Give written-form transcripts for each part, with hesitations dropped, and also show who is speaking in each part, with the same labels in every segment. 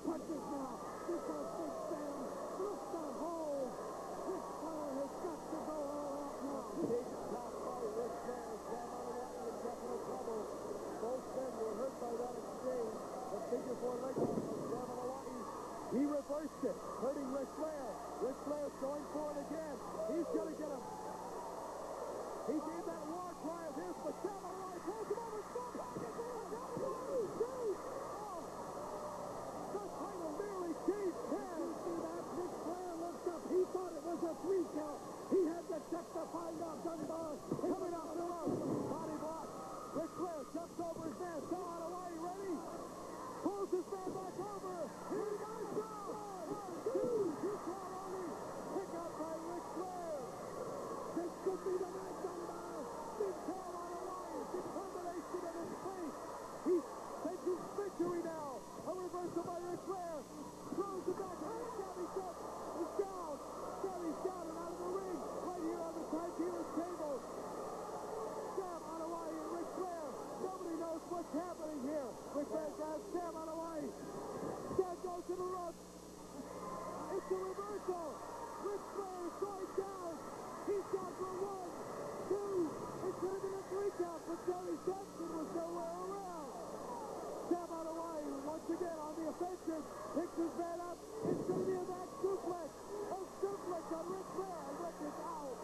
Speaker 1: punches now. This goes Big Sam. Looks to hold. Ric Flair has got to go all out now.
Speaker 2: Big top by Ric Flair. Sam Adewale in definite trouble. Both men were hurt by that exchange. The figure 4 leg lock of Sam Adewale. He reversed it, hurting Ric Flair. Ric Flair's going for it again. He's going to get him. He gave that war cry of his, but Sam Adewale pulls him over. The title nearly changed hands.
Speaker 1: See that? Ric Flair looked up. He thought it was a 3 count. He had to check to find out Dunbar.
Speaker 2: Coming off the rope. Body block. Ric Flair jumps over his man. Sam Adewale ready. Pulls his man back over. Here he goes. 1, 2. He can't only pick up by Ric Flair.
Speaker 1: This could be the night, Dunbar.
Speaker 2: Big Sam Adewale. Determination in his face. He's taking victory now. A reversal by Ric Flair. Throws it back. Sammy Seth is down. Sammy's down and out of the ring. Right here on the timekeeper's table. Sam Adewale and Ric Flair. Nobody knows what's happening here. Ric Flair got Sam Adewale. Sam goes to the ropes. It's a reversal. Ric Flair is going down. He's down for 1, 2. It could have been a 3 count, but Jerry Sampson was nowhere around. Sam Adewale once again on the offensive. Picks his man up. It's going to be a back suplex. A suplex on Ric Flair. And Ric is out.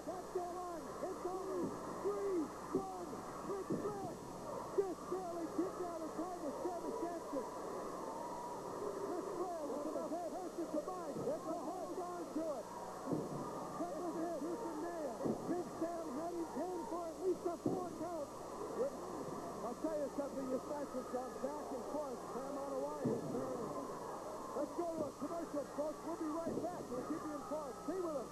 Speaker 2: That's the line. It's over. 3, 1. Ric Flair just barely kicked out of time with Sammy Sampson. Ric Flair with enough versus the mind. It's a hold on to it. That was it. Nail. Big Sam had his hand for at least a 4 count. I'll tell you something. This match has gone back and forth. Sam Adewale is turning. Let's go to a commercial, folks. We'll be right back. We'll keep you informed. Stay with us.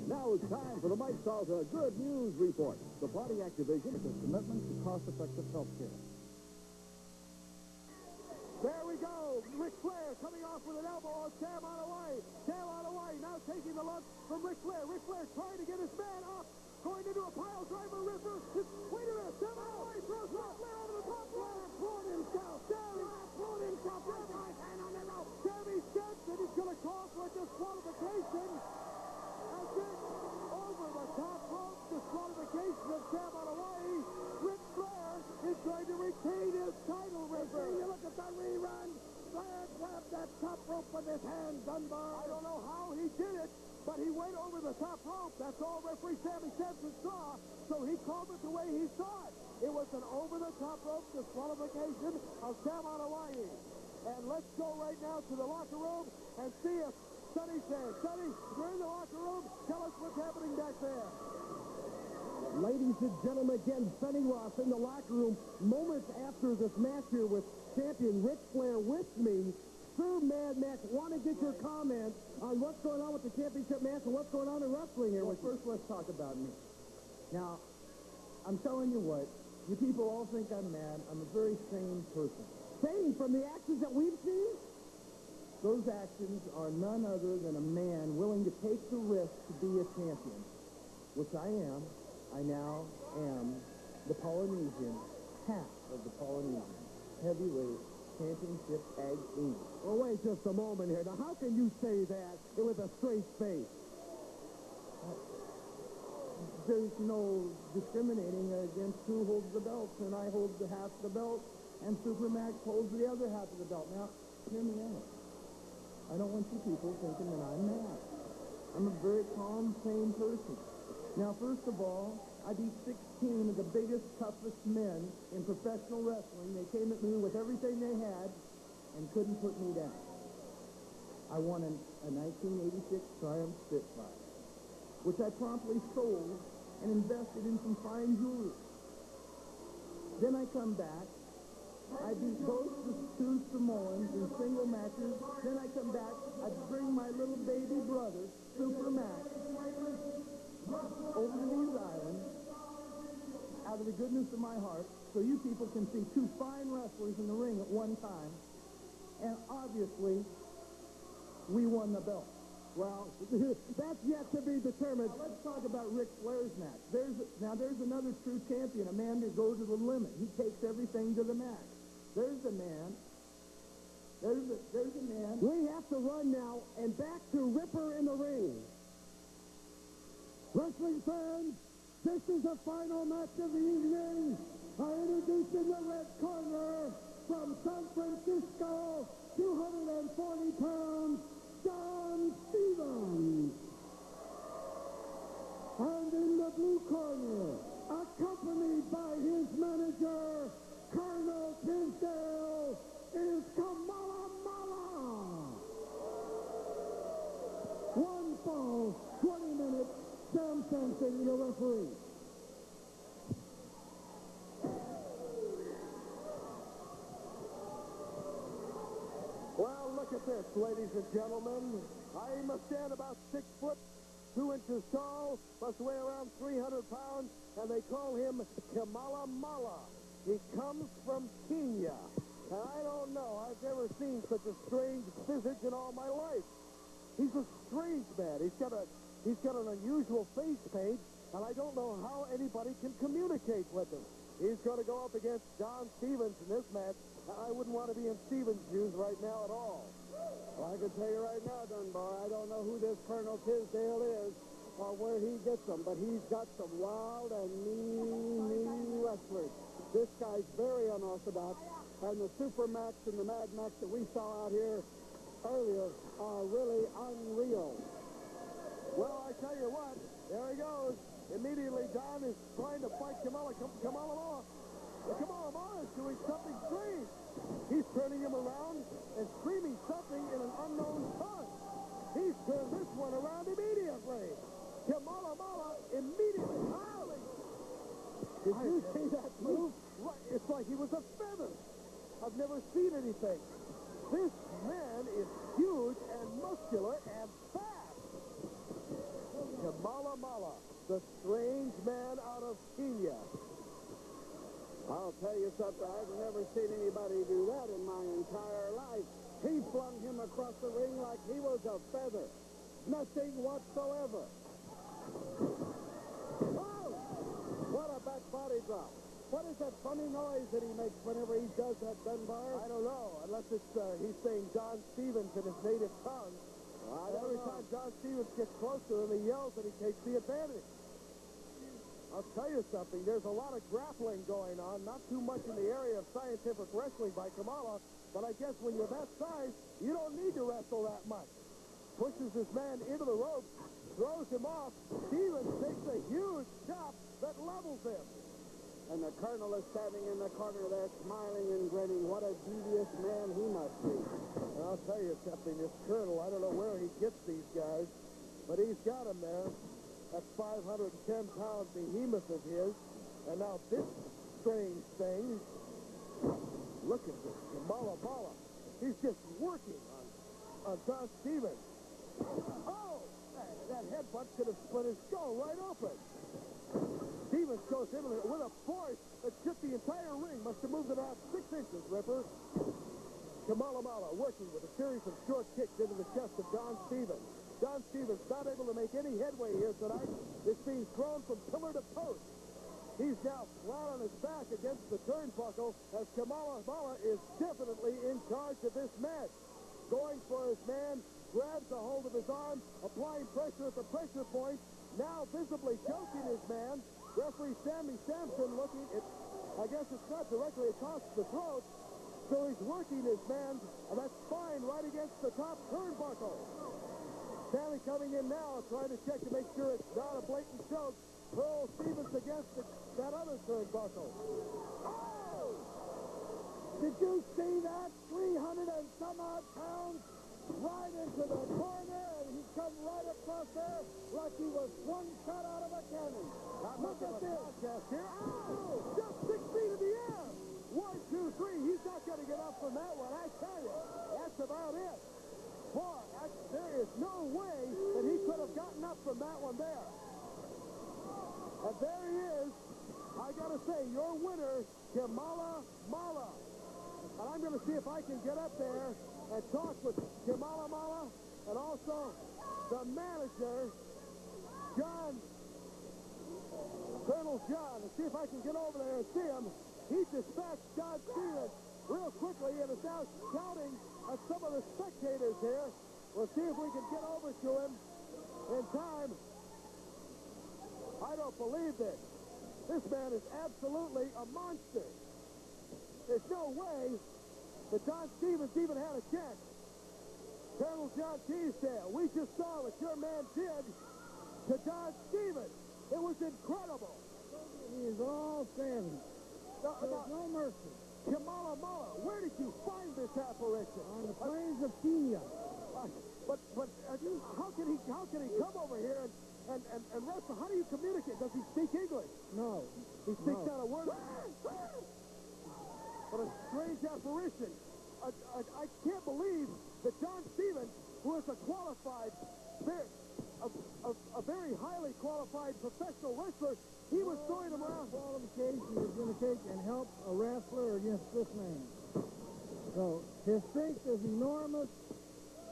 Speaker 3: Now it's time for the Mike Salter Good News Report. The Pontiac division is a commitment to cost-effective health care.
Speaker 2: There we go. Ric Flair coming off with an elbow on Sam Adewale. Sam Adewale now taking the lunge from Ric Flair. Ric Flair trying to get his man up. Going into a pile driver ripper. Wait a minute. Sam Adewale throws Ric Flair over the top rope. Throwing himself. Sammy throwing himself. Right hand on the rope. Sammy Sampson is going to call for a disqualification. As it over the top rope. Disqualification of Sam Adewale. Ric Flair is going to retain his title ripper.
Speaker 1: You look at the rerun. Flair grabbed that top rope with his hand, Dunbar.
Speaker 2: I don't know how he did it, but he went over the top rope. That's all referee Sammy Sampson saw, so he called it the way he saw it. It was an over-the-top rope disqualification of Sam Adewale. And let's go right now to the locker room and see if Sonny's there. Sonny, you're in the locker room. Tell us what's happening back there.
Speaker 4: Ladies and gentlemen, again, Sonny Ross in the locker room. Moments after this match here with champion Ric Flair with me, Sir Mad Max, want to get your comments on what's going on with the championship match and what's going on in wrestling here.
Speaker 5: Well, first, let's talk about me. Now, I'm telling you what, you people all think I'm mad. I'm a very sane person.
Speaker 4: Sane from the actions that we've seen?
Speaker 5: Those actions are none other than a man willing to take the risk to be a champion, which I am. I now am the Polynesian, half of the Polynesian heavyweight championship tag team.
Speaker 4: Well, wait just a moment here. Now, how can you say that with a straight face?
Speaker 5: There's no discriminating against who holds the belts, and I hold the half of the belt, and Supermax holds the other half of the belt. Now, hear me out. I don't want you people thinking that I'm mad. I'm a very calm, sane person. Now, first of all, I beat 16 of the biggest, toughest men in professional wrestling. They came at me with everything they had and couldn't put me down. I won a 1986 Triumph Spitfire, which I promptly sold and invested in some fine jewelry. Then I come back. I beat both the two Samoans in single matches. Then I come back. I bring my little baby brother, Supermax, over to these islands out of the goodness of my heart so you people can see two fine wrestlers in the ring at one time. And obviously, we won the belt.
Speaker 4: Well, that's yet to be determined.
Speaker 5: Now, let's talk about Ric Flair's match. There's another true champion, a man who goes to the limit. He takes everything to the max. There's a man. There's a man.
Speaker 4: We have to run now, and back to Ripper in the ring. Wrestling fans, this is the final match of the evening. I introduce in the red corner from San Francisco, 240 pounds, John Stevens. And in the blue corner, accompanied by his manager, Colonel Tisdale, is Kamala Mala. 1 fall, 20 minutes, Sam Sampson, your referee.
Speaker 2: Well, look at this, ladies and gentlemen. I must stand about 6 foot, 2 inches tall, must weigh around 300 pounds, and they call him Kamala Mala. He comes from Kenya. And I don't know, I've never seen such a strange visage in all my life. He's a strange man. He's got an unusual face paint, and I don't know how anybody can communicate with him. He's going to go up against John Stevens in this match. I wouldn't want to be in Stevens' shoes right now at all.
Speaker 4: Well, I can tell you right now, Dunbar, I don't know who this Colonel Tisdale is or where he gets them, but he's got some wild and mean wrestlers. This guy's very unorthodox, and the Super Max and the Mad Max that we saw out here earlier are really unreal.
Speaker 2: Well, I tell you what, there he goes. Immediately, Don is trying to fight Kamala Mala. Kamala Mala is doing something strange. He's turning him around and screaming something in an unknown tongue. He's turned this one around immediately. Kamala Mala immediately howling. Did you see that move? Right, it's like he was a feather. I've never seen anything. This man is huge and muscular and fast. Kamala Mala, the strange man out of Kenya.
Speaker 4: I'll tell you something, I've never seen anybody do that in my entire life. He flung him across the ring like he was a feather. Nothing whatsoever. Oh! What a back body drop. What is that funny noise that he makes whenever he does that, Dunbar?
Speaker 2: I don't know, unless it's he's saying John Stevens in his native tongue. Every time John Stevens gets close to him, he yells and he takes the advantage. I'll tell you something, there's a lot of grappling going on, not too much in the area of scientific wrestling by Kamala, but I guess when you're that size, you don't need to wrestle that much. Pushes this man into the ropes, throws him off. Stevens takes a huge chop that levels him.
Speaker 4: And the Colonel is standing in the corner there, smiling and grinning. What a devious man he must be.
Speaker 2: And I'll tell you something, this Colonel, I don't know where he gets these guys, but he's got them there. That 510-pound behemoth of his. And now this strange thing. Look at this, Kamala Mala. He's just working on John Stevens. Oh! That headbutt could have split his skull right open. Stevens goes in with a force that shook the entire ring. Must have moved it out 6 inches, Ripper. Kamala Mala working with a series of short kicks into the chest of John Stevens. John Stevens not able to make any headway here tonight. Is being thrown from pillar to post. He's now flat on his back against the turnbuckle as Kamala Mala is definitely in charge of this match. Going for his man, grabs a hold of his arm, applying pressure at the pressure point, now visibly choking his man. Referee Sammy Sampson looking at, I guess it's not directly across the throat, so he's working his man, and that's fine right against the top turnbuckle. Sammy coming in now, trying to check to make sure it's not a blatant choke. Throw Stevens against that other turnbuckle. Oh!
Speaker 4: Did you see that? 300 and some odd pounds right into the corner, and he come right across there like he was one shot out of a cannon. Look at this.
Speaker 2: Here. Oh! Just 6 feet in the air. 1, 2, 3. He's not going to get up from that one, I tell you. That's about it. Boy, there is no way that he could have gotten up from that one there. And there he is. I got to say, your winner, Kamala Mala. And I'm going to see if I can get up there and talk with Kamala Mala and also the manager, John, Colonel John, and see if I can get over there and see him. He dispatched John Stevens real quickly and is now shouting at some of the spectators here. We'll see if we can get over to him in time. I don't believe this. This man is absolutely a monster. There's no way that John Stevens even had a chance. Colonel John Teasdale, we just saw what your man did to John Stevens. It was incredible.
Speaker 5: He is all savage. There's no mercy.
Speaker 2: Kamala Mullah, where did you find this apparition?
Speaker 5: On the plains of Kenya.
Speaker 2: But how can he come over here and wrestle? How do you communicate? Does he speak English?
Speaker 5: No.
Speaker 2: He speaks out a word. What a strange apparition. I can't believe that John Stevens, who is a very highly qualified professional wrestler, he was throwing him around.
Speaker 5: Qualification is going to take and help a wrestler against this man. So his strength is enormous.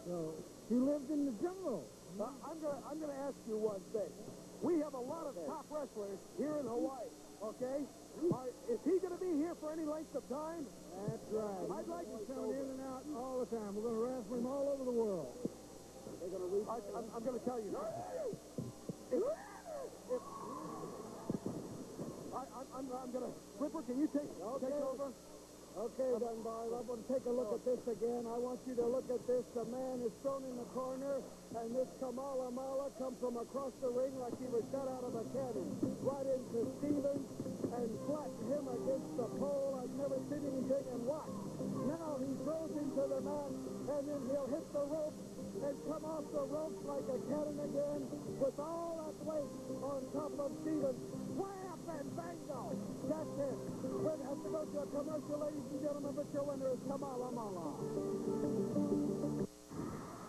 Speaker 5: So he lived in the jungle.
Speaker 2: I'm gonna ask you one thing. We have a lot of top wrestlers here in Hawaii. Okay, is he going to be here for any length of time?
Speaker 5: That's right.
Speaker 2: I'd like to
Speaker 5: coming in and out all the time. We're going to wrestle him all over the world.
Speaker 2: I'm going to tell you. I'm going to. Ripper, can you take over?
Speaker 5: Okay, Dunbar, I want to take a look at this again. I want you to look at this. The man is thrown in the corner, and this Kamala Mullah comes from across the ring like he was shot out of a cannon, right into Stevens, and flattened him against the pole. I've never seen anything, and watch. Now he throws into the mat, and then he'll hit the rope and come off the ropes like a cannon again with all that weight on top of Stevens. Wham and bango! That's it. We're going to have to go to a commercial, ladies and gentlemen, but your winner is Kamala Mullah.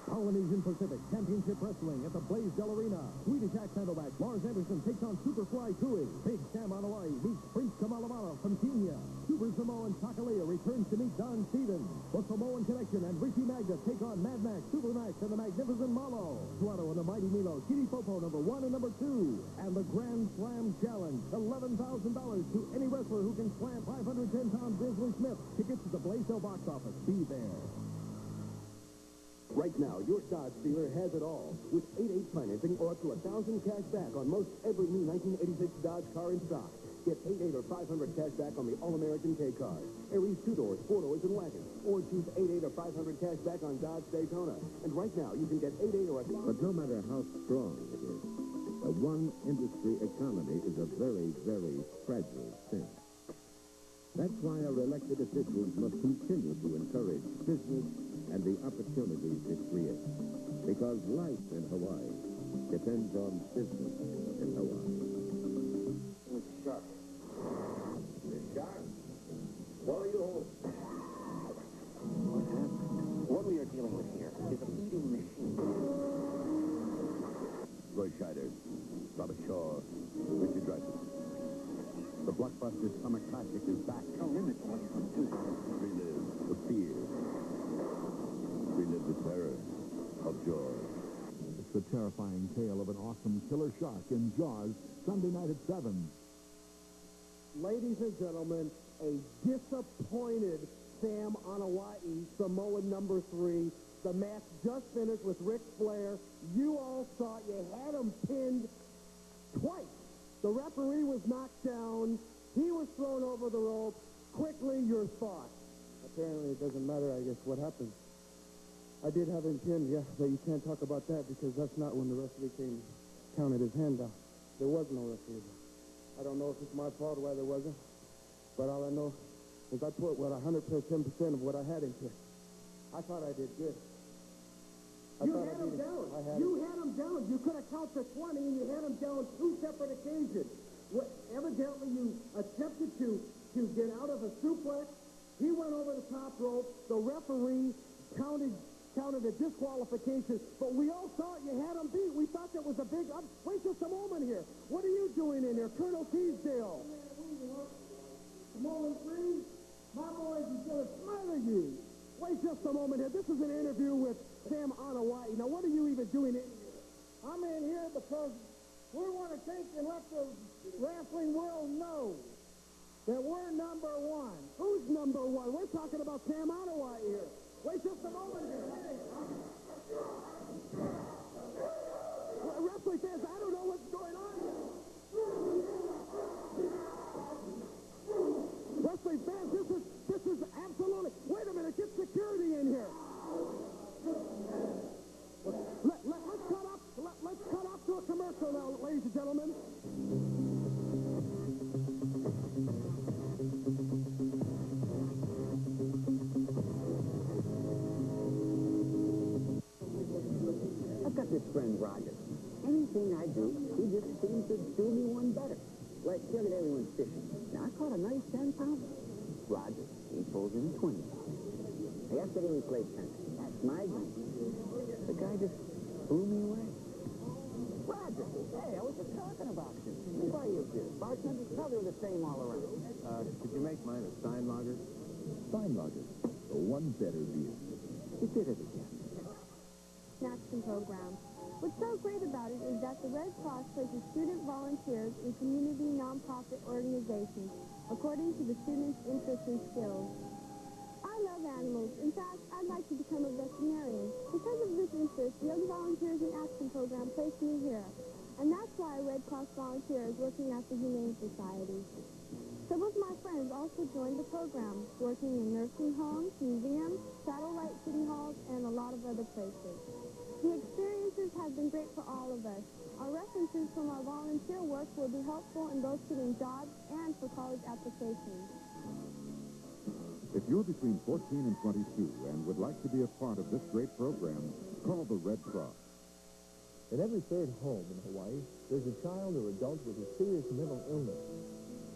Speaker 3: Polynesian Pacific Championship Wrestling at the Blaisdell Arena. Swedish Accent match. Lars Anderson takes on Superfly Tui. Big Sam Anoa'i meets Prince Kamala Mullah from Kenya. Super Samoan Takalea returns to meet Don Stevens. The Samoan Connection and Ricky Magda take on Mad Max, Super Max, and the Magnificent Malo. Suado and the Mighty Milo, Kitty Popo number 1 and number 2. And the Grand Slam Challenge, $11,000 to any wrestler who can slam 510-pound Grizzly Smith. Tickets at the Blaisdell box office. Be there.
Speaker 6: Right now, your Dodge dealer has it all. With 8-8 financing or up to $1,000 cash back on most every new 1986 Dodge car in stock. Get 8-8 or $500 cash back on the All-American K cars, Aries 2-doors, 4-doors, and wagons. Or choose 8-8 or $500 cash back on Dodge Daytona. And right now, you can get 8-8 or a...
Speaker 7: But no matter how strong it is, a one-industry economy is a very, very fragile thing. That's why our elected officials must continue to encourage business and the opportunities it creates. Because life in Hawaii depends on business in Hawaii.
Speaker 8: It's sharp. It's sharp. Swallow your hole.
Speaker 9: What happened? What we are dealing with here is a feeding machine.
Speaker 7: Roy Scheider, Robert Shaw, Richard Dreyfuss. The blockbuster summer classic is back.
Speaker 9: No limit to what he's going to do.
Speaker 7: Relive the fear. Relive the terror of Jaws.
Speaker 3: It's the terrifying tale of an awesome killer shark in Jaws, Sunday night at 7.
Speaker 4: Ladies and gentlemen, a disappointed Sam Anoa'i, Samoan number 3. The match just finished with Ric Flair. You all saw it. You had him pinned twice. The referee was knocked down. He was thrown over the rope. Quickly, your thoughts.
Speaker 5: Apparently, it doesn't matter, I guess, what happened. I did have him pinned, yeah, but you can't talk about that because that's not when the referee counted his hand down. There was no referee. I don't know if it's my fault why there wasn't, but all I know is I put, 110% of what I had into it. I thought I did good.
Speaker 4: You had him down. You had him down. You could have counted to 20, and you had him down 2 separate occasions. Evidently, you attempted to get out of a suplex. He went over the top rope. The referee counted a disqualification. But we all thought you had him beat. We thought that was a big... Wait just a moment here. What are you doing in there, Colonel Teasdale?
Speaker 5: Samoan free, my boys is going to smother you.
Speaker 4: Wait just a moment here. This is an interview with Sam Anoa'i. Now, what are you even doing in here?
Speaker 5: I'm in here because we want to take and let the wrestling world know that we're number one.
Speaker 4: Who's number one? We're talking about Sam Ottaway here. Wait just a moment here. Wrestling fans, I don't know what's going on here. Wrestling fans, this is absolutely... Wait a minute, get security in here. Let's cut up to a commercial now, ladies and gentlemen.
Speaker 9: I've got this friend, Roger. Anything I do, he just seems to do me one better. Like the other day we went fishing. Now, I caught a nice 10-pounder. Roger, he pulls in 20. Yesterday we played tennis. That's my game. The guy just blew me away. Roger, hey, I was just talking about you. Let me buy you a beer. Bartenders, now they're the same all around.
Speaker 6: Could you make mine a Steinlager? Steinlager, the one better beer.
Speaker 9: You did it again.
Speaker 10: Action program. What's so great about it is that the Red Cross places student volunteers in community nonprofit organizations according to the students' interests and skills. I love animals. In fact, I'd like to become a veterinarian. Because of this interest, the Young Volunteers in Action program placed me here. And that's why Red Cross volunteers working at the Humane Society. Some of my friends also joined the program, working in nursing homes, museums, satellite city halls, and a lot of other places. The experiences have been great for all of us. Our references from our volunteer work will be helpful in both getting jobs and for college applications.
Speaker 11: If you're between 14 and 22 and would like to be a part of this great program, call the Red Cross.
Speaker 3: In every third home in Hawaii, there's a child or adult with a serious mental illness.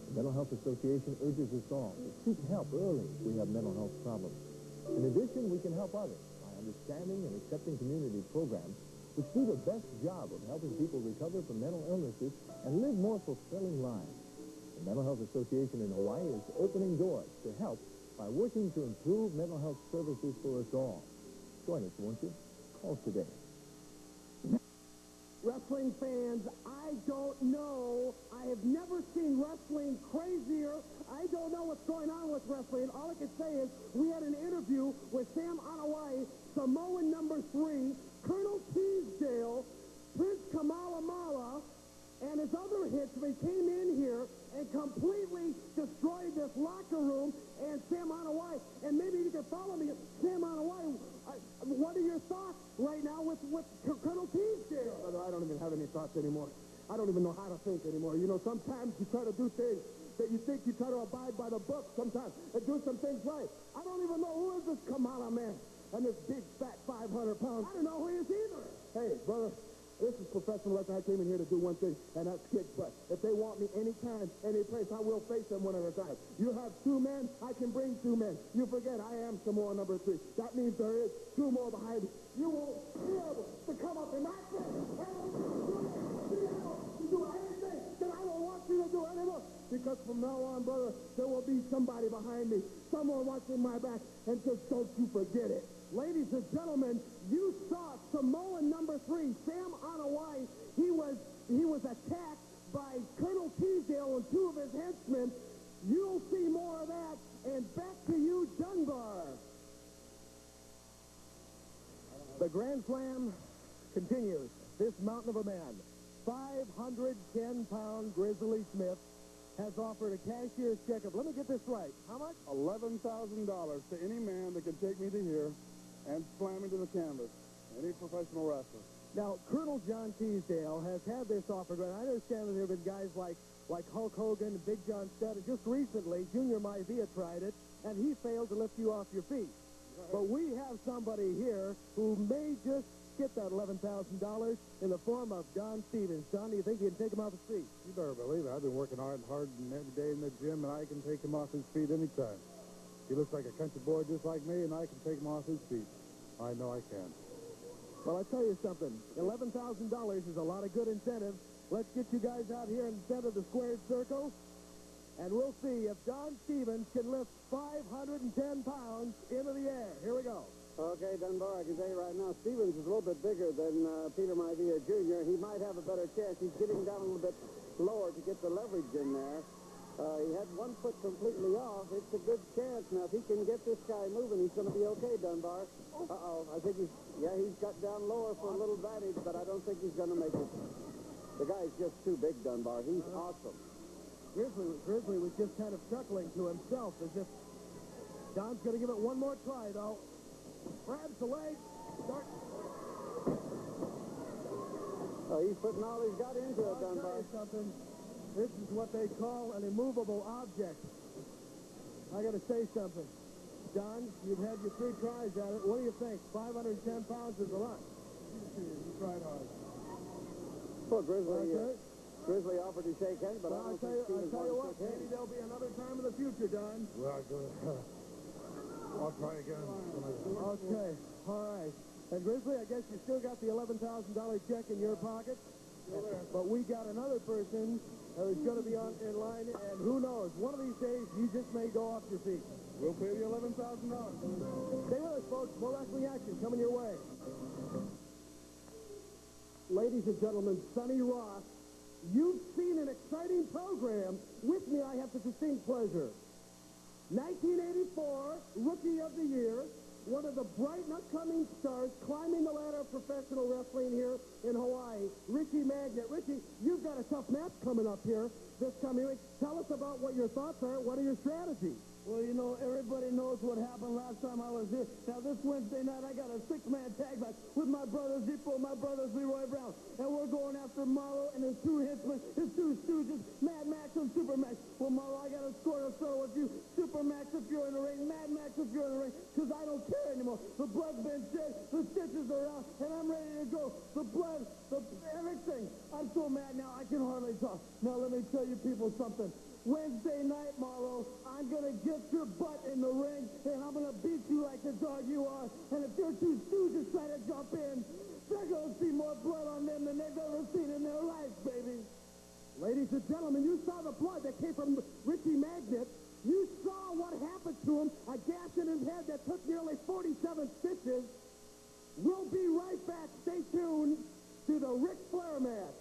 Speaker 3: The Mental Health Association urges us all to seek help early if we have mental health problems. In addition, we can help others by understanding and accepting community programs which do the best job of helping people recover from mental illnesses and live more fulfilling lives. The Mental Health Association in Hawaii is opening doors to help by working to improve mental health services for us all. Join us, won't you? Call us today.
Speaker 4: Wrestling fans, I don't know. I have never seen wrestling crazier. I don't know what's going on with wrestling. All I can say is we had an interview with Sam Ottaway, Samoan number 3, Colonel Teasdale, Prince Kamalamala, and his other hitmen came in here and completely destroyed this locker room. And Sam Ottaway, and maybe you can follow me, Sam Ottaway, what are your thoughts right now with Colonel Teasdale?
Speaker 2: I don't even have any thoughts anymore. I don't even know how to think anymore. You know, sometimes you try to do things that you think you try to abide by the book sometimes and do some things right. I don't even know who is this Kamala man and this big, fat 500 pounds.
Speaker 4: I don't know who he is either.
Speaker 2: Hey, brother, this is professional wrestling. I came in here to do one thing, and that's kick butt. If they want me anytime, any place, I will face them one at a time. You have 2 men, I can bring 2 men. You forget, I am Samoa number 3. That means there is 2 more behind me. You won't be able to come up in my place and do anything that I don't want you to do anymore. Because from now on, brother, there will be somebody behind me, someone watching my back, and just don't you forget it.
Speaker 4: Ladies and gentlemen, you saw Samoan number 3, Sam Ottaway. He was attacked by Colonel Teasdale and 2 of his henchmen. You'll see more of that. And back to you, Dunbar.
Speaker 3: The Grand Slam continues. This mountain of a man, 510-pound Grizzly Smith, has offered a cashier's check of, let me get this right, how much?
Speaker 2: $11,000 to any man that can take me to here and slam me to the canvas. Any professional wrestler.
Speaker 3: Now, Colonel John Teasdale has had this offered, and I understand that there have been guys like Hulk Hogan, Big John Studd, and just recently, Junior Maivia tried it, and he failed to lift you off your feet. Right. But we have somebody here who may just get that $11,000 in the form of Don Stevens. Don, do you think you can take him off his feet?
Speaker 2: You better believe it. I've been working hard and every day in the gym, and I can take him off his feet anytime. He looks like a country boy just like me, and I can take him off his feet. I know I can.
Speaker 3: Well, I'll tell you something. $11,000 is a lot of good incentive. Let's get you guys out here in the center of the squared circle, and we'll see if Don Stevens can lift 510 pounds into the air. Here we go.
Speaker 4: Okay, Dunbar, I can tell you right now, Stevens is a little bit bigger than Peter Maivia Jr. He might have a better chance. He's getting down a little bit lower to get the leverage in there. He had one foot completely off. It's a good chance. Now, if he can get this guy moving, he's going to be okay, Dunbar. Uh-oh. I think he's got down lower for a little advantage, but I don't think he's going to make it. The guy's just too big, Dunbar. He's awesome.
Speaker 2: Grizzly was just kind of chuckling to himself as if Don's going to give it one more try, though. Grabs the leg. Start.
Speaker 4: Oh, he's putting all he's got into it, Dunbar.
Speaker 2: I'll tell you something. This is what they call an immovable object. I got to say something. Don, you've had your 3 tries at it. What do you think? 510 pounds is a lot.
Speaker 5: You tried hard.
Speaker 4: Well, Grizzly offered to shake hands, but I don't think Stevens
Speaker 2: I'll tell you what,
Speaker 4: wants to shake
Speaker 2: maybe
Speaker 4: hands.
Speaker 2: there'll be another time in the future, Don.
Speaker 5: Well, good. I'll try again.
Speaker 2: Okay, all right. And Grizzly, I guess you still got the $11,000 check in your pocket. But we got another person who's going to be in line, and who knows, one of these days you just may go off your feet.
Speaker 5: We'll pay the $11,000.
Speaker 2: Stay with us, folks. More wrestling action coming your way.
Speaker 4: Ladies and gentlemen, Sonny Ross, you've seen an exciting program. With me, I have the distinct pleasure. 1984 Rookie of the Year, one of the bright and upcoming stars climbing the ladder of professional wrestling here in Hawaii, Richie Magnet. Richie, you've got a tough match coming up here this coming week. Tell us about what your thoughts are. What are your strategies?
Speaker 5: Well, you know, everybody knows what happened last time I was here. Now, this Wednesday night, I got a 6-man tag match with my brother Zippo, my brother Leroy Brown. And we're going after Marlo and his 2 henchmen, his 2 stooges, Mad Max and Super Max. Well, Marlo, I got a score to settle with you. Super Max if you're in the ring, Mad Max if you're in the ring, because I don't care anymore. The blood's been shed, the stitches are out, and I'm ready to go. The blood, everything. I'm so mad now, I can hardly talk. Now, let me tell you people something. Wednesday night, Marlo, I'm going to get your butt in the ring, and I'm going to beat you like the dog you are. And if your 2 stooges try to jump in, they're going to see more blood on them than they've ever seen in their life, baby.
Speaker 4: Ladies and gentlemen, you saw the blood that came from Richie Magnet. You saw what happened to him, a gash in his head that took nearly 47 stitches. We'll be right back. Stay tuned to the Ric Flair match.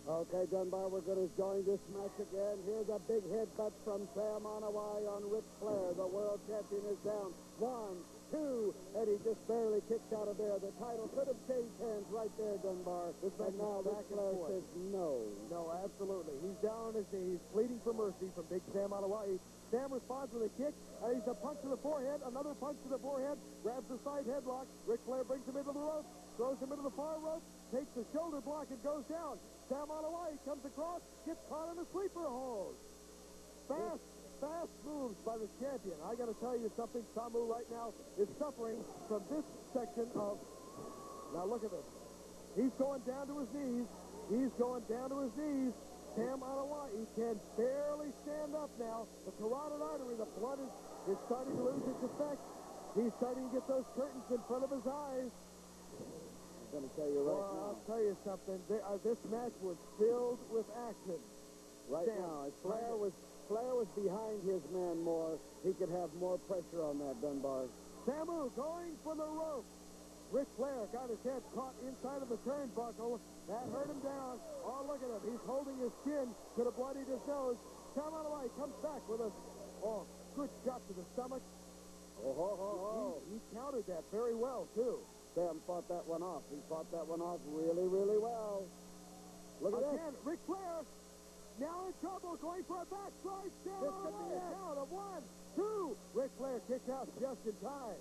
Speaker 4: Okay, Dunbar, we're going to join this match again. Here's a big headbutt from Sam Onawai on Ric Flair. The world champion is down. 1, 2, and he just barely kicked out of there. The title could have changed hands right there, Dunbar. And now Ric Flair says no.
Speaker 2: No, absolutely. He's down on his knees, pleading for mercy from Big Sam Onawai. Sam responds with a kick, and he's a punch to the forehead, another punch to the forehead, grabs the side headlock. Ric Flair brings him into the rope, throws him into the far rope, takes the shoulder block and goes down. Sam Onawai comes across, gets caught in a sleeper hold. Fast moves by the champion. I got to tell you something. Samu right now is suffering from this section of... Now look at this. He's going down to his knees. Sam Onawai can barely stand up now. The carotid artery, the blood is starting to lose its effect. He's starting to get those curtains in front of his eyes.
Speaker 4: I'm going to tell you right now.
Speaker 2: I'll tell you something. This match was filled with action.
Speaker 4: Right now, if Flair was behind his man more, he could have more pressure on that, Dunbar.
Speaker 2: Samu going for the rope. Ric Flair got his head caught inside of the turnbuckle. That hurt him down. Oh, look at him. He's holding his chin. Could have bloodied his nose. Sam Onawai comes back with a good shot to the stomach. He countered that very well, too.
Speaker 4: Sam fought that one off. He fought that one off really, really well. Look at
Speaker 2: again, Ric Flair now in trouble, going for a backslide. Sam Onawai count of 1, 2. Ric Flair kicked out just in time.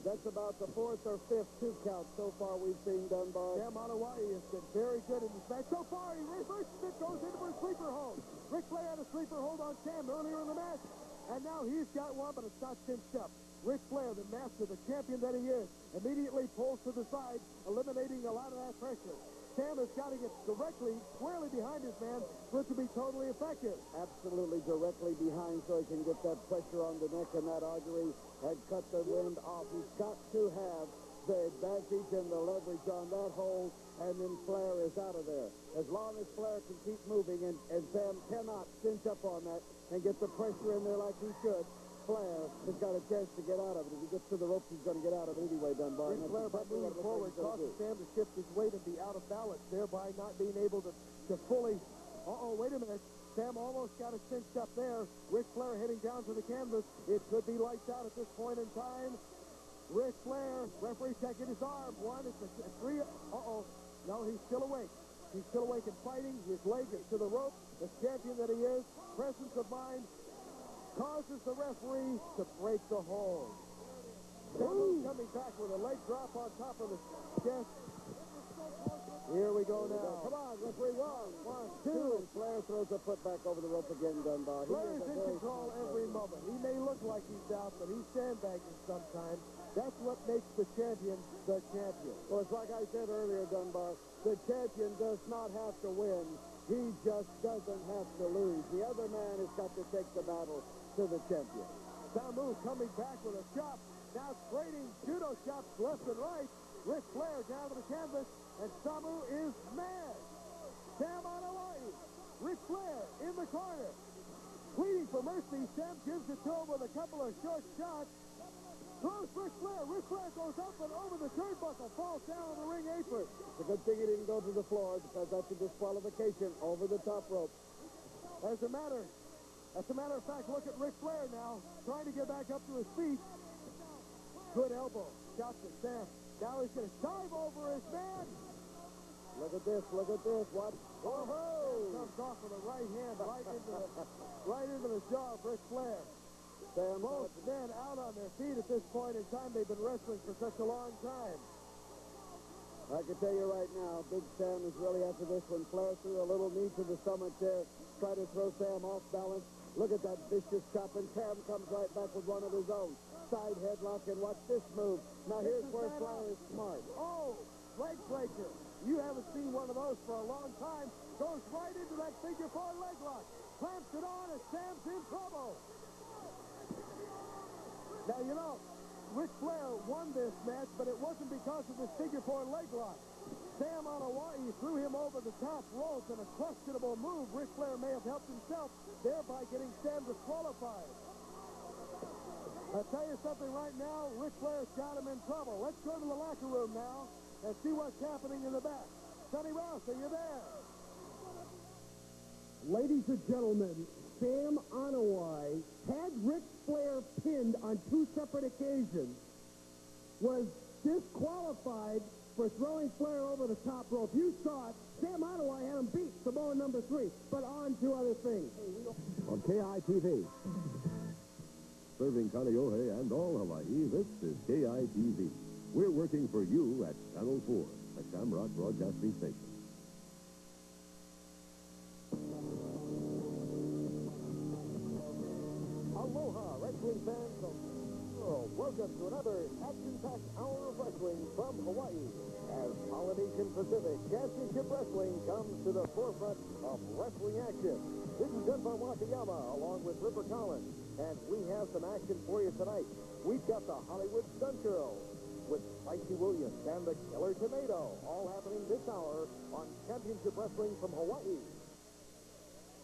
Speaker 4: That's about the 4th or 5th 2 count so far we've seen, Dunbar.
Speaker 2: Sam Onawai has been very good in this match. So far, he reverses it, goes into a sleeper hold. Ric Flair had a sleeper hold on Sam earlier in the match, and now he's got one, but it's not cinched up. Ric Flair, the master, the champion that he is, immediately pulls to the side, eliminating a lot of that pressure. Sam has got to get squarely behind his man for it to be totally effective.
Speaker 4: Absolutely directly behind so he can get that pressure on the neck and that artery and cut the wind off. He's got to have the advantage and the leverage on that hold, and then Flair is out of there. As long as Flair can keep moving and Sam cannot cinch up on that and get the pressure in there like he should, Flair has got a chance to get out of it. If he gets to the ropes, he's going to get out of it anyway, Dunbar.
Speaker 2: Ric Flair, by moving forward, causes Sam to shift his weight and be out of balance, thereby not being able to fully... Uh-oh, wait a minute. Sam almost got it cinched up there. Ric Flair heading down to the canvas. It could be lights out at this point in time. Ric Flair, referee checking his arm. One, it's a three. Uh-oh. No, he's still awake. He's still awake and fighting. His leg is to the rope. The champion that he is, presence of mind, causes the referee to break the hold. Samu coming back with a leg drop on top of the chest. Here we go now.
Speaker 4: Come on, referee. One, two. And Flair throws a foot back over the rope again, Dunbar.
Speaker 2: Flair's in control every moment. He may look like he's out, but he's sandbagging sometimes. That's what makes the champion the champion.
Speaker 4: Well, it's like I said earlier, Dunbar. The champion does not have to win. He just doesn't have to lose. The other man has got to take the battle to the champion.
Speaker 2: Samu coming back with a chop. Now trading judo chops left and right. Ric Flair down to the canvas, and Samu is mad. Sam on Hawaii. Ric Flair in the corner. Pleading for mercy, Sam gives it to him with a couple of short shots. Throws Ric Flair. Ric Flair goes up and over the turnbuckle, falls down on the ring apron.
Speaker 4: It's a good thing he didn't go to the floor because that's a disqualification over the top rope.
Speaker 2: As a matter of fact, look at Ric Flair now, trying to get back up to his feet. Good elbow. Shot to Sam. Now he's going to dive over his man.
Speaker 4: Look at this. What?
Speaker 2: Oh! Comes off with a right hand right into the jaw of Ric Flair. Both men out on their feet at this point in time. They've been wrestling for such a long time.
Speaker 4: I can tell you right now, Big Sam is really after this one. Flair threw a little knee to the stomach there, tried to throw Sam off balance. Look at that vicious chop, and Sam comes right back with one of his own. Side headlock, and watch this move. Now here's where Flair is smart.
Speaker 2: Oh, leg breaker. You haven't seen one of those for a long time. Goes right into that figure four leg lock. Clamps it on, and Sam's in trouble. Now, you know, Ric Flair won this match, but it wasn't because of this figure four leg lock. Sam on Hawaii threw him over the top rope in a questionable move. Ric Flair may have helped himself, thereby getting Sam disqualified. I'll tell you something right now, Ric Flair's got him in trouble. Let's go to the locker room now and see what's happening in the back. Sonny Ross, are you there?
Speaker 4: Ladies and gentlemen, Sam Anoa'i had Ric Flair pinned on two separate occasions, was disqualified for throwing Flair over the top rope. You saw it. Sam Anoa'i had him beat, Samoa number 3. But on to other things.
Speaker 7: On KITV. Serving Kaneohe and all Hawaii, this is KITV. We're working for you at Channel 4, the Shamrock Broadcasting Station.
Speaker 2: Aloha, wrestling fans of the world. Welcome to another action-packed hour of wrestling from Hawaii. As Polynesian Pacific Championship Wrestling comes to the forefront of wrestling action. This is Dunbar Wakayama along with Ripper Collins, and we have some action for you tonight. We've got the Hollywood Stunt Girls with Spicy Williams and the Killer Tomato, all happening this hour on Championship Wrestling from Hawaii.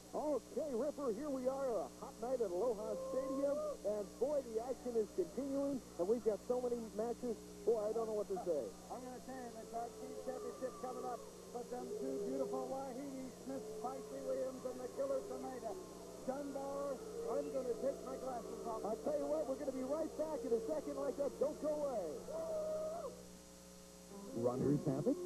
Speaker 2: Okay, Ripper, here we are, a hot night at Aloha Stadium, and boy, the action is continuing, and we've got so many matches, boy, I don't know what to say.
Speaker 5: I'm going to tell you, the Dark Team Championship coming up, but them two beautiful Wahine Smith, Spicy Williams, and the Killer Tomato. Dunbar, I'm going to take my glasses off.
Speaker 2: I'll tell you what, we're going to be right back in a second like that. Don't go away.
Speaker 3: Runners have it.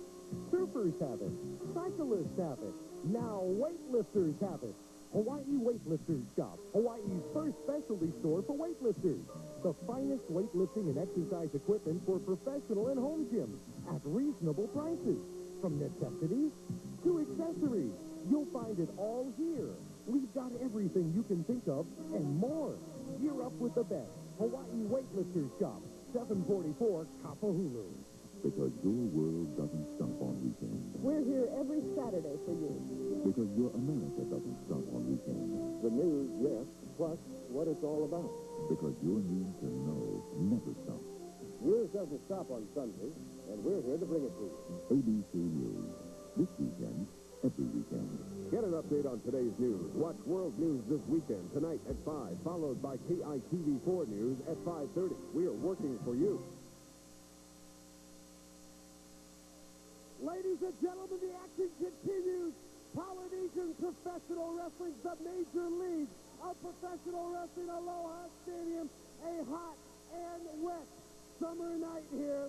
Speaker 3: Surfers have it. Cyclists have it. Now weightlifters have it. Hawaii Weightlifters Shop, Hawaii's first specialty store for weightlifters. The finest weightlifting and exercise equipment for professional and home gyms at reasonable prices. From necessities to accessories, you'll find it all here. We've got everything you can think of and more. Gear up with the best. Hawaii Weightlifters Shop, 744 Kapahulu.
Speaker 11: Because your world doesn't stop on weekends.
Speaker 10: We're here every Saturday for you.
Speaker 11: Because your America doesn't stop on weekends.
Speaker 4: The news, yes, plus what it's all about.
Speaker 11: Because your need to know never stops.
Speaker 4: News doesn't stop on Sunday, and we're here to bring it to you.
Speaker 11: ABC News. This weekend, every weekend.
Speaker 2: Get
Speaker 6: Get an update on today's news. Watch World News This Weekend tonight at 5, followed by KITV4 News at 5:30. We are working for you.
Speaker 2: Ladies and gentlemen, the action continues. Polynesian Professional Wrestling, the major league of professional wrestling, Aloha Stadium, a hot and wet summer night here.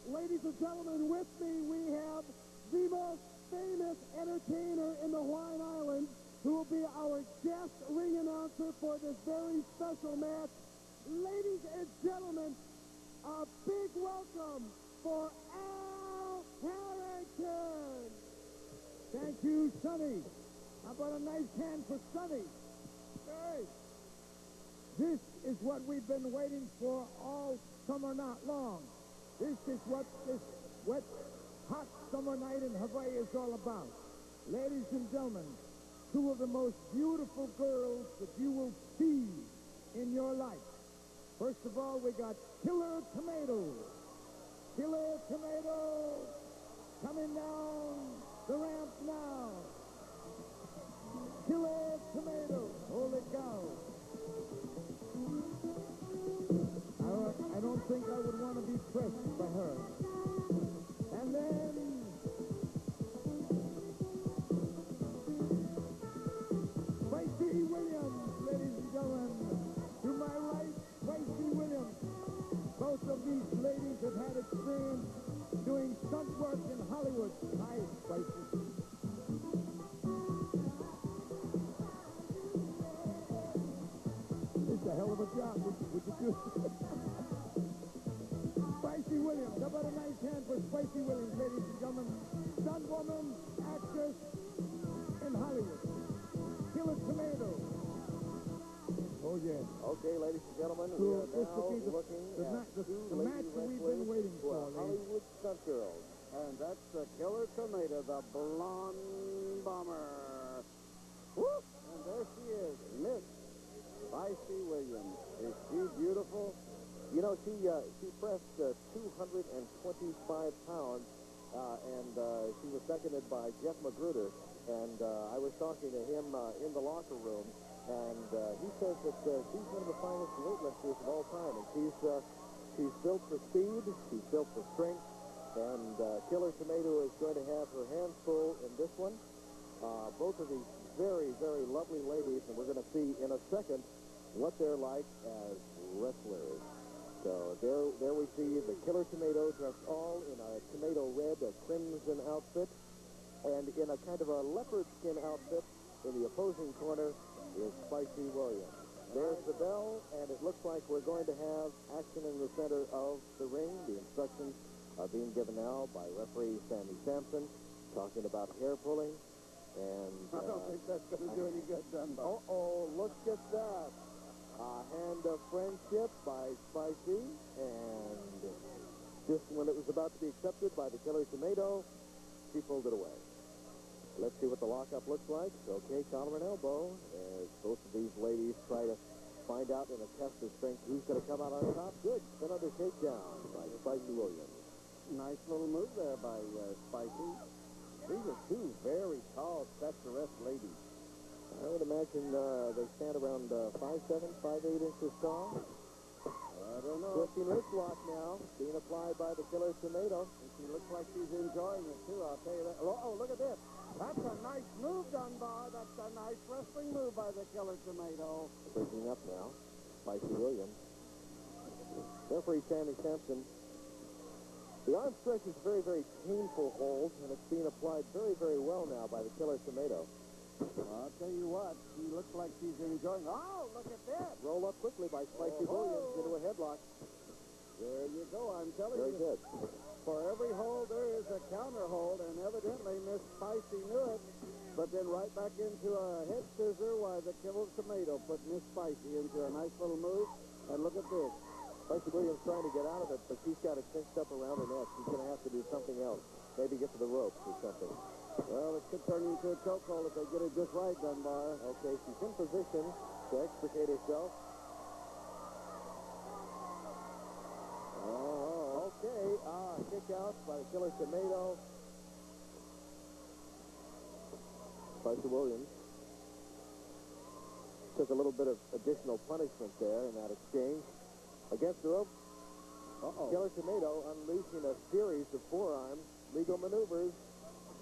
Speaker 2: Ladies and gentlemen, with me we have the most famous entertainer in the Hawaiian Islands, who will be our guest ring announcer for this very special match. Ladies and gentlemen, a big welcome for Al Harrington.
Speaker 5: Thank you, Sonny. How about a nice hand for Sonny? Hey, this is what we've been waiting for all summer night long. This is what this wet, hot summer night in Hawaii is all about. Ladies and gentlemen, two of the most beautiful girls that you will see in your life. First of all, we got Killer Tomato. Killer Tomato coming down the ramp now. Killer Tomato. Holy cow. I don't think I would want to be pressed by her. And then Spicy Williams, ladies and gentlemen. To my right, Spicy Williams. Both of these ladies have had experience doing stunt work in Hollywood. Hi, Spicy. It's a hell of a job. Would you do? Spicy Williams. How about a nice hand for Spicy Williams, ladies and gentlemen? Stunt woman, actress in Hollywood. Killer Tomato. Oh, yeah.
Speaker 8: Okay, ladies and gentlemen,
Speaker 5: So
Speaker 8: we are
Speaker 5: this
Speaker 8: now
Speaker 5: will be
Speaker 8: looking
Speaker 5: the
Speaker 8: at two
Speaker 5: match
Speaker 8: lady
Speaker 5: that we've been
Speaker 8: wrestlers
Speaker 5: waiting
Speaker 8: who
Speaker 5: for,
Speaker 8: are
Speaker 5: Lee.
Speaker 8: Hollywood stunt girls. And that's the Killer Tomato, the blonde bomber. Woo! And there she is, Miss Spicy Williams. Is she beautiful? You know, she pressed 225 pounds, and she was seconded by Jeff Magruder. And I was talking to him in the locker room, and he says that she's one of the finest weightlifters of all time. And she's built for speed, she's built for strength, and Killer Tomato is going to have her hands full in this one. Both of these very, very lovely ladies, and we're going to see in a second what they're like as wrestlers. So there we see the Killer Tomato dressed all in a tomato red, a crimson outfit, and in a kind of a leopard skin outfit in the opposing corner is Spicy Williams. There's the bell, and it looks like we're going to have action in the center of the ring. The instructions are being given now by referee Sammy Sampson, talking about hair pulling. And
Speaker 5: I don't think that's going to do any good, Dunbar.
Speaker 8: Uh-oh, look at that. A hand of friendship by Spicy, and just when it was about to be accepted by the Killer Tomato, she pulled it away. Let's see what the lockup looks like. Okay, collar and elbow, as both of these ladies try to find out in a test of strength who's going to come out on top. Good. Another takedown by Spicy Williams.
Speaker 5: Nice little move there by Spicy.
Speaker 8: These are two very tall, statuesque ladies. I would imagine they stand around 5'7", 5'8" inches tall.
Speaker 5: I don't know.
Speaker 8: Twisting wrist lock now, being applied by the Killer Tomato.
Speaker 5: And she looks like she's enjoying it, too, I'll tell you that. Oh, look at this. That's a nice move, Dunbar. That's a nice wrestling move by the Killer Tomato.
Speaker 8: Breaking up now, Spicy Williams. Referee Sammy Sampson. The arm stretch is a very, very painful hold, and it's being applied very, very well now by the Killer Tomato.
Speaker 5: I'll tell you what, she looks like she's enjoying. Oh, look at this.
Speaker 8: Roll up quickly by Spicy Williams into a headlock.
Speaker 5: There you go, I'm telling
Speaker 8: Very
Speaker 5: you.
Speaker 8: good.
Speaker 5: For every hold, there is a counter hold, and evidently Miss Spicy knew it. But then right back into a head scissor while the Killer Tomato put Miss Spicy into a nice little move. And look at this.
Speaker 8: Spicy Williams trying to get out of it, but she's got it cinched up around her neck. She's going to have to do something else. Maybe get to the ropes or something.
Speaker 5: Well, it could turn into a chokehold if they get it just right, Dunbar.
Speaker 8: Okay, she's in position to extricate herself. Oh, okay. Kick out by the Killer Tomato.
Speaker 12: Spicy Williams took a little bit of additional punishment there in that exchange. Against the rope, Killer Tomato unleashing a series of forearm legal maneuvers.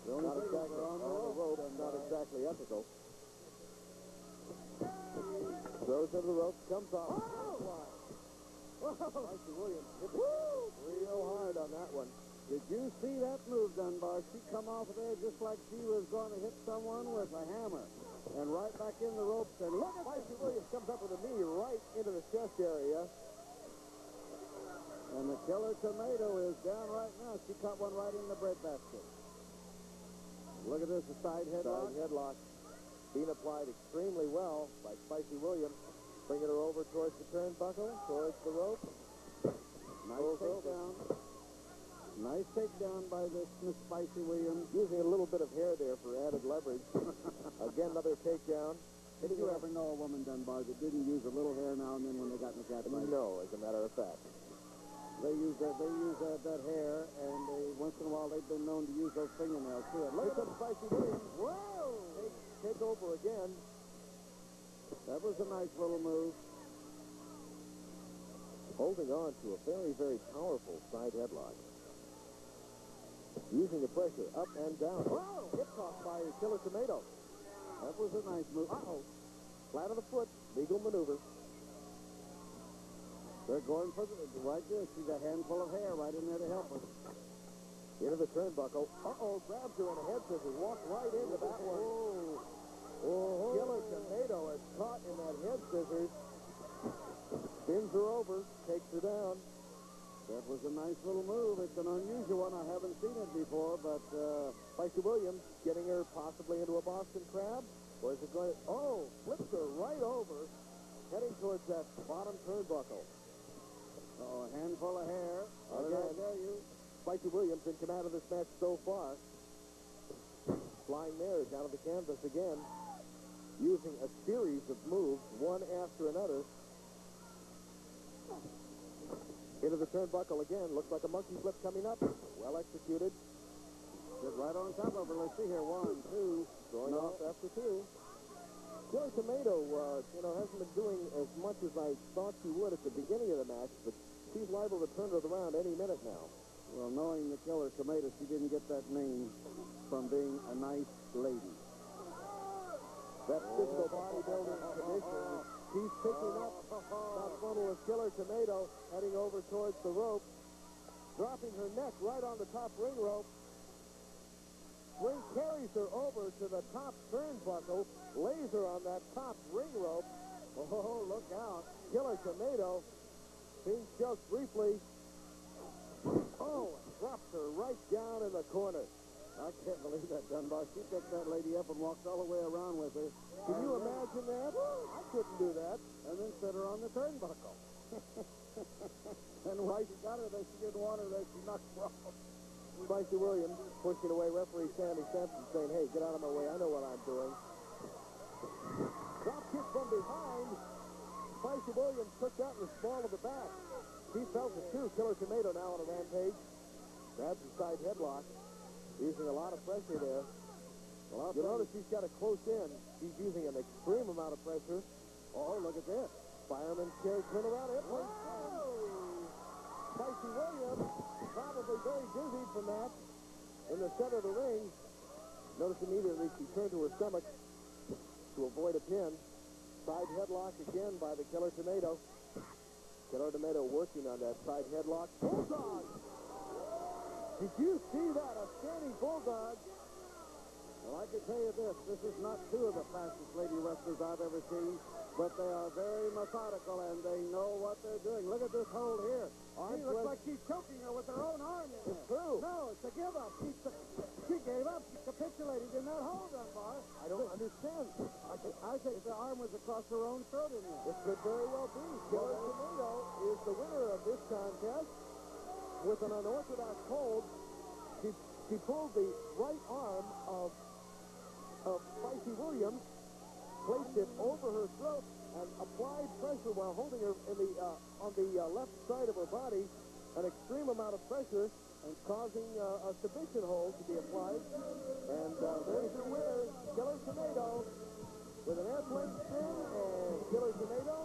Speaker 12: Not exactly on the rope, not exactly ethical. Throws into the rope, comes off. Spicy Williams hit it real hard on that one.
Speaker 8: Did you see that move, Dunbar? She come off of there just like she was going to hit someone with a hammer. And right back in the ropes. And look at
Speaker 12: Spicy Williams comes up with a knee right into the chest area.
Speaker 8: And the Killer Tomato is down right now. She caught one right in the breadbasket. Look at this, a side headlock.
Speaker 12: Side headlock being applied extremely well by Spicy Williams. Bringing her over towards the turnbuckle, towards the rope.
Speaker 8: Nice takedown. Nice takedown by this Miss Spicy Williams.
Speaker 12: Using a little bit of hair there for added leverage. Again, another takedown.
Speaker 8: Did you ever know a woman, Dunbar, that didn't use a little hair now and then when they got in the cat fight?
Speaker 12: No, as a matter of fact.
Speaker 8: They use that hair, and once in a while they've been known to use those fingernails too.
Speaker 12: Look at Spicy Williams. Whoa! Take over again.
Speaker 8: That was a nice little move.
Speaker 12: Holding on to a very, very powerful side headlock. Using the pressure up and down. Whoa! Hip toss by Killer Tomato.
Speaker 8: That was a nice move.
Speaker 12: Flat of the foot. Legal maneuver.
Speaker 8: They're going for the right there. She's a handful of hair right in there to help her.
Speaker 12: Into the turnbuckle. Grabs her in a head scissors. Walked right into that one. Killer Tomato is caught in that head scissors. Spins her over. Takes her down.
Speaker 8: That was a nice little move. It's an unusual one. I haven't seen it before, but
Speaker 12: Spicy Williams getting her possibly into a Boston Crab. Or is it going to... flips her right over, heading towards that bottom turnbuckle.
Speaker 8: A handful of hair. What did I tell you?
Speaker 12: Spicy Williams in command of this match so far. Flying there down to the canvas again. Using a series of moves, one after another. Into the turnbuckle again. Looks like a monkey flip coming up. Well executed.
Speaker 8: Get right on top of her. Let's see here. 1, 2.
Speaker 12: Throwing off after 2. Killer Tomato, hasn't been doing as much as I thought she would at the beginning of the match, but she's liable to turn it around any minute now.
Speaker 8: Well, knowing the Killer Tomato, she didn't get that name from being a nice lady.
Speaker 12: That physical bodybuilding tradition, she's picking up that funnel of Killer Tomato, heading over towards the rope, dropping her neck right on the top ring rope. Ring carries her over to the top turnbuckle, lays her on that top ring rope. Oh, look out. Killer Tomato being choked briefly. Drops her right down in the corner.
Speaker 8: I can't believe that, Dunbar. She picked that lady up and walked all the way around with her.
Speaker 12: Can you imagine that? I couldn't do that.
Speaker 8: And then set her on the turnbuckle. And why she got her there, she didn't want her there. She knocked her off.
Speaker 12: Spicy Williams pushing away referee Sammy Sampson, saying, hey, get out of my way. I know what I'm doing. Drop kick from behind. Spicy Williams took that in the small of the back. She felt it too. Killer Tomato now on a rampage. Grabs the side headlock. Using a lot of pressure there. Well, you notice she's got it close in. She's using an extreme amount of pressure. Look at this. Fireman's chair turnaround. Spicy Williams probably very dizzy from that. In the center of the ring. Notice immediately she turned to her stomach to avoid a pin. Side headlock again by the Killer Tomato. Killer Tomato working on that side headlock. Bulldog! Did you see that? A standing bulldog.
Speaker 8: Well, I can tell you this. This is not two of the fastest lady wrestlers I've ever seen, but they are very methodical, and they know what they're doing. Look at this hold here. She looks like she's choking her with her own arm in there.
Speaker 12: It's true.
Speaker 8: No, it's a give-up. She gave up. She capitulated in that hold, Dunbar.
Speaker 12: I don't understand.
Speaker 8: I think the arm was across her own throat in there.
Speaker 12: It could very well be. Killer Tomato is the winner of this contest with an unorthodox hold. She pulled the right arm of Spicy Williams, placed it over her throat, and applied pressure while holding her in the on the left side of her body, an extreme amount of pressure, and causing a submission hold to be applied. And there's your winner, Killer Tornado with an airplane spin, and Killer Tornado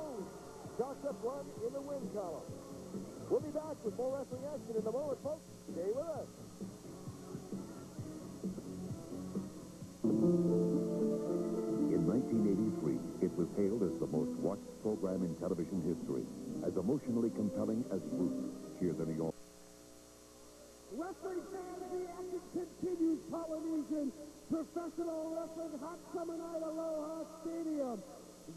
Speaker 12: chalks up one in the win column. We'll be back with more wrestling action in a moment, folks. Stay with us.
Speaker 13: In 1983, it was hailed as the most watched program in television history, as emotionally compelling as Roots. Hear the New York.
Speaker 4: Wrestling fans, the action continues. Polynesian Professional Wrestling Hot Summer Night Aloha Stadium.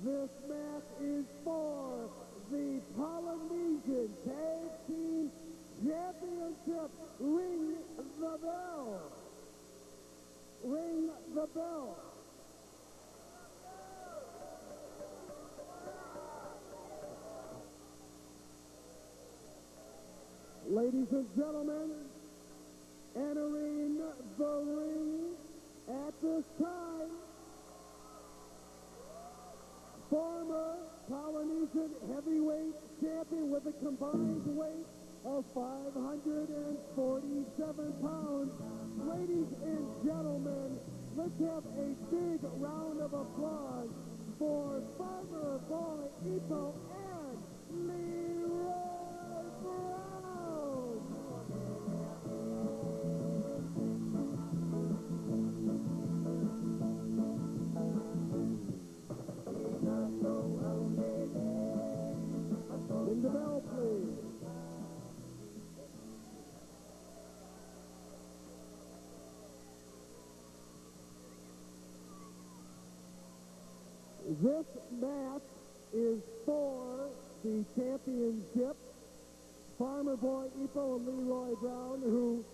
Speaker 4: This match is for the Polynesian Tag Team Championship. Ring the bell. Ring the bell. Ladies and gentlemen, entering the ring at this time, former Polynesian heavyweight champion with a combined weight of 547 pounds. Ladies and gentlemen, let's have a big round of applause for Farmer Boy Ipo and Leroy Brown. Ring the bell, please. This match is for the championship. Farmer Boy Ipo and Leroy Brown, who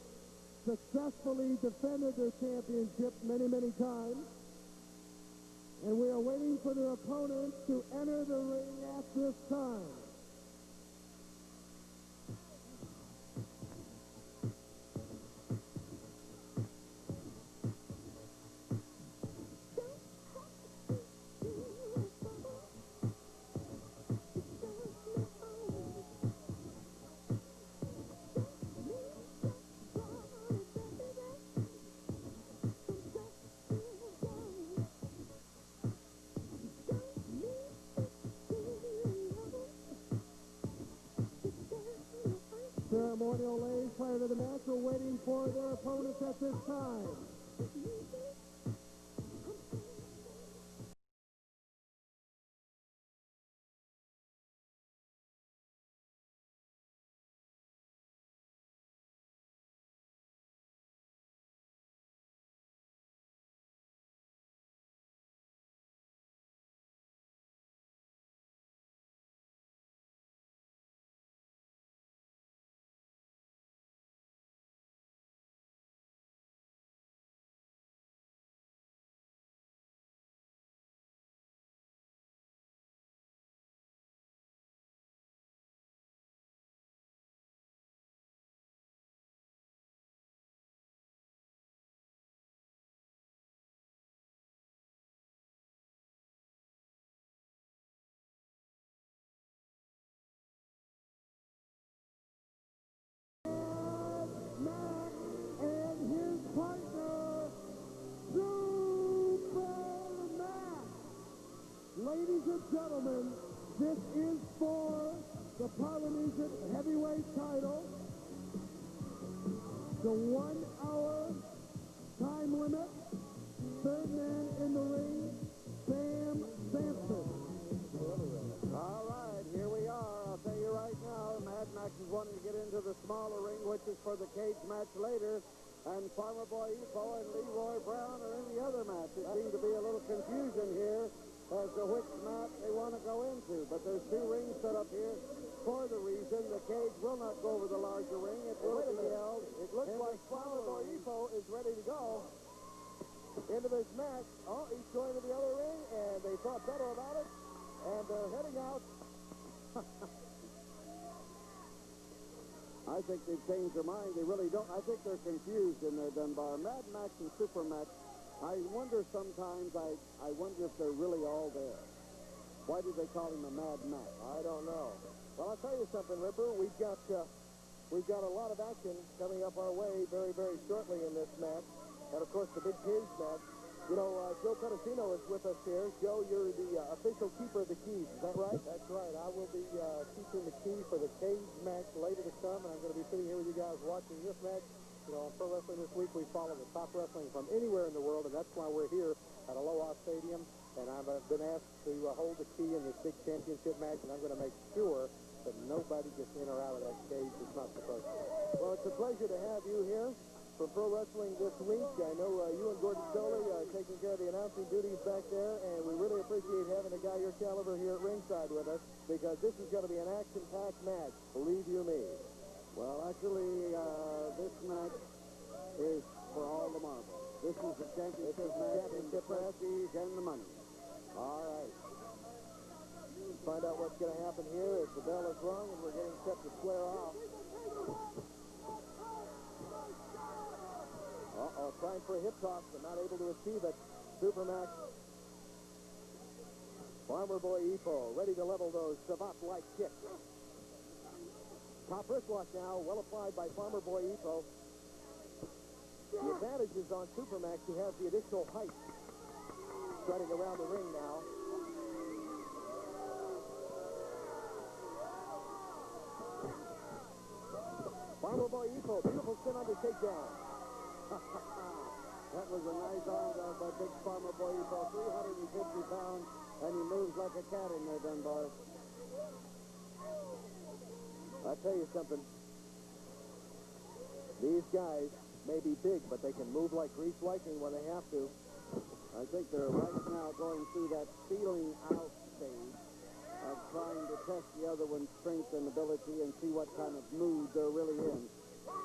Speaker 4: successfully defended their championship many, many times. And we are waiting for their opponents to enter the ring at this time. Ceremonial ladies prior to the match are waiting for their opponents at this time. Ladies and gentlemen, this is for the Polynesian heavyweight title. The 1 hour time limit. Third man in the ring, Sam Sampson.
Speaker 8: All right, here we are. I'll tell you right now, Mad Max is wanting to get into the smaller ring, which is for the cage match later. And Farmer Boy Ipo and Leroy Brown are in the other match. There seems to be a little confusion here as to which match they want to go into. But there's two rings set up here for the reason the cage will not go over the larger ring. It will be held.
Speaker 12: It looks like Farmer Boy Ipo is ready to go into this match. Oh, he's going to the other ring, and they thought better about it, and they're heading out.
Speaker 8: I think they've changed their mind. They really don't. I think they're confused in their Dunbar. Mad Max and Super Max, I wonder sometimes, I wonder if they're really all there. Why did they call him a Mad Max?
Speaker 12: I don't know. Well, I'll tell you something, Ripper. We've got a lot of action coming up our way very, very shortly in this match. And, of course, the big cage match You know, Joe Pedicino is with us here. Joe, you're the official keeper of the keys. Is that right? That's right. I will be keeping the key for the cage match later to come, and I'm going to be sitting here with you guys watching this match. You know, on Pro Wrestling This Week, we follow the top wrestling from anywhere in the world, and that's why we're here at Aloha Stadium. And I've been asked to hold the key in this big championship match, and I'm going to make sure that nobody gets in or out of that cage that's not supposed to. Well, it's a pleasure to have you here from Pro Wrestling This Week. I know you and Gordon Stoley are taking care of the announcing duties back there, and we really appreciate having a guy your caliber here at ringside with us, because this is going to be an action-packed match, believe you me.
Speaker 8: Well, actually, this match is for all the marbles. This is the championship match, and the prestige and the money.
Speaker 12: All right. Let's find out what's going to happen here as the bell is rung and we're getting set to square off. Trying for a hip toss, but not able to achieve it. Supermax. Farmer Boy Ipo ready to level those Savat-like kicks. Top wristlock now, well applied by Farmer Boy Ipo. The advantage is on Supermax, who has the additional height. Strutting around the ring now. Farmer Boy Ipo, beautiful spin under takedown.
Speaker 8: That was a nice arm down by big Farmer Boy Ipo, 350 pounds, and he moves like a cat in there, Dunbar.
Speaker 12: I'll tell you something. These guys may be big, but they can move like greased lightning when they have to.
Speaker 8: I think they're right now going through that feeling out stage of trying to test the other one's strength and ability and see what kind of mood they're really in.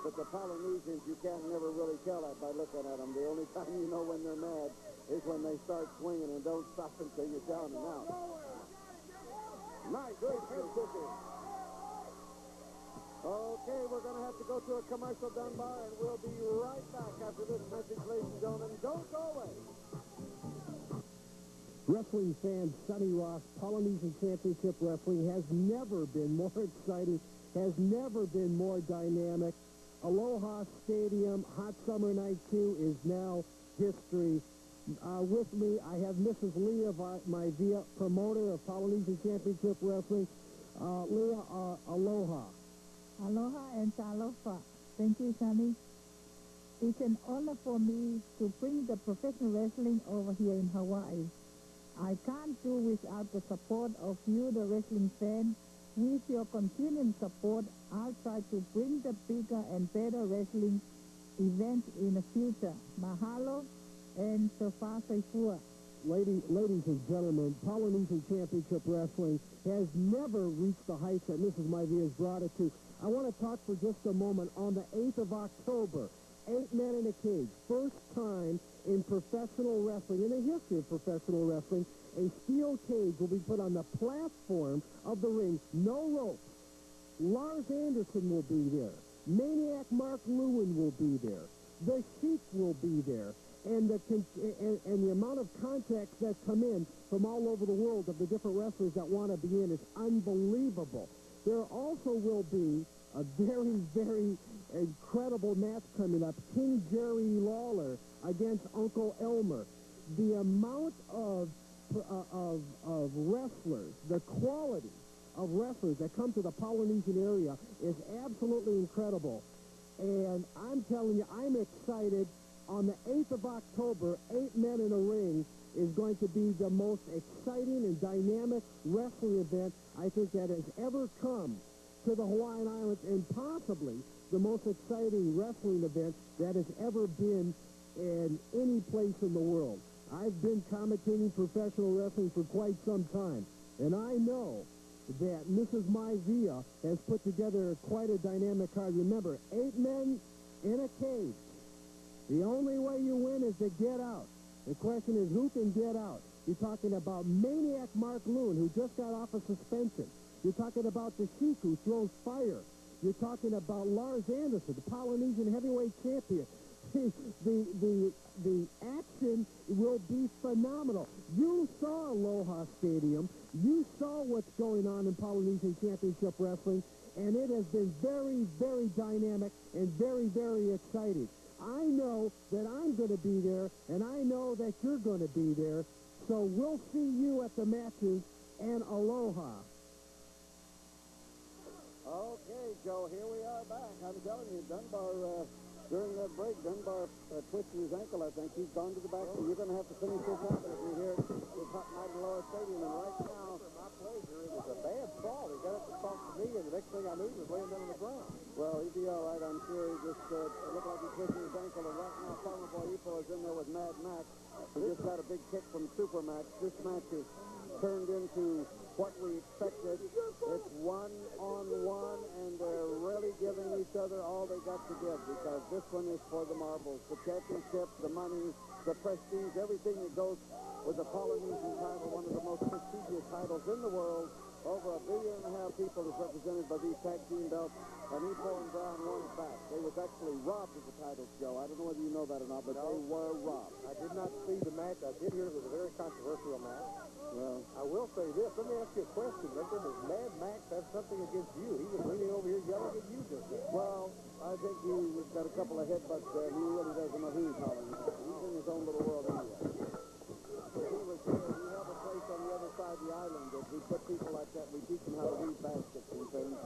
Speaker 8: But the Polynesians, you can't never really tell that by looking at them. The only time you know when they're mad is when they start swinging and don't stop until you're down and out.
Speaker 12: Nice, great head kicking. Okay, we're going to have to go to a commercial, Dunbar, and we'll be right back after this message, ladies and gentlemen. Don't go away.
Speaker 4: Wrestling fans, Sonny Ross, Polynesian Championship Wrestling has never been more exciting, has never been more dynamic. Aloha Stadium, Hot Summer Night 2 is now history. With me, I have Mrs. Leah Maivia, promoter of Polynesian Championship Wrestling. Leah, aloha.
Speaker 14: Aloha and talofa. Thank you, Sonny. It's an honor for me to bring the professional wrestling over here in Hawaii. I can't do without the support of you, the wrestling fan. With your continued support, I'll try to bring the bigger and better wrestling event in the future. Mahalo and sofa saifua.
Speaker 4: Ladies and gentlemen, Polynesian Championship Wrestling has never reached the heights that Mrs. Maivia has brought it to. I want to talk for just a moment on the 8th of October. 8 men in a cage. First time in professional wrestling, in the history of professional wrestling, a steel cage will be put on the platform of the ring. No ropes. Lars Anderson will be there. Maniac Mark Lewin will be there. The Sheik will be there. And the amount of contacts that come in from all over the world of the different wrestlers that want to be in is unbelievable. There also will be a very, very incredible match coming up. King Jerry Lawler against Uncle Elmer. The amount of wrestlers, the quality of wrestlers that come to the Polynesian area is absolutely incredible. And I'm telling you, I'm excited. On the 8th of October, 8 men in a ring is going to be the most exciting and dynamic wrestling event I think that has ever come to the Hawaiian Islands, and possibly the most exciting wrestling event that has ever been in any place in the world. I've been commentating professional wrestling for quite some time, and I know that Mrs. Maivia has put together quite a dynamic card. Remember, 8 men in a cage. The only way you win is to get out. The question is, who can get out? You're talking about Maniac Mark Lewin, who just got off a suspension. You're talking about the Sheik, who throws fire. You're talking about Lars Anderson, the Polynesian heavyweight champion. The action will be phenomenal. You saw Aloha Stadium. You saw what's going on in Polynesian Championship Wrestling, and it has been very, very dynamic and very, very exciting. I know that I'm going to be there, and I know that you're going to be there. So we'll see you at the matches, and aloha.
Speaker 8: Okay, Joe, here we are back. I'm telling you, Dunbar, during that break, Dunbar twisted his ankle, I think. He's gone to the back, so you're going to have to finish this up. If you're here at Hot Night at Lower Stadium, and right now, for my pleasure, it was a bad fall. He got up to talk to me, and the next thing I knew, he was laying down on the ground. Well, he'd be all right, I'm sure. He just looked like he twisted his ankle, and right now, Farmer Boy Ipo is in there with Mad Max. He just got a big kick from Super Max. This match is turned into what we expected. It's one-on-one, and they're really giving each other all they got to give, because this one is for the marbles, the championship, the money, the prestige, everything that goes with the Polynesian title, one of the most prestigious titles in the world. Over 1.5 billion people is represented by these tag team belts, and Ipo and Brown won it back. They was actually robbed of the titles, Joe. I don't know whether you know that or not, but they were robbed. I did not see the match. I did hear it was a very controversial match. Well, I will say this. Let me ask you a question. Does Mad Max have something against you? He was leaning over here yelling at you just now. Well, I think he's got a couple of headbutts there, and he really doesn't know who he's calling. He's in his own little world anyway. If he was here, we have a place on the other side of the island that we put people like that. We teach them how to weave baskets and things.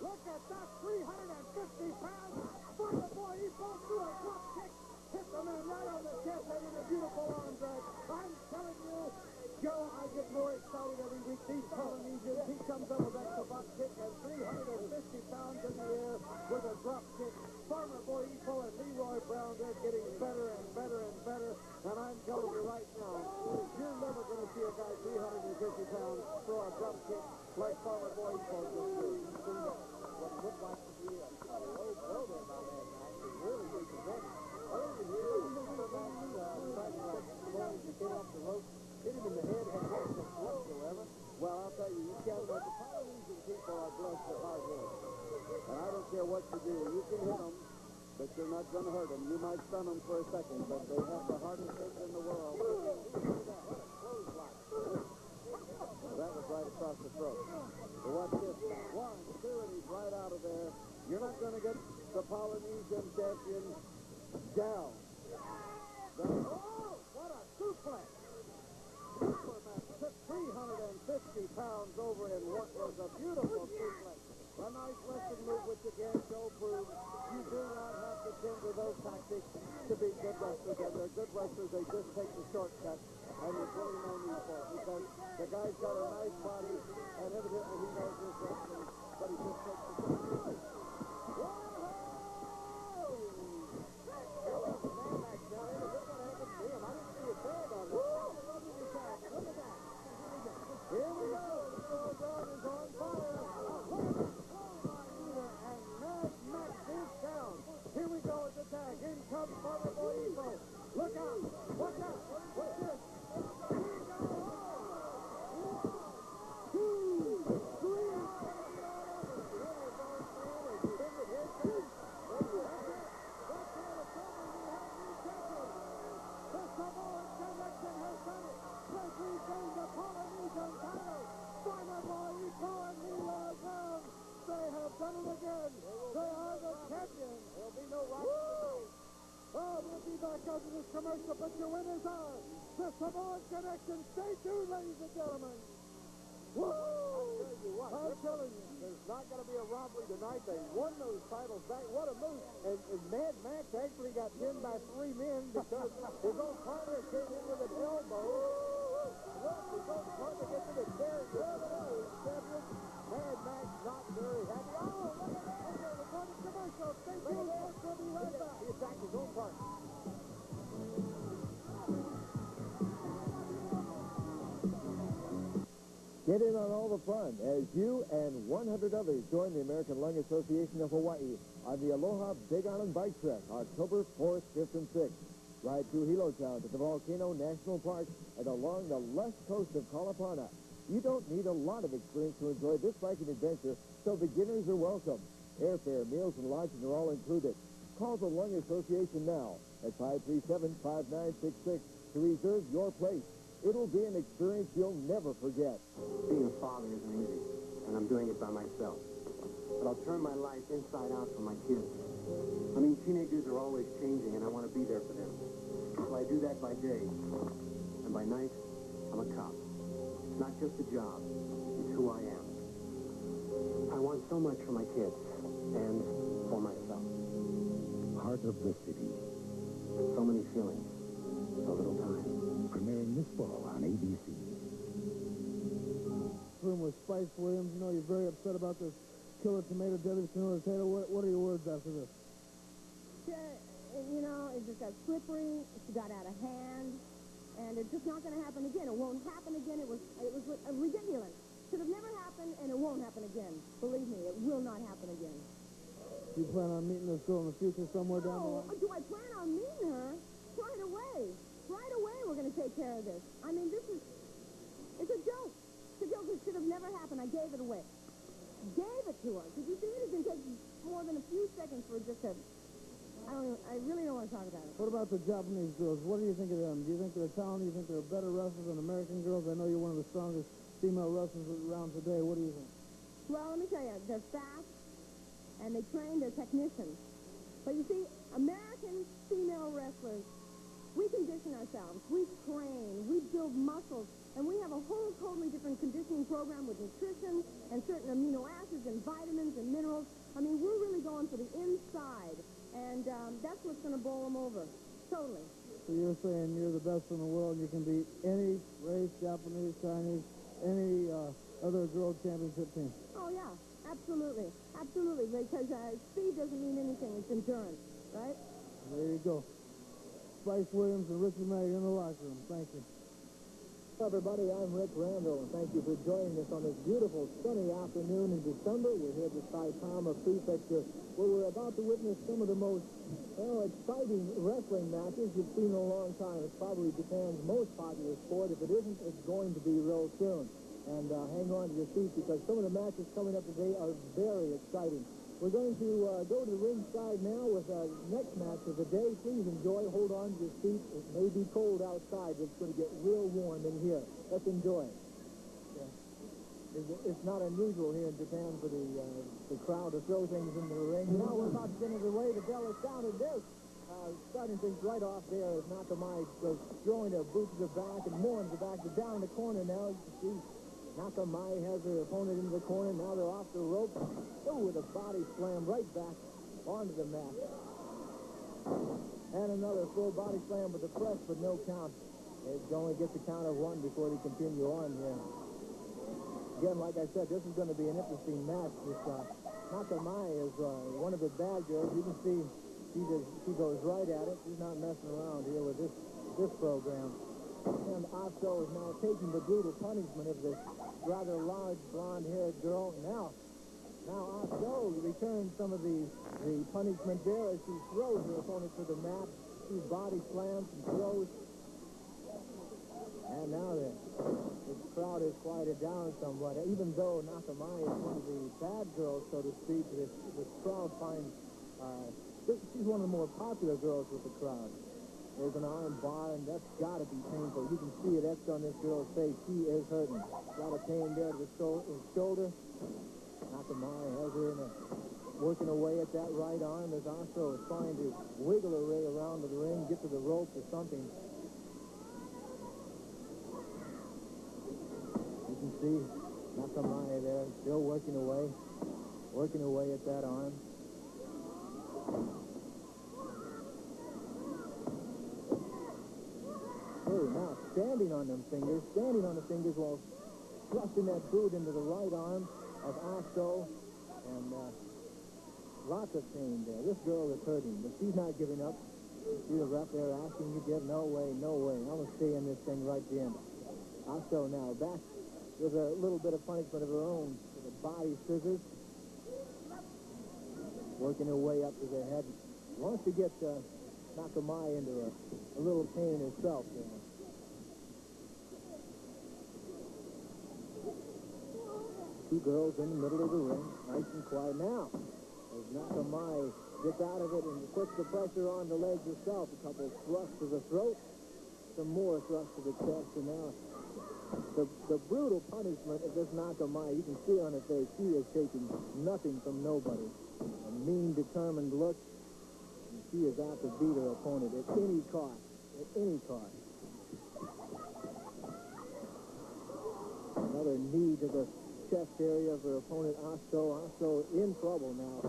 Speaker 2: Look at that, 350 pounds. Farmer Boy Ipo threw a drop kick, hit the man right on the chest, and in a beautiful arm drag. I'm telling you, Joe, I get more excited every week. These Polynesians, he comes up with that kabak kick and 350 pounds in the air with a drop kick. Farmer Boy Ipo and Leroy Brown, they're getting better and better and better. And I'm telling you right now, you're never going to see a guy 350 pounds throw a drop kick like Farmer Boy Ipo just did. You see that? What looked like to be a low blow there by Mad Max is really represented. Earlier here, Super Max tried to let the boys get off the rope. Hit him in the head, had no whatsoever. Well, I'll tell you, you can't let the Polynesian people are blessed with hard heads. And I don't care what you do. You can hit them, but you're not going to hurt them. You might stun them for a second, but they have the hardest heads in the world. That was right across the throat. So watch this. 1, 2, and he's right out of there. You're not going to get the Polynesian champion down. Oh, what a suplex! Superman took 350 pounds over in what was a beautiful suplex. A nice wrestling move, which again, Joe proved you do not have to tend to those tactics to be good wrestlers. And they're good wrestlers, they just take the shortcut. And there's really no need for it, because the guy's got a nice body, and evidently he knows his wrestling, but he just takes the shortcut. Here we go. The old dog is on fire. And Mad Max is down. Here we go at the tag. In comes Farmer Boy Ipo. Look out. Watch out. What's this? Here we go. 1, 2, 3. The Samoan Connection has done it. Representing the Polynesian title. Farmer Boy Ipo and Leroy Brown. They have done it again. They are the champions. There'll be no rock. Oh, we'll be back after this commercial, but your winners are the Samoan Connection. Stay tuned, ladies and gentlemen. Woo! I'm telling you, there's not going to be a robbery tonight. They won those titles back. What a move. And Mad Max actually got pinned by 3 men because his own partner came in with an elbow. His own partner gets in a chair. Champion. Mad Max not very happy. Oh, look at that. Okay, we're going to commercial. Stay tuned. We'll be right back. He attacked his own partner.
Speaker 12: Get in on all the fun as you and 100 others join the American Lung Association of Hawaii on the Aloha Big Island Bike Trek, October 4th, 5th, and 6th. Ride through Hilo Sound to the Volcano National Park and along the left coast of Kalapana. You don't need a lot of experience to enjoy this biking adventure, so beginners are welcome. Airfare, meals, and lodging are all included. Call the Lung Association now at 537-5966 to reserve your place. It'll be an experience you'll never forget.
Speaker 9: Being a father isn't easy, and I'm doing it by myself. But I'll turn my life inside out for my kids. I mean, teenagers are always changing, and I want to be there for them.
Speaker 15: dad by day, and by night, I'm a cop. It's not just a job. It's who I am. I want so much for my kids and for myself.
Speaker 13: Heart of the City.
Speaker 15: So many feelings. So little time.
Speaker 13: Premiering this fall on ABC.
Speaker 5: Room with Spice Williams. You know you're very upset about this killer tomato, deadly vanilla potato. What are your words after this?
Speaker 16: You know, it just got slippery. She got out of hand, and it's just not going to happen again. It won't happen again. It was ridiculous. Should have never happened, and it won't happen again. Believe me, it will not happen again.
Speaker 5: Do you plan on meeting this girl in the future somewhere down the line?
Speaker 16: Do I plan on meeting her? Right away. Right away we're going to take care of this. I mean, it's a joke. It's a joke that should have never happened. I gave it away. Gave it to her. Did you see it? It didn't take more than a few seconds for just a... I really don't want to talk about it.
Speaker 5: What about the Japanese girls? What do you think of them? Do you think they're talented? Do you think they're better wrestlers than American girls? I know you're one of the strongest female wrestlers around today. What do you think?
Speaker 16: Well, let me tell you, they're fast, and they train their technicians. But you see, American female wrestlers, we condition ourselves, we train, we build muscles, and we have a whole totally different conditioning program with nutrition and certain amino acids and vitamins and minerals. I mean, we're really going for the inside, and that's what's going to bowl them over, totally.
Speaker 5: So you're saying you're the best in the world, you can beat any race, Japanese, Chinese, any other world championship team?
Speaker 16: Oh, yeah, absolutely, absolutely, because speed doesn't mean anything, it's endurance, right?
Speaker 5: There you go. Spice Williams and Richard Mayer in the locker room. Thank you.
Speaker 4: Hello, everybody. I'm Rick Randall, and thank you for joining us on this beautiful, sunny afternoon in December. We're here at the Saitama Prefecture, where we're about to witness some of the most, exciting wrestling matches you've seen in a long time. It's probably Japan's most popular sport. If it isn't, it's going to be real soon. And hang on to your seats, because some of the matches coming up today are very exciting. We're going to go to the ringside now with our next match of the day. Please enjoy. Hold on to your seats. It may be cold outside, but it's going to get real warm in here. Let's enjoy it. Yeah. It's not unusual here in Japan for the crowd to throw things into the ring. Now we're about to get underway. The bell is sounded. This starting things right off there is Nakamai throwing their boots to the back and more into the back. They're down in the corner now. You can see Nakamai has her opponent into the corner. Now they're off the rope. Oh, with a body slam right back onto the mat. And another full body slam with the press, but no count. They only get the count of one before they continue on here. Again, like I said, this is going to be an interesting match. This Nakamai is one of the bad girls. You can see she goes right at it. She's not messing around here with this program. And Aso is now taking the brutal punishment of this rather large blonde-haired girl. Now Aso returns some of the punishment there as she throws her opponent to the mat. She body slams and throws. And now the crowd is quieted down somewhat. Even though Nakamai is one of the bad girls, so to speak, this crowd finds she's one of the more popular girls with the crowd. There's an arm bar, and that's got to be painful. You can see it etched on this girl's face. She is hurting. A lot of pain there to the shoulder. Nakamai has her working away at that right arm as Aso is trying to wiggle her way around to the ring, get to the rope or something. You can see Nakamai there still working away at that arm. Now standing on the fingers while thrusting that boot into the right arm of Aso, and lots of pain there. This girl is hurting, but she's not giving up. You see the ref there asking you, give? No way. I'm going to stay in this thing right to the end. Aso now back with a little bit of punishment of her own with the body scissors. Working her way up to the head. Wants to get Nakamai into a little pain herself there. Two girls in the middle of the ring, nice and quiet. Now, as Nakamai gets out of it and puts the pressure on the legs herself, a couple thrusts to the throat, some more thrusts to the chest, and now the brutal punishment of this Nakamai, you can see on her face, she is taking nothing from nobody. A mean, determined look. She is out to beat her opponent at any cost. At
Speaker 5: any car. Another knee to the chest area of her opponent, Osto. Osto in trouble now.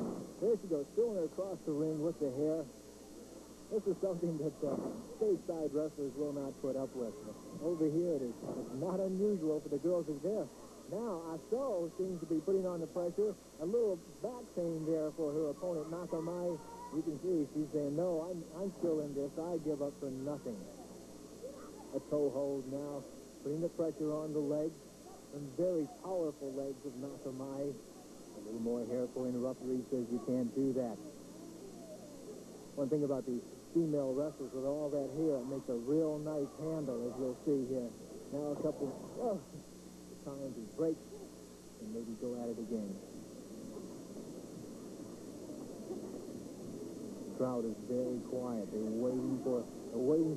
Speaker 5: There she goes, throwing her across the ring with the hair. This is something that stateside wrestlers will not put up with. Over here, it's not unusual for the girls who are there. Now, Osto seems to be putting on the pressure. A little back pain there for her opponent, Nakamai. You can see she's saying, no, I'm still in this. I give up for nothing. A toe hold now, putting the pressure on the legs. Some very powerful legs of Nakamai. A little more hair pulling. The referee says you can't do that. One thing about these female wrestlers with all that hair, it makes a real nice handle, as you'll see here. Now a couple times he breaks and maybe go at it again. The crowd is very quiet. They're waiting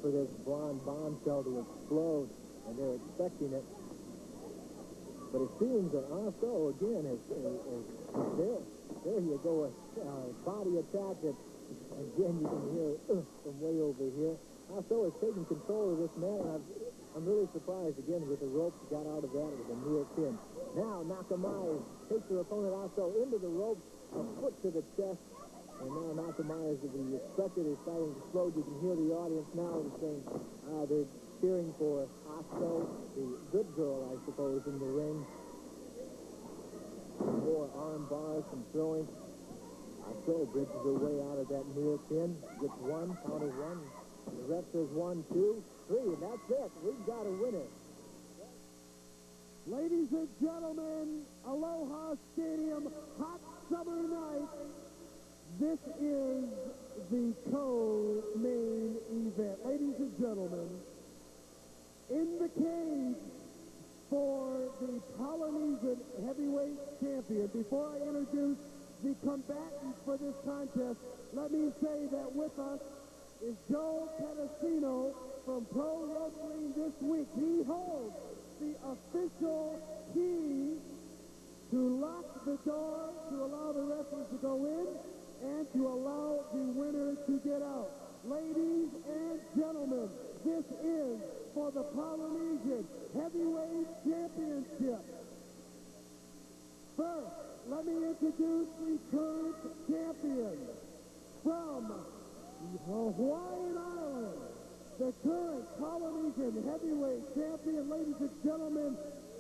Speaker 5: for this blonde bombshell to explode, and they're expecting it. But it seems that Osto, again, is there. There you go, a body attack that, again, you can hear from way over here. Osto is taking control of this man, and I'm really surprised, again, with the ropes, got out of that with a near pin. Now, Nakamai takes her opponent, Osto, into the ropes, a foot to the chest, and now Nakamai, as we expected, is starting to explode. You can hear the audience now saying they're cheering for Osto, the good girl, I suppose, in the ring. More arm bars, some throwing. Osto bridges her way out of that near pin. Gets one, count of one. The ref says 1, 2, 3, and that's it. We've got a winner.
Speaker 2: Ladies and gentlemen, Aloha Stadium, hot summer night. This is the co-main event. Ladies and gentlemen, in the cage for the Polynesian heavyweight champion, before I introduce the combatants for this contest, let me say that with us is Joe Pedicino from Pro Wrestling This Week. He holds the official key to lock the door, to allow the wrestlers to go in, and to allow the winner to get out. Ladies and gentlemen, this is for the Polynesian Heavyweight Championship. First, let me introduce the current champion from Hawaiian Island, the current Polynesian Heavyweight Champion, ladies and gentlemen,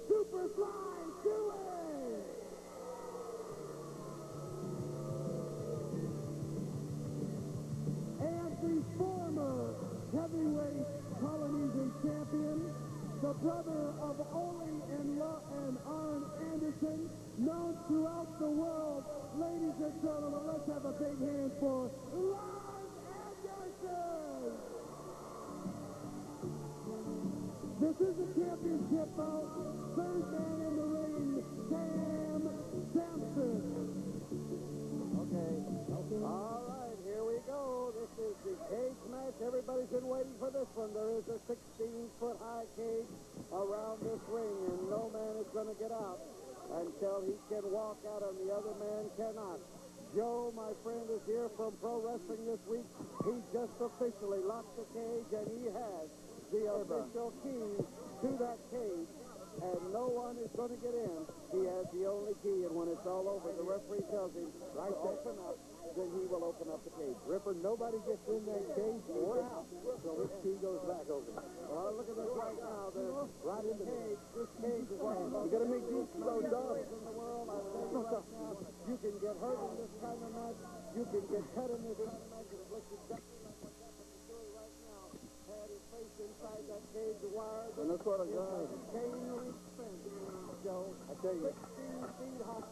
Speaker 2: Superfly Dewey! And the former heavyweight Polynesian champion, the brother of Ole and Arn Anderson, known throughout the world. Ladies and gentlemen, let's have a big hand for Lars Anderson! This is a championship bout. Third man in the ring, Sam Sampson.
Speaker 8: Okay. All right, here we go. This is the cage match. Everybody's been waiting for this one. There is a 16-foot high cage around this ring, and no man is going to get out until he can walk out, and the other man cannot. Joe, my friend, is here from Pro Wrestling This Week. He just officially locked the cage, and he has the official key to that cage, and no one is going to get in. He has the only key, and when it's all over, the referee tells him to open up, then he will open up the cage.
Speaker 12: Ripper, nobody gets in that cage or out until this key goes back open.
Speaker 8: Well, look at this right now. They're right in the cage. This cage is one of the
Speaker 12: You got to make these slow down.
Speaker 8: in the world. I tell you right now, you can get hurt in this kind of match. You can get cut in this kind of match. It looks exactly like what's happened to Dewey right now. Had his face inside that cage wire.
Speaker 12: And that's what I got.
Speaker 8: Chain link fence, Joe.
Speaker 12: I tell you.
Speaker 8: 16 feet high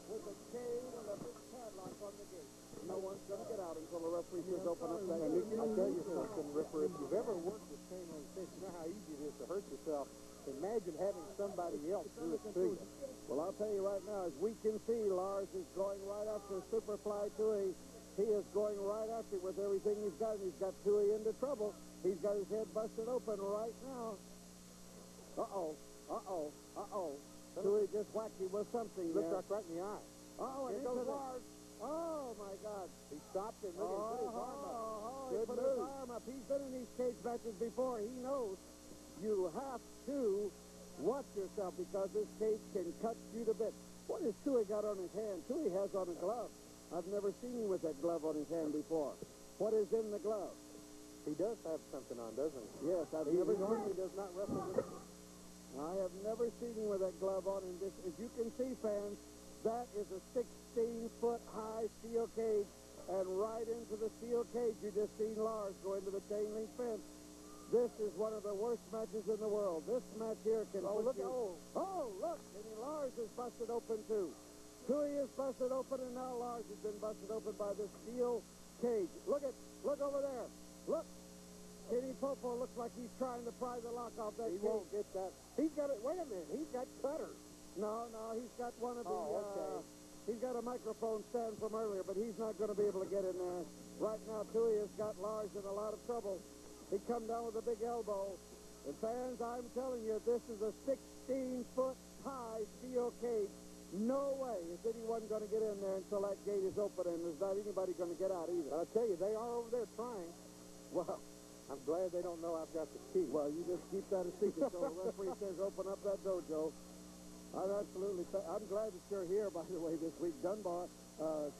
Speaker 8: with a chain and a big padlock on the gate. No one's going to get out until the referee says open up that gate.
Speaker 12: I tell you something, Ripper, if you've ever worked with chain link fence, you know how easy it is to hurt yourself. Imagine having somebody else do it to you.
Speaker 8: Well, I'll tell you right now, as we can see, Lars is going right after Superfly Dewey. He is going right after with everything he's got, and he's got Dewey into trouble. He's got his head busted open right now. Uh-oh, uh-oh, uh-oh. Dewey just whacked him with something.
Speaker 12: Looked like right in the eye.
Speaker 8: Uh-oh, and here goes Lars. Oh, my God.
Speaker 12: He stopped him. Look at his arm up.
Speaker 8: He
Speaker 12: Good
Speaker 8: put
Speaker 12: move.
Speaker 8: his arm up. He's been in these cage matches before. He knows you have to watch yourself because this cage can cut you to bits. What has Tui got on his hand? Tui has on a glove. I've never seen him with that glove on his hand before. What is in the glove?
Speaker 12: He does have something on, doesn't he?
Speaker 8: Yes,
Speaker 12: He normally does not wrestle with it.
Speaker 8: I have never seen him with that glove on. And this, as you can see, fans, that is a 16-foot high steel cage. And right into the steel cage, you just seen Lars go into the chain link fence. This is one of the worst matches in the world. This match here can put you... Oh, look! And Lars is busted open, too. Tui is busted open, and now Lars has been busted open by this steel cage. Look over there. Look. Kenny Popo looks like he's trying to pry the lock off that cage.
Speaker 12: He won't get that. He's got it. Wait a minute. He's got cutters.
Speaker 8: No, he's got one of the... He's got a microphone stand from earlier, but he's not going to be able to get in there. Right now, Tui has got Lars in a lot of trouble. He come down with a big elbow. And fans, I'm telling you, this is a 16-foot high steel cage. No way is anyone going to get in there until that gate is open, and there's not anybody going to get out either.
Speaker 12: I'll tell you, they are over there trying.
Speaker 8: Well,
Speaker 12: I'm glad they don't know I've got the key.
Speaker 8: Well, you just keep that a secret until the referee says open up that dojo. I'm glad that you're here, by the way, this week. Dunbar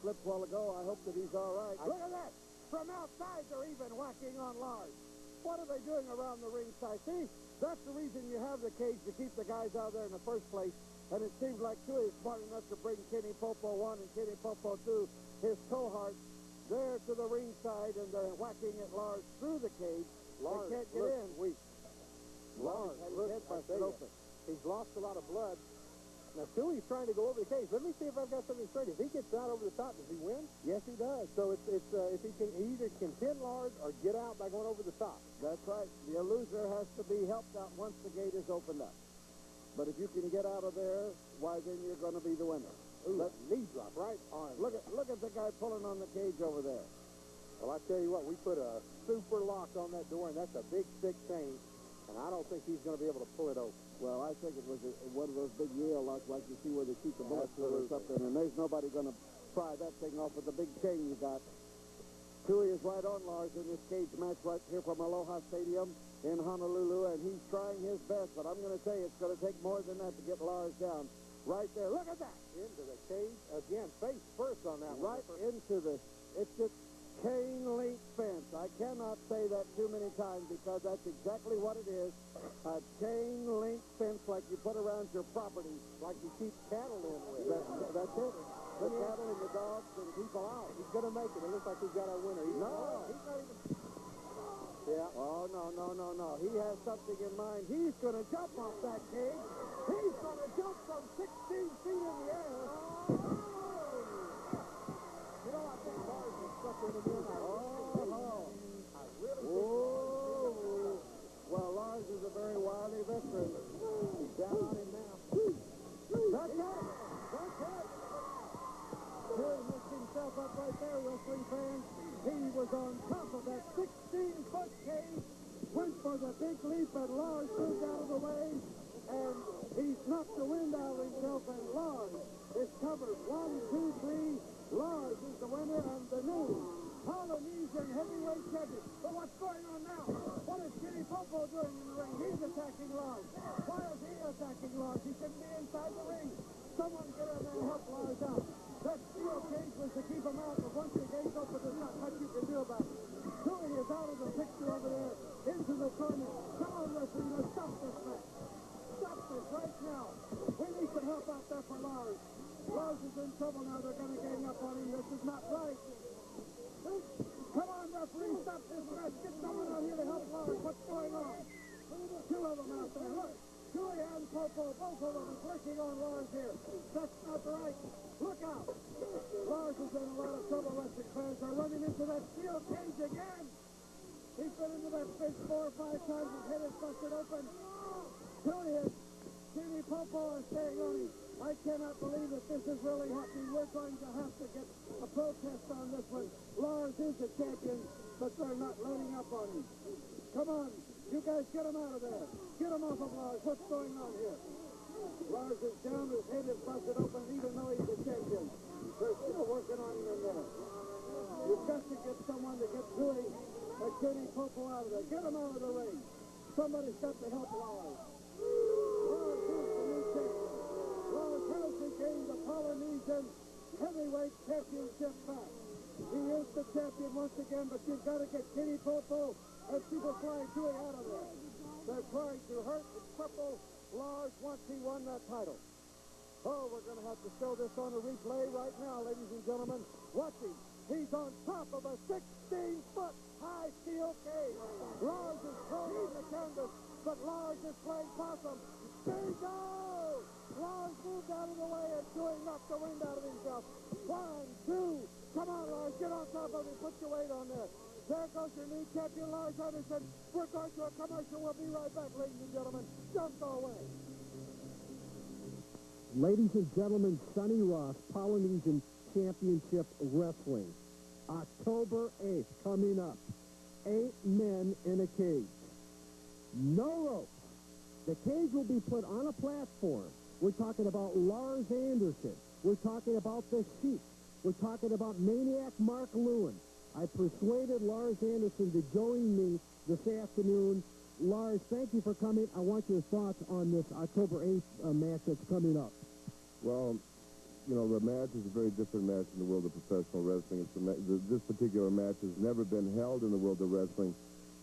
Speaker 8: slipped a while ago. I hope that he's all right. Look at that! From outside, they're even whacking on Lars. What are they doing around the ringside? See, that's the reason you have the cage, to keep the guys out there in the first place. And it seems like Tui is smart enough to bring Kenny Popo 1 and Kenny Popo 2, his cohorts, there to the ringside, and they're whacking at Lars through the cage.
Speaker 12: Lars
Speaker 8: they can't get in.
Speaker 12: Weak.
Speaker 8: Lars had his head busted open.
Speaker 12: He's lost a lot of blood. Now, Tui's trying to go over the cage. Let me see if I've got something straight. If he gets out over the top, does he win?
Speaker 8: Yes, he does.
Speaker 12: So if he either can pin Lars or get out by going over the top.
Speaker 8: That's right. The loser has to be helped out once the gate is opened up. But if you can get out of there, why, then you're going to be the winner.
Speaker 12: Ooh, knee drop right on.
Speaker 8: Look at the guy pulling on the cage over there.
Speaker 12: Well, I tell you what, we put a super lock on that door, and that's a big, thick chain, and I don't think he's going to be able to pull it open.
Speaker 8: Well, I think it was one of those big Yale locks like you see where they shoot the bullets or something, and there's nobody going to pry that thing off with the big chain you got. Tui is right on Lars in this cage match right here from Aloha Stadium in Honolulu, and he's trying his best, but I'm going to say it's going to take more than that to get Lars down. Right there. Look at that.
Speaker 12: Into the cage. Again, face first on that
Speaker 8: one. Right into the... It's just chain link fence. I cannot say that too many times because that's exactly what it is. A chain link fence like you put around your property,
Speaker 12: like you keep cattle in with.
Speaker 8: That's it. The cattle and the dogs and people out.
Speaker 12: He's going to make it. It looks like he's got our winner.
Speaker 8: He's
Speaker 12: not even... Yeah.
Speaker 8: Oh, no. He has something in mind. He's going to jump off that cage. He's going to jump from 16 feet in the air.
Speaker 12: You know, I think Lars is stuck in the middle. I really think
Speaker 8: Well, Lars is a very wily veteran.
Speaker 12: He's down on him now.
Speaker 8: That's it. He mixed himself up right there, wrestling fans. He was on top of that 16-foot cage, went for the big leap, and Lars moved out of the way, and he's knocked the wind out of himself, and Lars is covered. 1, 2, 3. Lars is the winner and the new Polynesian heavyweight champion. But what's going on now? What is Kenny Popo doing in the ring? He's attacking Lars. Why is he attacking Lars? He shouldn't be inside the ring. Someone get in there and help Lars out. That steel cage was to keep him out, but once the gate's open, there's not much you can do about it. Tui is out of the picture over there, into the corner. Come on, referee, let's stop this match. Stop this right now. We need some help out there for Lars. Lars is in trouble now. They're going to gang up on him. This is not right. Come on, referee, stop this match. Get someone out here to help Lars. What's going on? Two of them out there. Look. Tui and Popo, both of them are clicking on Lars here. That's not right. Look out. Lars is in a lot of trouble. Wrestling fans are running into that steel cage again. He's been into that fish 4 or 5 times. His head is busted open. Tui is. Kenny Popo is staying on him. I cannot believe that this is really happening. We're going to have to get a protest on this one. Lars is the champion, but they're not letting up on him. Come on. You guys get him out of there. Get him off of Lars. What's going on here? Lars is down. His head is busted open even though he's the champion. They're still working on him in there. You've got to get someone to get Dewey and Kenny Popo out of there. Get him out of the ring. Somebody's got to help Lars. Lars is the new champion. Lars has regained the Polynesian heavyweight championship back. He is the champion once again, but you've got to get Kenny Popo and Superfly Dewey out of there. They're trying to hurt and cripple Lars once he won that title. Oh, we're going to have to show this on a replay right now, ladies and gentlemen. Watch him. He's on top of a 16-foot high steel cage. Lars is thrown on the canvas, but Lars is playing possum. There he goes! Lars moved out of the way and Dewey knocked the wind out of himself. 1, 2, come on, Lars, get on top of him, put your weight on there. There goes your new champion, Lars Anderson. We're going to a commercial. We'll be right back, ladies and gentlemen. Don't go away.
Speaker 4: Ladies and gentlemen, Sonny Ross, Polynesian Championship Wrestling. October 8th, coming up. 8 men in a cage. No ropes. The cage will be put on a platform. We're talking about Lars Anderson. We're talking about the Sheik. We're talking about Maniac Mark Lewin. I persuaded Lars Anderson to join me this afternoon. Lars, thank you for coming. I want your thoughts on this October 8th match that's coming up.
Speaker 12: Well, you know, the match is a very different match in the world of professional wrestling. This particular match has never been held in the world of wrestling.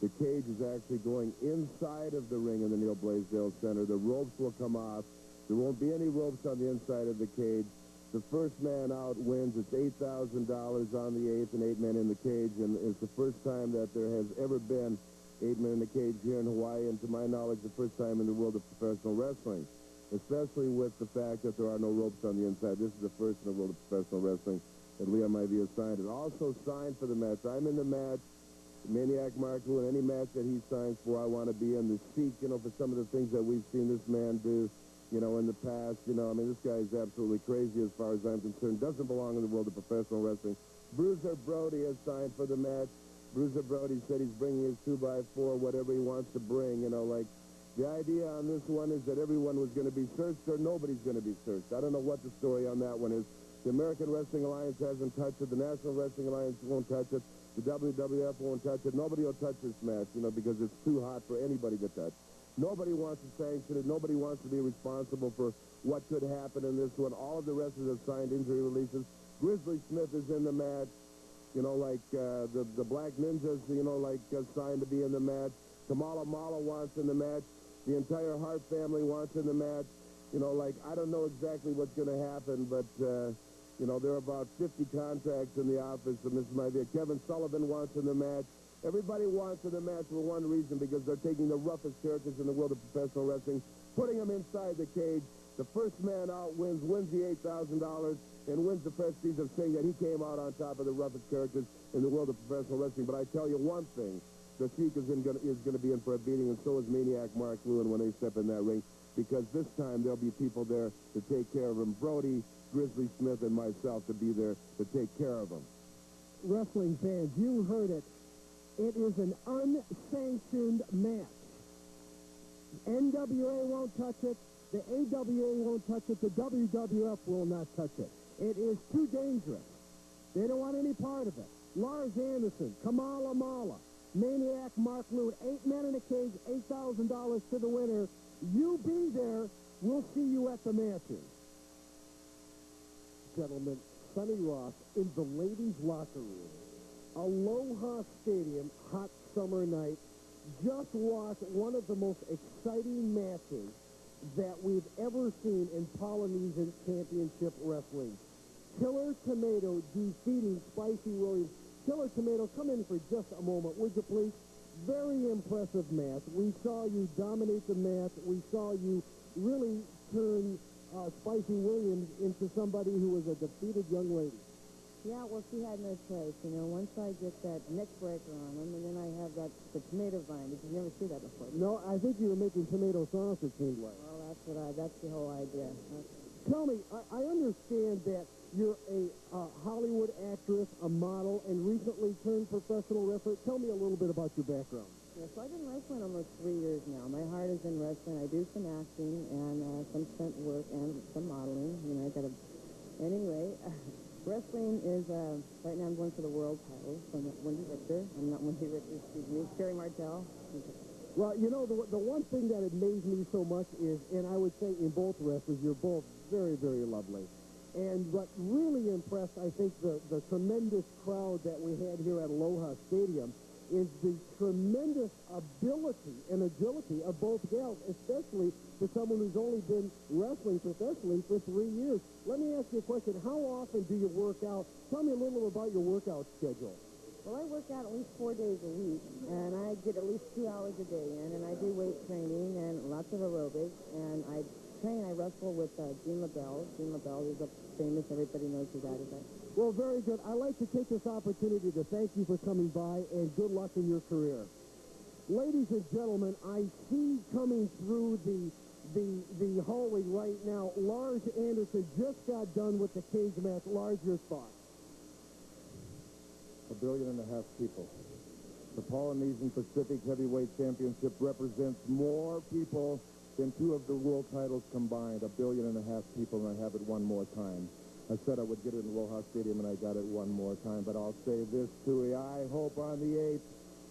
Speaker 12: The cage is actually going inside of the ring in the Neil Blaisdell Center. The ropes will come off. There won't be any ropes on the inside of the cage. The first man out wins. It's $8,000 on the 8th and 8 men in the cage, and it's the first time that there has ever been 8 men in the cage here in Hawaii, and to my knowledge, the first time in the world of professional wrestling, especially with the fact that there are no ropes on the inside. This is the first in the world of professional wrestling that Leon Maivia signed. And also signed for the match. I'm in the match. Maniac Mark Lewin, any match that he signs for, I want to be in. The Sheik, you know, for some of the things that we've seen this man do, you know, in the past. You know, I mean, this guy is absolutely crazy as far as I'm concerned. Doesn't belong in the world of professional wrestling. Bruiser Brody has signed for the match. Bruiser Brody said he's bringing his 2x4, whatever he wants to bring, you know, like, the idea on this one is that everyone was going to be searched or nobody's going to be searched. I don't know what the story on that one is. The American Wrestling Alliance hasn't touched it. The National Wrestling Alliance won't touch it. The WWF won't touch it. Nobody will touch this match, you know, because it's too hot for anybody to touch. Nobody wants to sanction it. Nobody wants to be responsible for what could happen in this one. All of the wrestlers have signed injury releases. Grizzly Smith is in the match. You know, like the Black Ninjas, you know, like signed to be in the match. Kamala Mala wants in the match. The entire Hart family wants in the match. You know, like, I don't know exactly what's going to happen, but, you know, there are about 50 contracts in the office of Mr. Maivia. Kevin Sullivan wants in the match. Everybody wants in the match for one reason, because they're taking the roughest characters in the world of professional wrestling, putting them inside the cage. The first man out wins the $8,000, and wins the prestige of saying that he came out on top of the roughest characters in the world of professional wrestling. But I tell you one thing. The Sheik is going to be in for a beating, and so is Maniac Mark Lewin when they step in that ring, because this time there'll be people there to take care of him. Brody, Grizzly Smith, and myself to be there to take care of him.
Speaker 4: Wrestling fans, you heard it. It is an unsanctioned match. NWA won't touch it. The AWA won't touch it. The WWF will not touch it. It is too dangerous. They don't want any part of it. Lars Anderson, Kamala Mala, Maniac Mark Lewin, 8 men in a cage, $8,000 to the winner. You be there. We'll see you at the matches. Gentlemen, Sonny Ross in the ladies' locker room. Aloha Stadium, hot summer night. Just watch one of the most exciting matches that we've ever seen in Polynesian Championship Wrestling. Killer Tomato defeating Spicy Williams. Killer Tomato, come in for just a moment, would you please? Very impressive match. We saw you dominate the match. We saw you really turn Spicy Williams into somebody who was a defeated young lady.
Speaker 16: Yeah, well, she had no choice, you know. Once I get that neck breaker on him, and then I have the tomato vine. Did you never see that before?
Speaker 4: No, I think you were making tomato sauce, it seemed like.
Speaker 16: Well, that's the whole idea.
Speaker 4: Tell me, I understand that you're a Hollywood actress, a model, and recently turned professional wrestler. Tell me a little bit about your background.
Speaker 16: Yeah, so I've been wrestling almost 3 years now. My heart is in wrestling. I do some acting and some stunt work and some modeling. You know, anyway,
Speaker 17: Wrestling is, right now I'm going for the world title from Wendy Richter. I'm not Wendy Richter, excuse me. Sherry Martel.
Speaker 4: Well, you know, the one thing that amazed me so much is, and I would say in both wrestlers, you're both very, very lovely. And what really impressed, I think, the tremendous crowd that we had here at Aloha Stadium is the tremendous ability and agility of both gals, especially for someone who's only been wrestling professionally for 3 years. Let me ask you a question. How often do you work out? Tell me a little about your workout schedule.
Speaker 17: Well, I work out at least 4 days a week, and I get at least 2 hours a day in, and I do weight training and lots of aerobics, and I wrestle with Gene LaBelle. Gene LaBelle is a famous, everybody knows who that is.
Speaker 4: Well, very good. I'd like to take this opportunity to thank you for coming by, and good luck in your career. Ladies and gentlemen, I see coming through the hallway right now, Lars Anderson just got done with the cage match. Lars, your thoughts?
Speaker 18: 1.5 billion people. The Polynesian Pacific Heavyweight Championship represents more people than 2 of the world titles combined. 1.5 billion people, and I have it one more time. I said I would get it in Aloha Stadium, and I got it one more time. But I'll say this, Tui, I hope on the 8th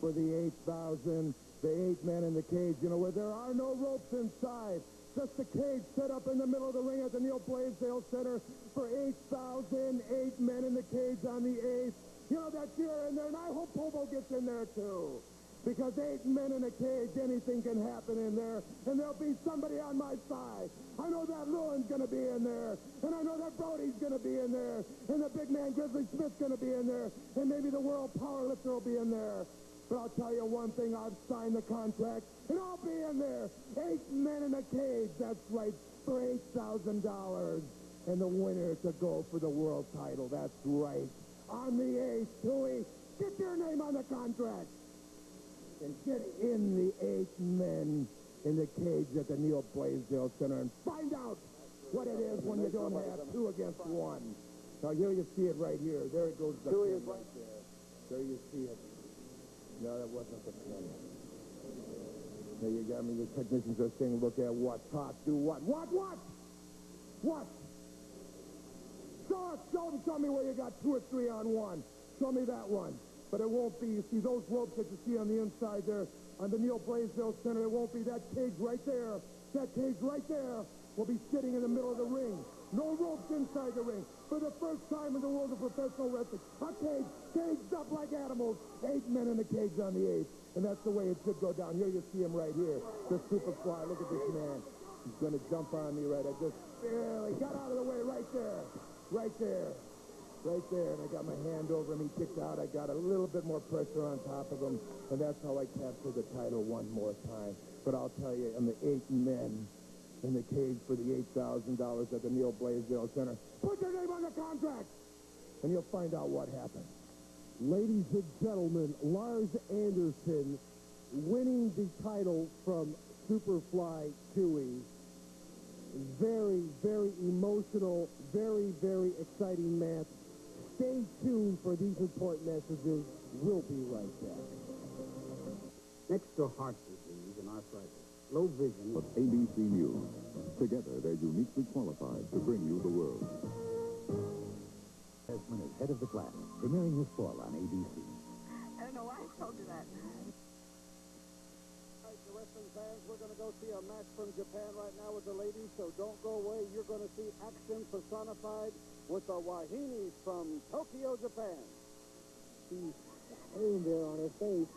Speaker 18: for the 8,000, the 8 men in the cage, you know, where there are no ropes inside. Just a cage set up in the middle of the ring at the Neil Blaisdell Center for 8,000, 8 men in the cage on the 8th. You know, that you're in there, and I hope Pobo gets in there, too. Because 8 men in a cage, anything can happen in there, and there'll be somebody on my side. I know that Lewin's going to be in there, and I know that Brody's going to be in there, and the big man Grizzly Smith's going to be in there, and maybe the world powerlifter will be in there. But I'll tell you one thing, I've signed the contract, and I'll be in there. 8 men in a cage, that's right, for $8,000. And the winner to go for the world title, that's right. On the 8th, Tui, get your name on the contract. And get in the 8 men in the cage at the Neil Blaisdell Center and find out what it is when you don't have 2 against 1. Now, here you see it right here. There it goes. The pin right there. There you see it. No, that wasn't the pin. There you got me. The technicians are saying, look at what, talk, do what? What? Show me where you got 2 or 3 on 1. Show me that one. But it won't be, you see those ropes that you see on the inside there, on the Neil Blaisdell Center, it won't be that cage right there. That cage right there will be sitting in the middle of the ring. No ropes inside the ring. For the first time in the world of professional wrestling, a cage, caged up like animals. 8 men in the cage on the 8th. And that's the way it should go down. Here you see him right here. The Superfly. Look at this man. He's going to jump on me right. I just barely got out of the way right there. Right there. Right there, and I got my hand over him. He kicked out. I got a little bit more pressure on top of him, and that's how I captured the title one more time. But I'll tell you, I'm the 8 men in the cage for the $8,000 at the Neil Blaisdell Center. Put your name on the contract, and you'll find out what happened.
Speaker 4: Ladies and gentlemen, Lars Anderson winning the title from Superfly Tui. Very, very emotional, very, very exciting match. Stay tuned for these important messages. We'll be right back.
Speaker 19: Next to heart disease and arthritis, low vision...
Speaker 11: But ABC News. Together, they're uniquely qualified to bring you the world.
Speaker 20: Desmond is head of the class, premiering this fall on ABC.
Speaker 21: I don't know why I told you that.
Speaker 8: All right, the wrestling fans, we're going to go see a match from Japan right now with the ladies, so don't go away. You're going to see action personified with the Wahinis from Tokyo, Japan.
Speaker 4: She's pain there on her face.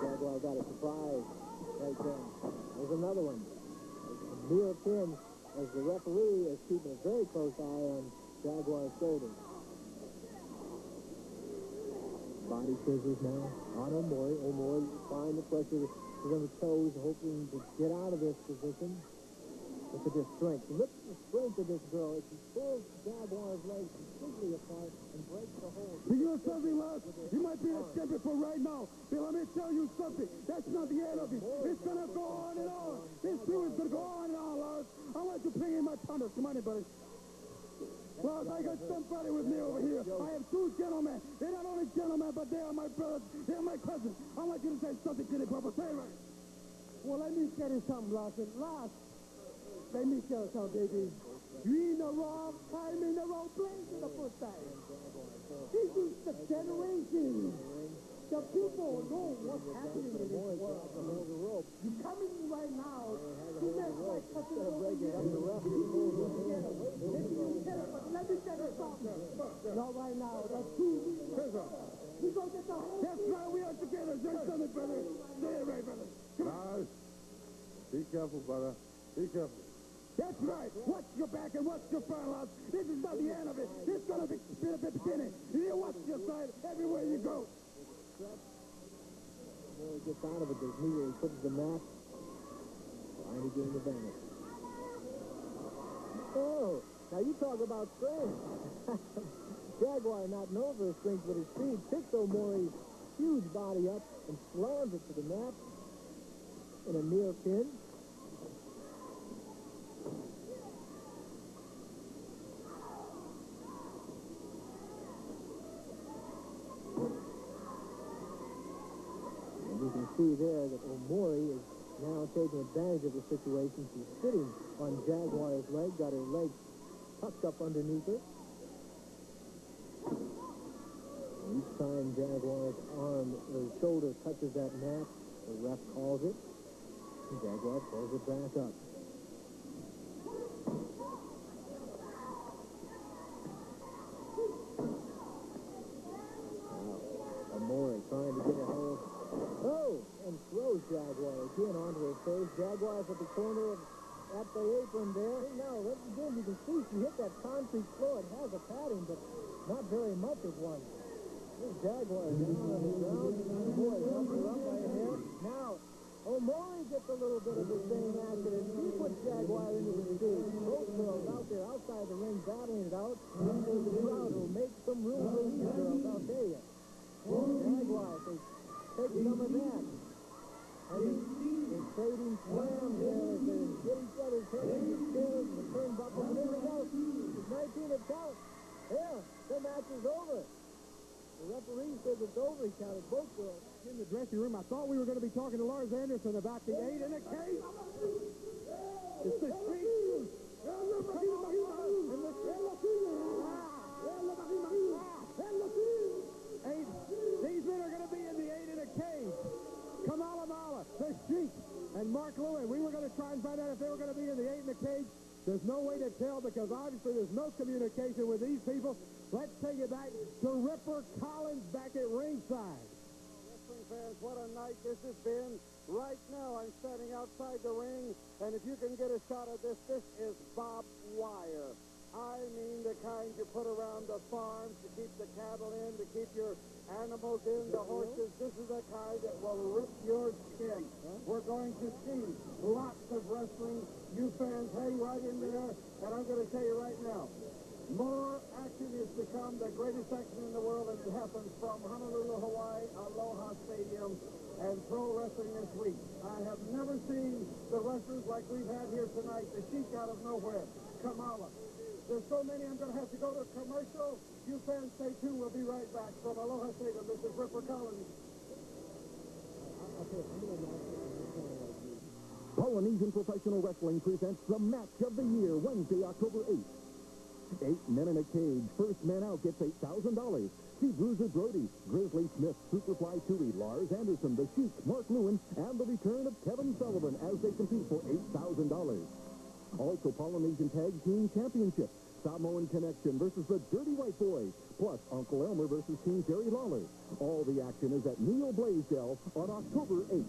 Speaker 4: Jaguar got a surprise right then. There's another one. Amir Kim, as the referee, is keeping a very close eye on Jaguar's shoulders. Body scissors now on Omori. Omori applying the pressure on the toes, hoping to get out of this position. Look at this strength. Look at the strength of this girl. She pulls Jaguar's legs completely apart and breaks the hold.
Speaker 2: You know something, Lars? You might be a champion for right now, but let me tell you something. That's not the end of it. It's going to go on and on. This feud is going to go on and on, Lars. I want you playing in my thunder. Come on in, buddy. Lars, I got somebody with me over here. I have 2 gentlemen. They're not only gentlemen, but they are my brothers. They are my cousins. I want you to say something to the purple. Say it right.
Speaker 4: Well, let me tell you something, Lawson. Let me tell you something, baby. You in the wrong time, in the wrong place in the first time. This is the generation. The people know what's happening in this world. You come in right now to make my cousin over here. Let me tell you something. Not right now. That's too. We go get the whole.
Speaker 18: That's right, we are together. Say something, brother. Say it right, brother. Lars, be careful, brother. Be careful. That's right. Watch your back and watch your front, Lars. This is not the end of it. This is going to be the beginning. You watch your side everywhere you go.
Speaker 4: When he gets out of it, there's me where he puts the mat. Trying to gain advantage. Oh, now you talk about strength. Jaguar not known for his strength with his speed. Picks O'Maury's huge body up and slams it to the mat in a near pin. And you can see there that O'Maury is now taking advantage of the situation. She's sitting on Jaguar's leg, got her leg tucked up underneath her. Each time Jaguar's arm or shoulder touches that mat, the ref calls it, and Jaguar pulls it back up. Now, O'Maury trying to get a hold. Oh, and throws Jaguar again onto her face. Jaguar's at the corner at the apron there. Now, again, you can see she hit that concrete floor. It has a padding, but not very much of one. This Jaguar is down on the ground. Boy, helps her up by a hair. Now, O'Maury gets a little bit of the same action, and she puts Jaguar into the stage. Both girls out there outside the ring battling it out. And the crowd will make some room for these girls, I'll tell you. Jaguar, they take some of that. And they're trading slams there as they get each other's heads in the stairs and the turnbuckles and everything else. It's 19 at count. Yeah, the match is over. The referee says it's over. He counted both girls. In the dressing room, I thought we were going to be talking to Lars Anderson about the 8 in a case. It's the street. These men are going to be in the 8 in a cage. Kamala Mala, the Sheik, and Mark Lewin. We were going to try and find out if they were going to be in the 8 in the cage. There's no way to tell because obviously there's no communication with these people. Let's take it back to Ripper Collins back at ringside.
Speaker 8: Wrestling fans, what a night this has been. Right now I'm standing outside the ring, and if you can get a shot of this, this is barbed wire. I mean the kind you put around the farms to keep the cattle in, to keep your animals in, the horses. This is the kind that will rip your skin. We're going to see lots of wrestling. You fans hang right in there, and I'm going to tell you right now, more action is to come, the greatest action in the world, and it happens from Honolulu, Hawaii, Aloha Stadium, and pro wrestling this week. I have never seen the wrestlers like we've had here tonight, the Sheik out of nowhere, Kamala. There's so many, I'm going to have to go to commercial. You fans stay tuned. We'll be right back from Aloha Stadium. This is Ripper Collins.
Speaker 6: Polynesian Professional Wrestling presents the match of the year, Wednesday, October 8th. 8 men in a cage. First man out gets $8,000. See Bruiser Brody, Grizzly Smith, Superfly Tui, Lars Anderson, the Sheik, Mark Lewin, and the return of Kevin Sullivan as they compete for $8,000. Also, Polynesian Tag Team Championship. Samoan Connection versus the Dirty White Boys, plus Uncle Elmer versus King Jerry Lawler. All the action is at Neil Blaisdell on October 8th.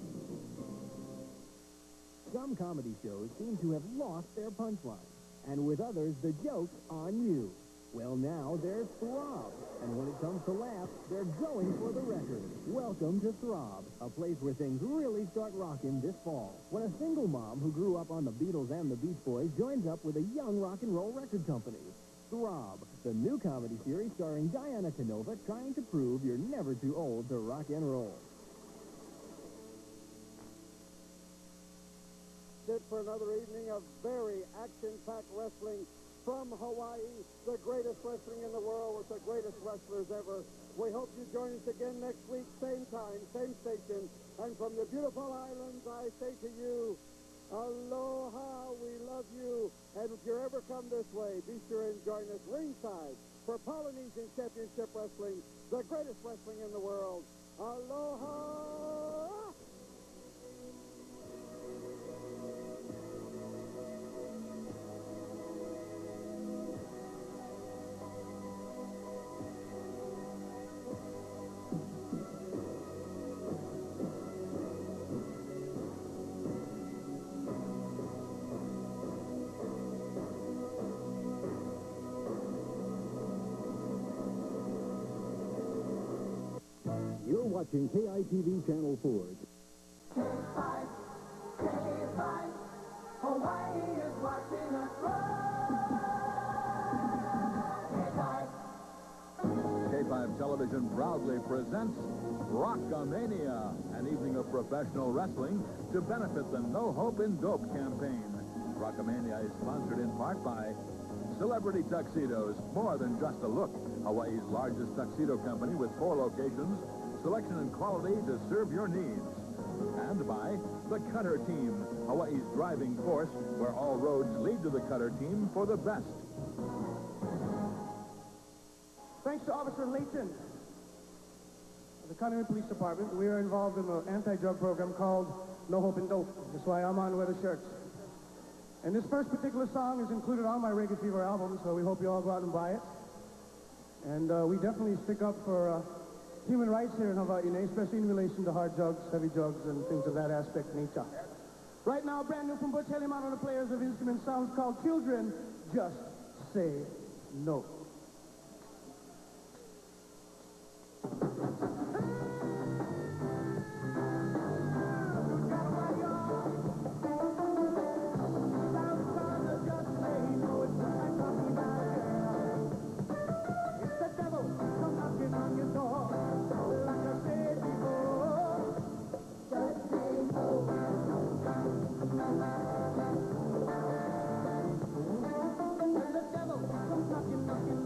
Speaker 3: Some comedy shows seem to have lost their punchline, and with others, the joke's on you. Well, now there's Throb, and when it comes to laughs, they're going for the record. Welcome to Throb, a place where things really start rocking this fall. When a single mom who grew up on the Beatles and the Beach Boys joins up with a young rock and roll record company. Throb, the new comedy series starring Diana Canova trying to prove you're never too old to rock and roll.
Speaker 8: For another evening of very action-packed wrestling. from Hawaii, the greatest wrestling in the world with the greatest wrestlers ever. We hope you join us again next week, same time, same station. And from the beautiful islands, I say to you, aloha, we love you. And if you ever come this way, be sure and join us ringside for Polynesian Championship Wrestling, the greatest wrestling in the world. Aloha!
Speaker 3: You're watching KITV Channel 4.
Speaker 2: Hawaii is watching us
Speaker 1: K5 Television proudly presents Rockamania, an evening of professional wrestling to benefit the No Hope in Dope campaign. Rockamania is sponsored in part by Celebrity Tuxedos, more than just a look. Hawaii's largest tuxedo company with 4 locations, selection and quality to serve your needs. And by the Cutter Team, Hawaii's driving force, where all roads lead to the Cutter Team for the best.
Speaker 22: Thanks to Officer Layton of the Connery Police Department, we are involved in an anti-drug program called No Hope in Dope. That's why I'm on weather shirts. And this first particular song is included on my Reggae Fever album, so we hope you all go out and buy it. And we definitely stick up for human rights here in Hawaii, especially in relation to hard drugs, heavy drugs, and things of that aspect nature. Right now, brand new from Butch Helliman on the Players of Instruments sounds called Children Just Say No. Knocking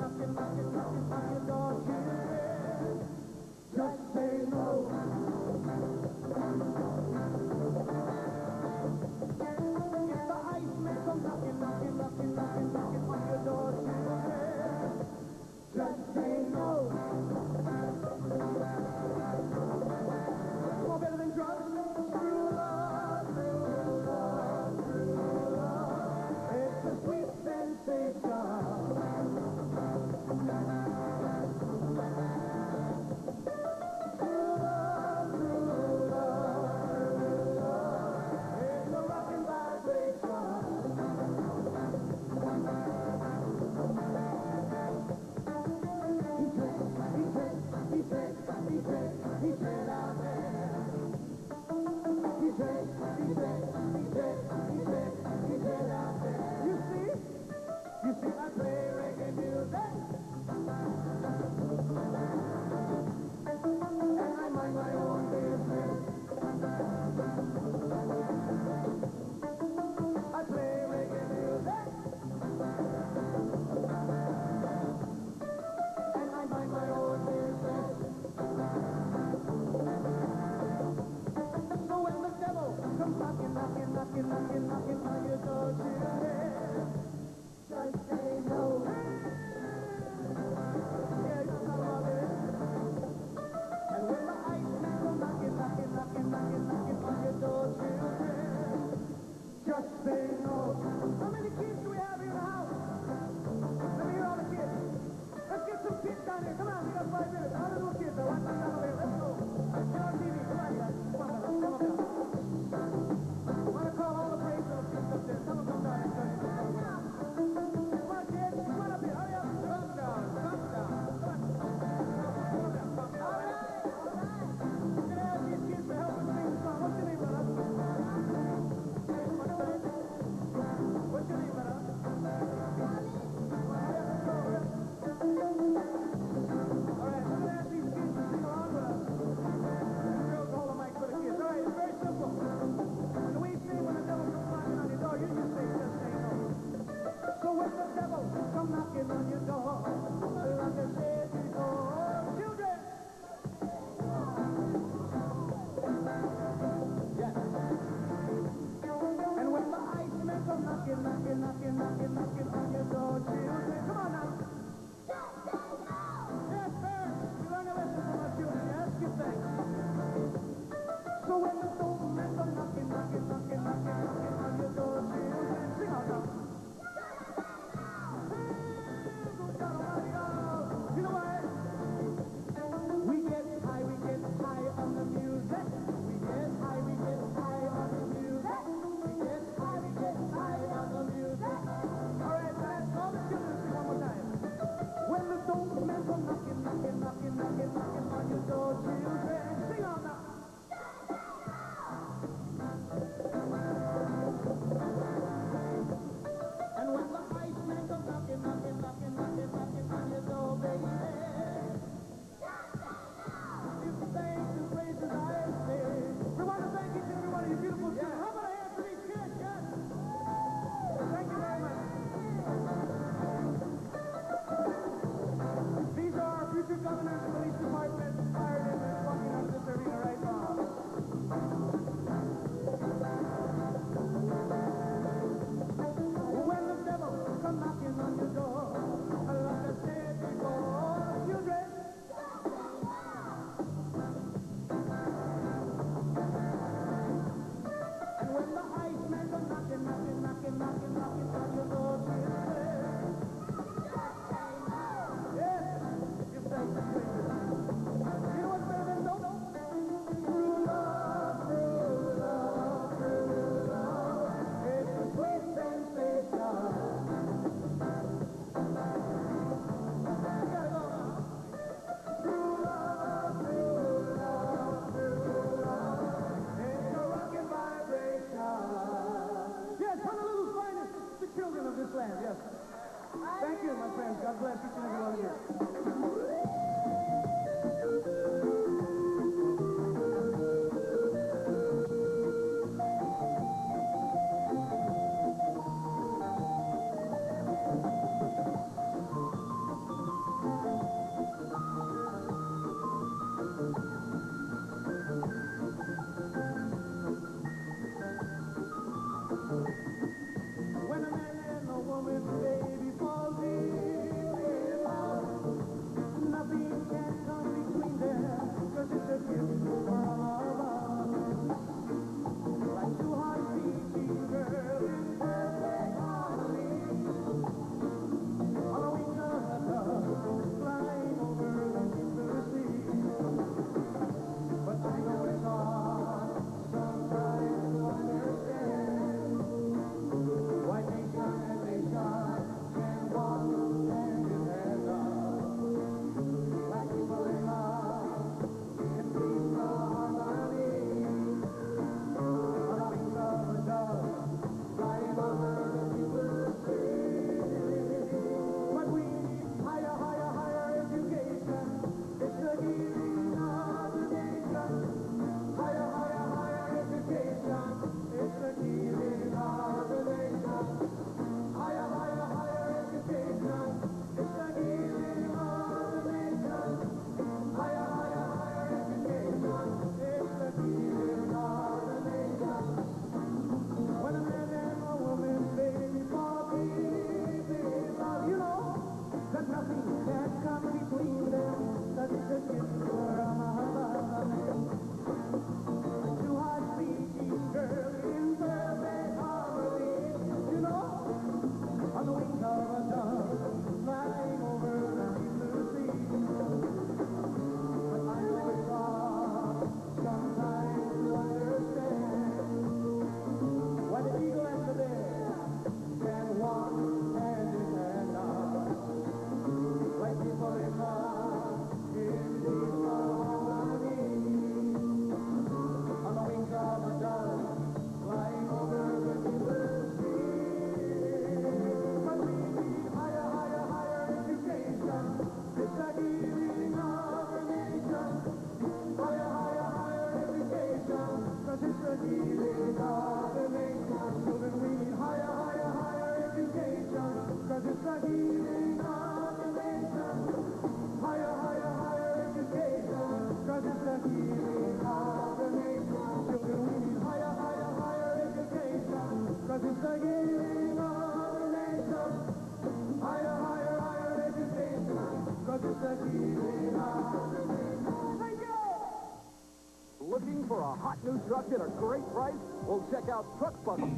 Speaker 7: hot new truck at a great price? Well, check out Truck Buster.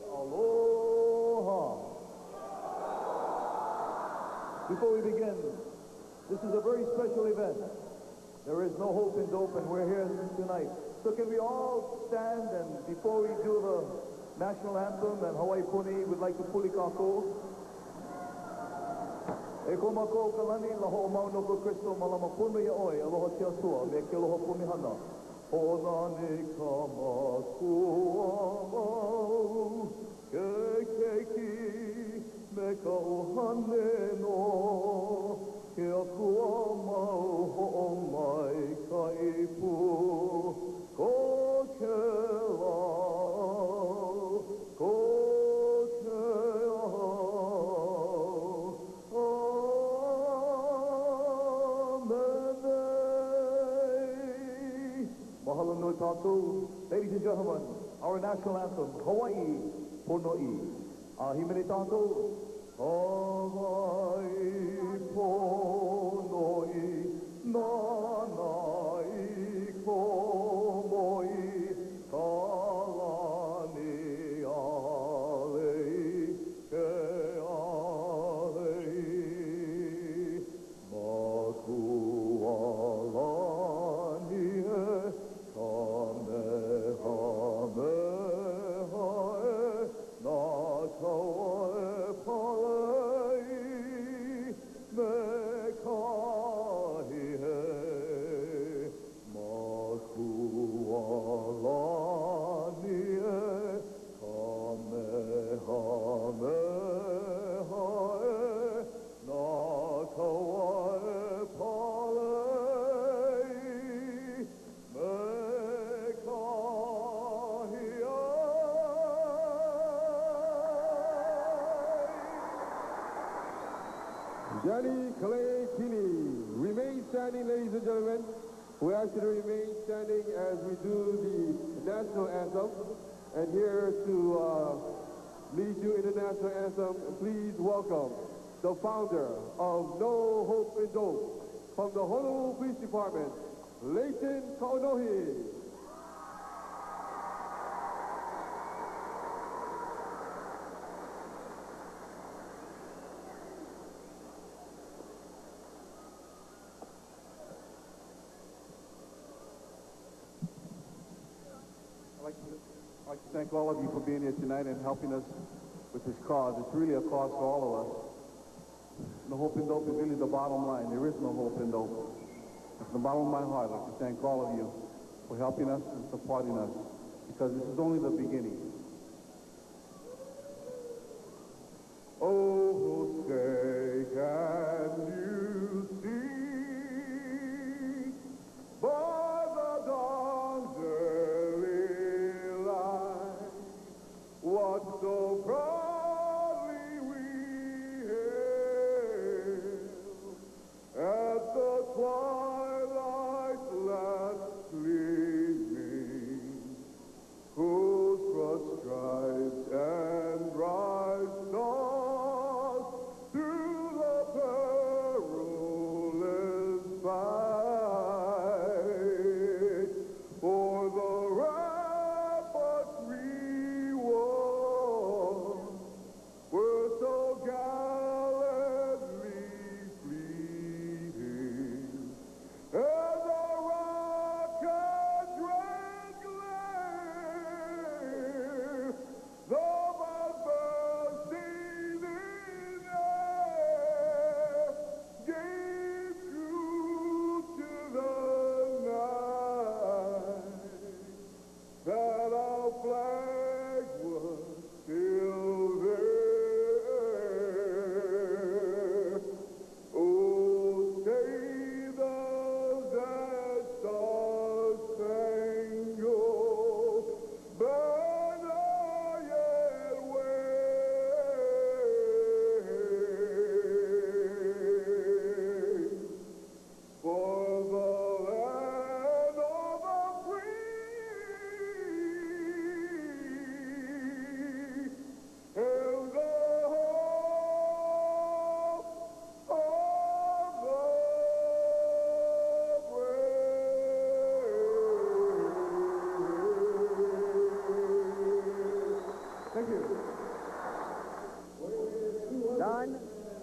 Speaker 10: Aloha. Before we begin, this is a very special event. There is no hope in dope, and we're here tonight. So can we all stand, and before we do the national anthem and Hawaii Puni, we'd like to puli kako. E ko mako kalani la ho mau no ko Kristo malama punu ya oi aloha tia tua me ke aloha puni hana. Ona ni ka makua mau ke keiki me ka ohane no ke akua mau ho mai ka ipu ko ke lau ko ke Mahalo nui tātou. Ladies and gentlemen, our national anthem, Hawaii Pono'i. Himene tātou. Hawaii Pono'i, nanai komoi, kalani alei, ke alei, makualani e,
Speaker 18: Johnny Clay Kini. Remain standing, ladies and gentlemen. We ask you to remain standing as we do the national anthem. And here to lead you in the national anthem, please welcome the founder of No Hope in Dope from the Honolulu Police Department, Leighton Kaunohi.
Speaker 23: I'd like to thank all of you for being here tonight and helping us with this cause. It's really a cause for all of us. No hope in dope is really the bottom line. There is no hope in dope. From the bottom of my heart, I'd like to thank all of you for helping us and supporting us, because this is only the beginning.
Speaker 10: Oh, say, can you see by the dawn's early light what so proudly we hailed at the twilight's last gleaming, whose cross stripes and bright stars through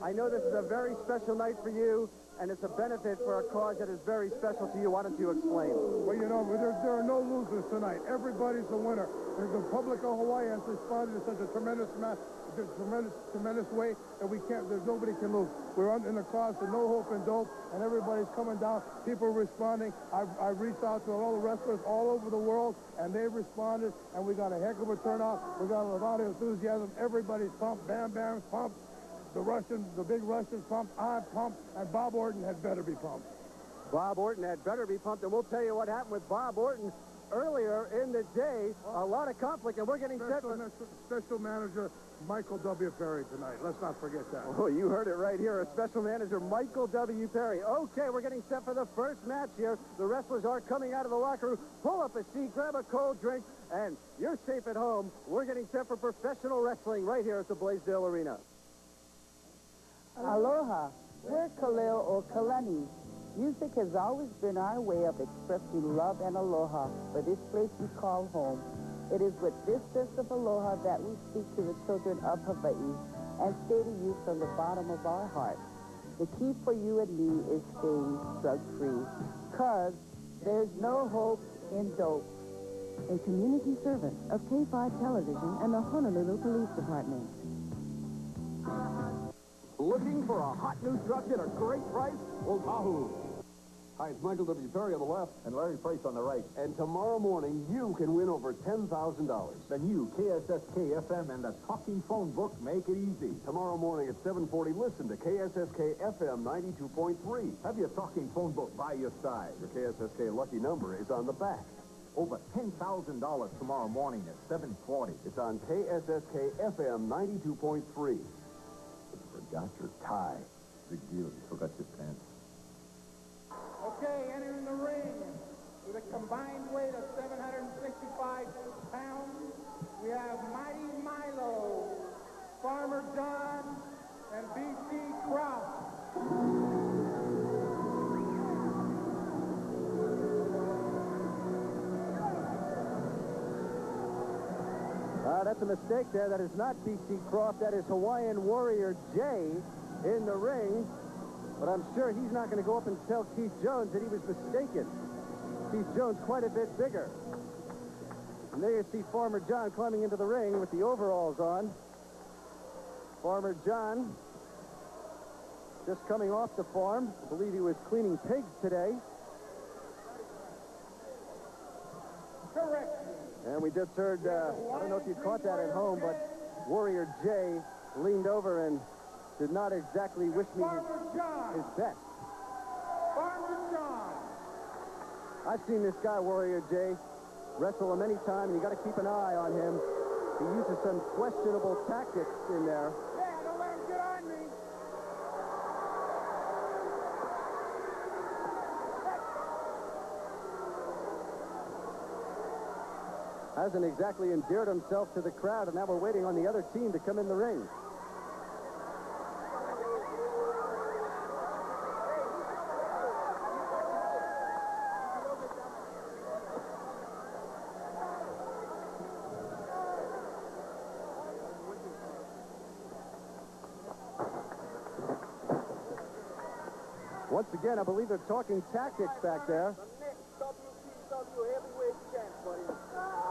Speaker 9: I know this is a very special night for you, and it's a benefit for a cause that is very special to you. Why don't you explain?
Speaker 22: Well, you know, there are no losers tonight. Everybody's a winner. The public of Hawaii has responded in such a tremendous way that there's nobody can lose. We're in the cause for no hope and dope, and everybody's coming down. People are responding. I've reached out to all the wrestlers all over the world, and they've responded, and we got a heck of a turnout. We got a lot of enthusiasm. Everybody's pumped. Bam Bam's pumped. The big Russians pumped. I'm pumped, and Bob Orton had better be pumped.
Speaker 9: Bob Orton had better be pumped, and we'll tell you what happened with Bob Orton earlier in the day. A lot of conflict, and we're getting set for...
Speaker 22: Special manager Michael W. Perry tonight. Let's not forget that.
Speaker 9: Oh, you heard it right here. A special manager, Michael W. Perry. Okay, we're getting set for the first match here. The wrestlers are coming out of the locker room. Pull up a seat, grab a cold drink, and you're safe at home. We're getting set for professional wrestling right here at the Blaisdell Arena.
Speaker 14: Aloha. We're Kaleo o Kalani. Music has always been our way of expressing love and aloha for this place we call home. It is with this sense of aloha that we speak to the children of Hawaii and say to you from the bottom of our hearts, the key for you and me is staying drug-free, 'cause there's no hope in dope.
Speaker 17: A community service of K5 Television and the Honolulu Police Department.
Speaker 7: Looking for a hot new truck at a great price? Well, Wahoo! Hi, it's Michael W. Perry on the left. And Larry Price on the right. And tomorrow morning, you can win over $10,000. The new KSSK FM and the talking phone book make it easy. Tomorrow morning at 7:40, listen to KSSK FM 92.3. Have your talking phone book by your side. Your KSSK lucky number is on the back. Over $10,000 tomorrow morning at 7:40. It's on KSSK FM 92.3. Forgot your tie. Big deal. You forgot your pants.
Speaker 22: Okay, entering the ring with a combined weight of 765 pounds, we have Mighty Milo, Farmer John, and B.C. Croft.
Speaker 9: That's a mistake there. That is not B.C. Croft. That is Hawaiian Warrior Jay in the ring. But I'm sure he's not going to go up and tell Keith Jones that he was mistaken. Keith Jones quite a bit bigger. And there you see Farmer John climbing into the ring with the overalls on. Farmer John just coming off the farm. I believe he was cleaning pigs today.
Speaker 22: Correct.
Speaker 9: And we just heard, I don't know if you caught that at home, but Warrior Jay leaned over and did not exactly wish me his best.
Speaker 22: Farmer John.
Speaker 9: I've seen this guy, Warrior Jay, wrestle many times, and you got to keep an eye on him. He uses some questionable tactics in there.
Speaker 22: Yeah, don't let him get on me.
Speaker 9: Hasn't exactly endeared himself to the crowd, and now we're waiting on the other team to come in the ring. Once again, I believe they're talking tactics back there.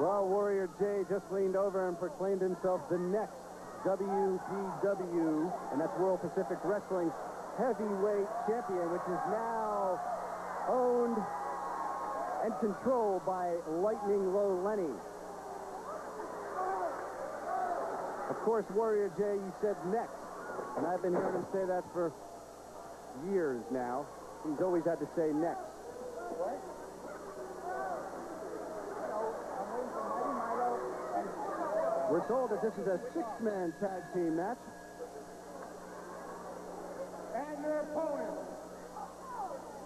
Speaker 9: Well, Warrior Jay just leaned over and proclaimed himself the next WPW, and that's World Pacific Wrestling Heavyweight Champion, which is now owned and controlled by Lightning Low Lenny. Of course, Warrior Jay, you said next, and I've been hearing him say that for years now. He's always had to say next.
Speaker 22: What?
Speaker 9: We're told that this is a six-man tag team match.
Speaker 22: And their opponents,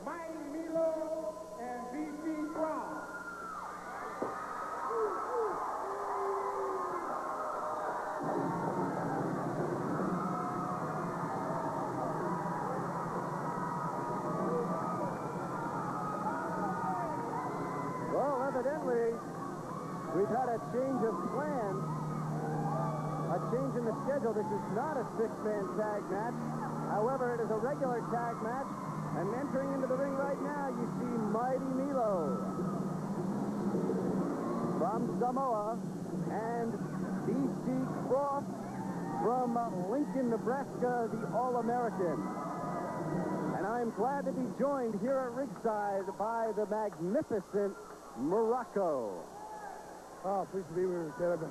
Speaker 22: Mighty Milo and B.C. Croft.
Speaker 9: Well, evidently, we've had a change of plans. A change in the schedule. This is not a six-man tag match. However, it is a regular tag match, and entering into the ring right now, you see Mighty Milo from Samoa and B.C. Croft from Lincoln, Nebraska, the All-American. And I'm glad to be joined here at ringside by the magnificent Morocco.
Speaker 22: Oh, pleased to be here, Ted. I've been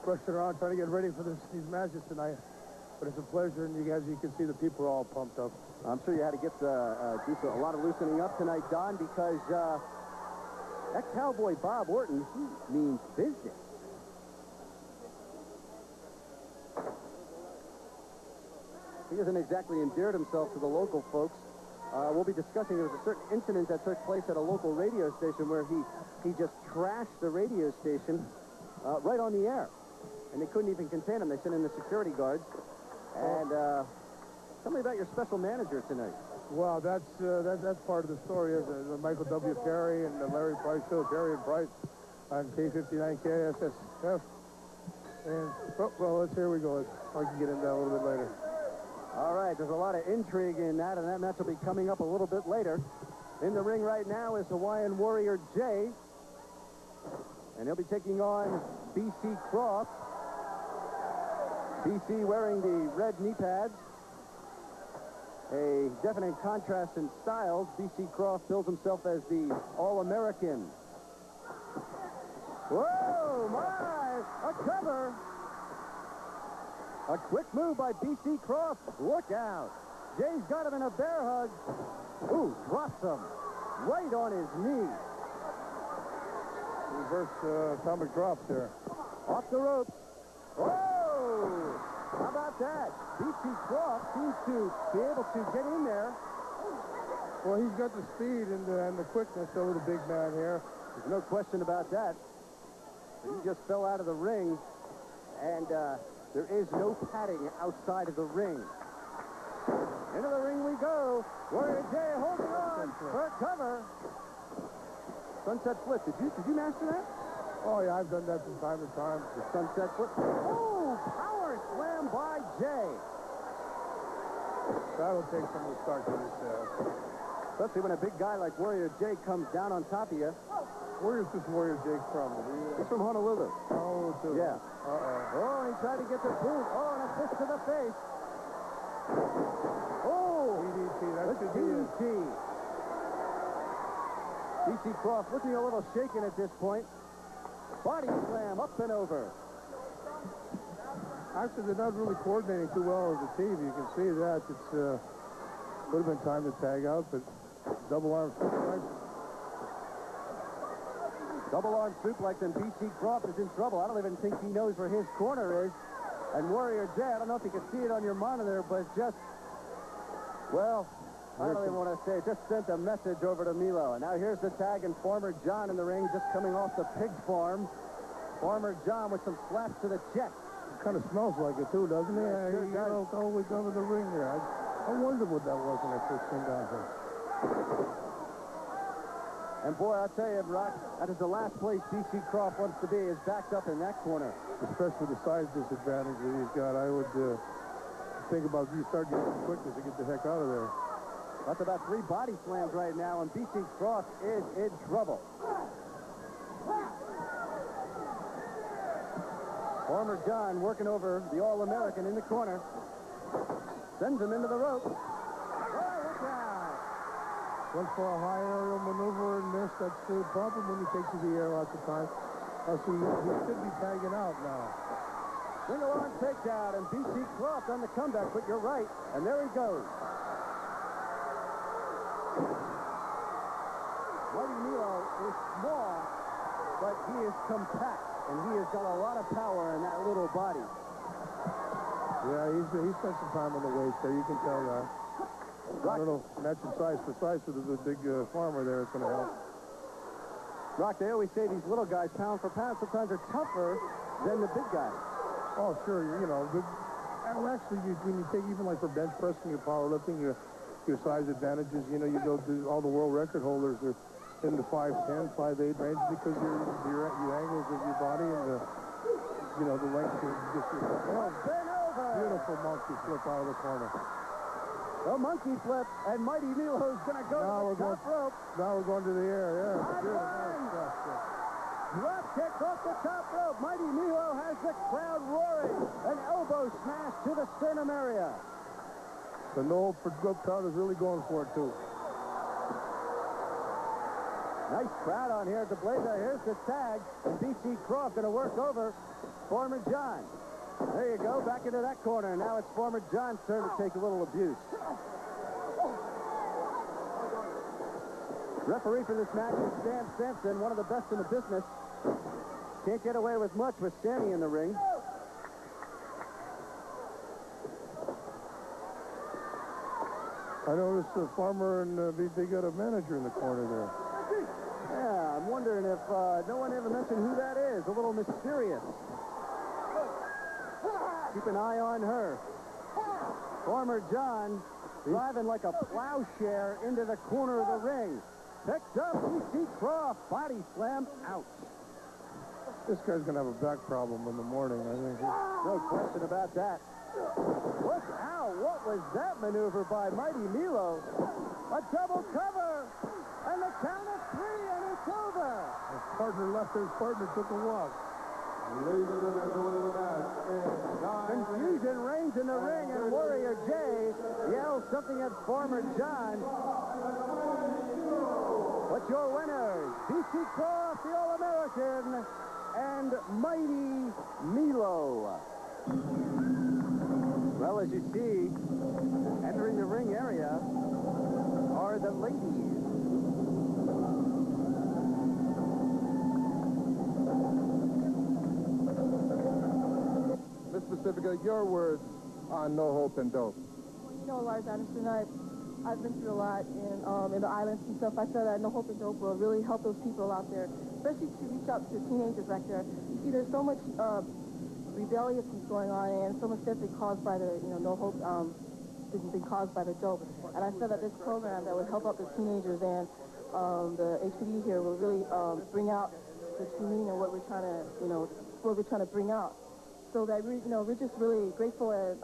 Speaker 22: rushing around trying to get ready for these matches tonight. But it's a pleasure, and as you can see, the people are all pumped up.
Speaker 9: I'm sure you had to get do a lot of loosening up tonight, Don, because that cowboy Bob Orton, he means business. He hasn't exactly endeared himself to the local folks. We'll be discussing, there was a certain incident that took place at a local radio station where he just trashed the radio station right on the air. And they couldn't even contain him. They sent in the security guards. And tell me about your special manager tonight.
Speaker 22: Well, that's part of the story. Is the Michael W. Perry and the Larry Price show, Perry and Price on K59 KSSF. And well, here we go. I can get into that a little bit later.
Speaker 9: All right, there's a lot of intrigue in that, and that match will be coming up a little bit later. In the ring right now is Hawaiian Warrior Jay, and he'll be taking on B.C. Croft. B.C. wearing the red knee pads. A definite contrast in styles. B.C. Croft bills himself as the All-American. Whoa, my! A cover! A quick move by B.C. Croft. Look out. Jay's got him in a bear hug. Ooh, drops him right on his knee.
Speaker 22: Reverse atomic drop there.
Speaker 9: Off the ropes. Oh! How about that? B.C. Croft seems to be able to get in there.
Speaker 22: Well, he's got the speed and the quickness over the big man here.
Speaker 9: There's no question about that. He just fell out of the ring, and there is no padding outside of the ring. Into the ring we go. Warrior Jay holding on for a cover. Sunset flip. Did you master that?
Speaker 22: Oh, yeah, I've done that from time to time.
Speaker 9: The sunset flip. Oh, power slam by Jay.
Speaker 22: That'll take some of the start to this.
Speaker 9: Especially when a big guy like Warrior Jay comes down on top of you.
Speaker 22: Where is this Warrior Jay from?
Speaker 9: He's from Honolulu.
Speaker 22: Honolulu.
Speaker 9: Yeah. Oh, he tried to get the boot. Oh, and a fist to the face. Oh!
Speaker 22: DDT. That's
Speaker 9: the DDT. B.C. Croft looking a little shaken at this point. Body slam up and over.
Speaker 22: Actually, they're not really coordinating too well as a team. You can see that. It's would have been time to tag out, but double arm suplex.
Speaker 9: Double arm suplex, and B.C. Croft is in trouble. I don't even think he knows where his corner is. And Warrior Jay, I don't know if you can see it on your monitor, but just, well, I don't even want to say it. Just sent a message over to Milo. And now here's the tag, and Farmer John in the ring, just coming off the pig farm. Farmer John with some slaps to the chest.
Speaker 22: It kind of smells like it, too, doesn't it?
Speaker 9: Yeah, sure does.
Speaker 22: Always under the ring there. I wondered what that was when I first came down here.
Speaker 9: And boy, I'll tell you, Rock, that is the last place B.C. Croft wants to be, is backed up in that corner.
Speaker 22: Especially the size disadvantage that he's got. I would think about you start getting quickness to get the heck out of there.
Speaker 9: That's about 3 body slams right now, and B.C. Croft is in trouble. Farmer John working over the All-American in the corner. Sends him into the rope. Oh, look out.
Speaker 22: Went for a high aerial maneuver and missed. That's the problem when you take to the air lots of times. So he should be tagging out now.
Speaker 9: Single arm takedown, and B.C. Croft on the comeback, but you're right. And there he goes. Mighty Milo is small, but he is compact, and he has got a lot of power in that little body.
Speaker 22: Yeah, he spent some time on the waist there. You can tell that. I don't know, matching size for size with the big farmer there is going to help.
Speaker 9: Rock, they always say these little guys, pound for pound, sometimes are tougher than the big guys.
Speaker 22: Oh, sure. You know, actually, when you take even like for bench pressing, your powerlifting, your size advantages, you know, you go to all the world record holders are in the 5'10", 5'8" range because your angles of your body and the, you know, the length of just your...
Speaker 9: Oh, bend over!
Speaker 22: Beautiful monkey flip out of the corner.
Speaker 9: The monkey flip, and Mighty Milo's going to go to the top rope.
Speaker 18: Now we're going to the air, yeah.
Speaker 9: Drop kick off the top rope. Mighty Milo has the crowd roaring. An elbow smash to the sternum area.
Speaker 18: The No Hope for Dope crowd is really going for it, too.
Speaker 9: Nice crowd on here at the Blazer. Here's the tag. And B.C. Croft going to work over Farmer John. There you go, back into that corner. Now it's Farmer John's turn to take a little abuse. Referee for this match is Sam Sampson, one of the best in the business. Can't get away with much with Sammy in the ring.
Speaker 18: I noticed the Farmer and they got a manager in the corner there.
Speaker 9: Yeah, I'm wondering if no one ever mentioned who that is. A little mysterious. Keep an eye on her. Farmer John driving like a plowshare into the corner of the ring. Picked up, B.C. Croft. Body slam, ouch.
Speaker 18: This guy's going to have a back problem in the morning, I think.
Speaker 9: No question about that. Look out, what was that maneuver by Mighty Milo? A double cover, and the count of 3, and it's over.
Speaker 18: His partner left his partner, took a walk.
Speaker 9: Confusion reigns in the ring, and Warrior Jay yells something at Farmer John. But your winners, B.C. Croft, the All-American, and Mighty Milo. Well, as you see, entering the ring area are the ladies.
Speaker 18: Miss Pacifica, your words on No Hope and Dope.
Speaker 5: You know, Lars Anderson, I've been through a lot in the islands and stuff. I feel that No Hope and Dope will really help those people out there, especially to reach out to teenagers back there. You see, there's so much rebelliousness going on, and so much definitely caused by the, No Hope, been caused by the dope. And I feel that this program that would help out the teenagers and the HPD here will really bring out the true meaning of what we're trying to, bring out. So that we're just really grateful and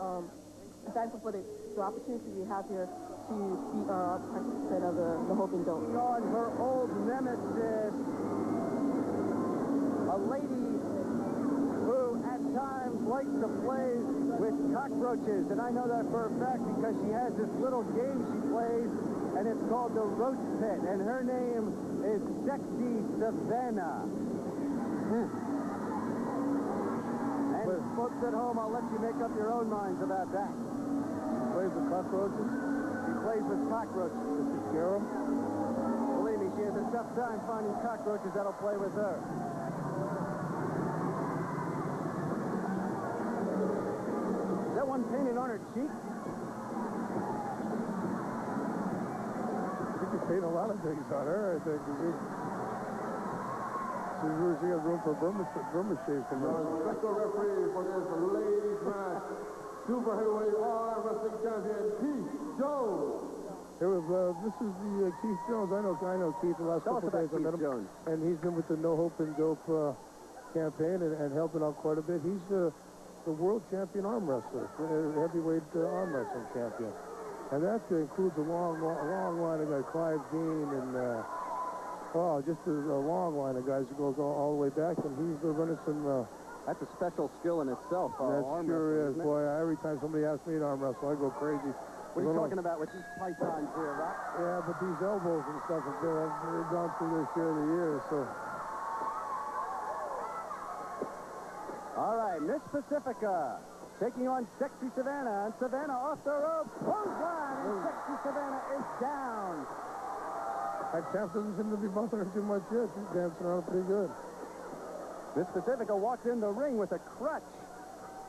Speaker 5: thankful for the opportunity we have here to be a participant of the Hope and Dope.
Speaker 9: On her old nemesis, a lady who at times likes to play with cockroaches, and I know that for a fact because she has this little game she plays, and it's called the Roach Pit, and her name is Sexy Savannah. And folks at home, I'll let you make up your own minds about that.
Speaker 18: She plays with cockroaches?
Speaker 9: She plays with cockroaches.
Speaker 18: Does she scare them?
Speaker 9: Believe me, she has a tough time finding cockroaches that'll play with her. Is that one painted on her cheek?
Speaker 18: I think you paint a lot of things on her, I think. She has room for Burma shave from her.
Speaker 13: Special referee for this ladies match, Super Heavyweight Arm Wrestling Champion Keith Jones.
Speaker 18: This is the Keith Jones. I know Keith the last couple of days. I met him, and he's been with the No Hope and Dope campaign and helping out quite a bit. He's the world champion arm wrestler, heavyweight arm wrestling champion, and that includes a long line of guys, Clive Dean and. Just a long line of guys that goes all the way back, and he's running some...
Speaker 9: That's a special skill in itself,
Speaker 18: that
Speaker 9: arm
Speaker 18: sure
Speaker 9: wrestling,
Speaker 18: is, boy. Every time somebody asks me to arm wrestle, I go crazy.
Speaker 9: What are you talking about with these pythons here, right?
Speaker 18: Yeah, but these elbows and stuff, they've gone through their share of the years, so...
Speaker 9: All right, Miss Pacifica taking on Sexy Savannah, and Savannah off the rope, clothesline, and Sexy Savannah is down.
Speaker 18: That tap doesn't seem to be bothering her too much yet. She's dancing around pretty good.
Speaker 9: Miss Pacifica walks in the ring with a crutch.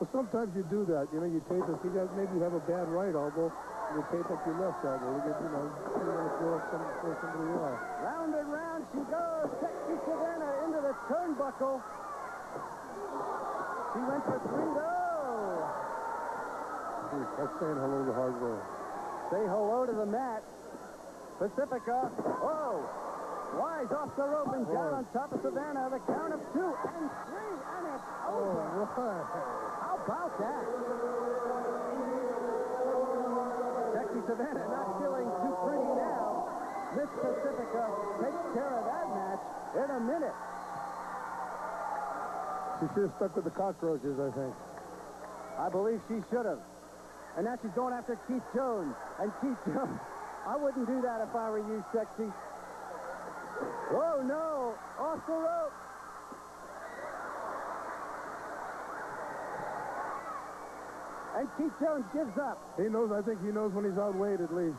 Speaker 18: Well, sometimes you do that. You tape if you guys maybe have a bad right elbow, you tape up your left elbow. You get, you want to throw somebody off.
Speaker 9: Round and round she goes. Sexy Savannah into the turnbuckle. She went for 3, though.
Speaker 18: That's saying hello to hardware.
Speaker 9: Say hello to the mat. Pacifica, flies off the rope and down on top of Savannah. The count of 2 and 3, and it's over. How about that? Sexy Savannah not feeling too pretty now. Miss Pacifica takes care of that match in a minute.
Speaker 4: She should have stuck with the cockroaches, I think.
Speaker 9: I believe she should have. And now she's going after Keith Jones. And Keith Jones, I wouldn't do that if I were you, Sexy. Oh, no. Off the rope. And Keith Jones gives up.
Speaker 4: He knows, I think he knows when he's outweighed at least.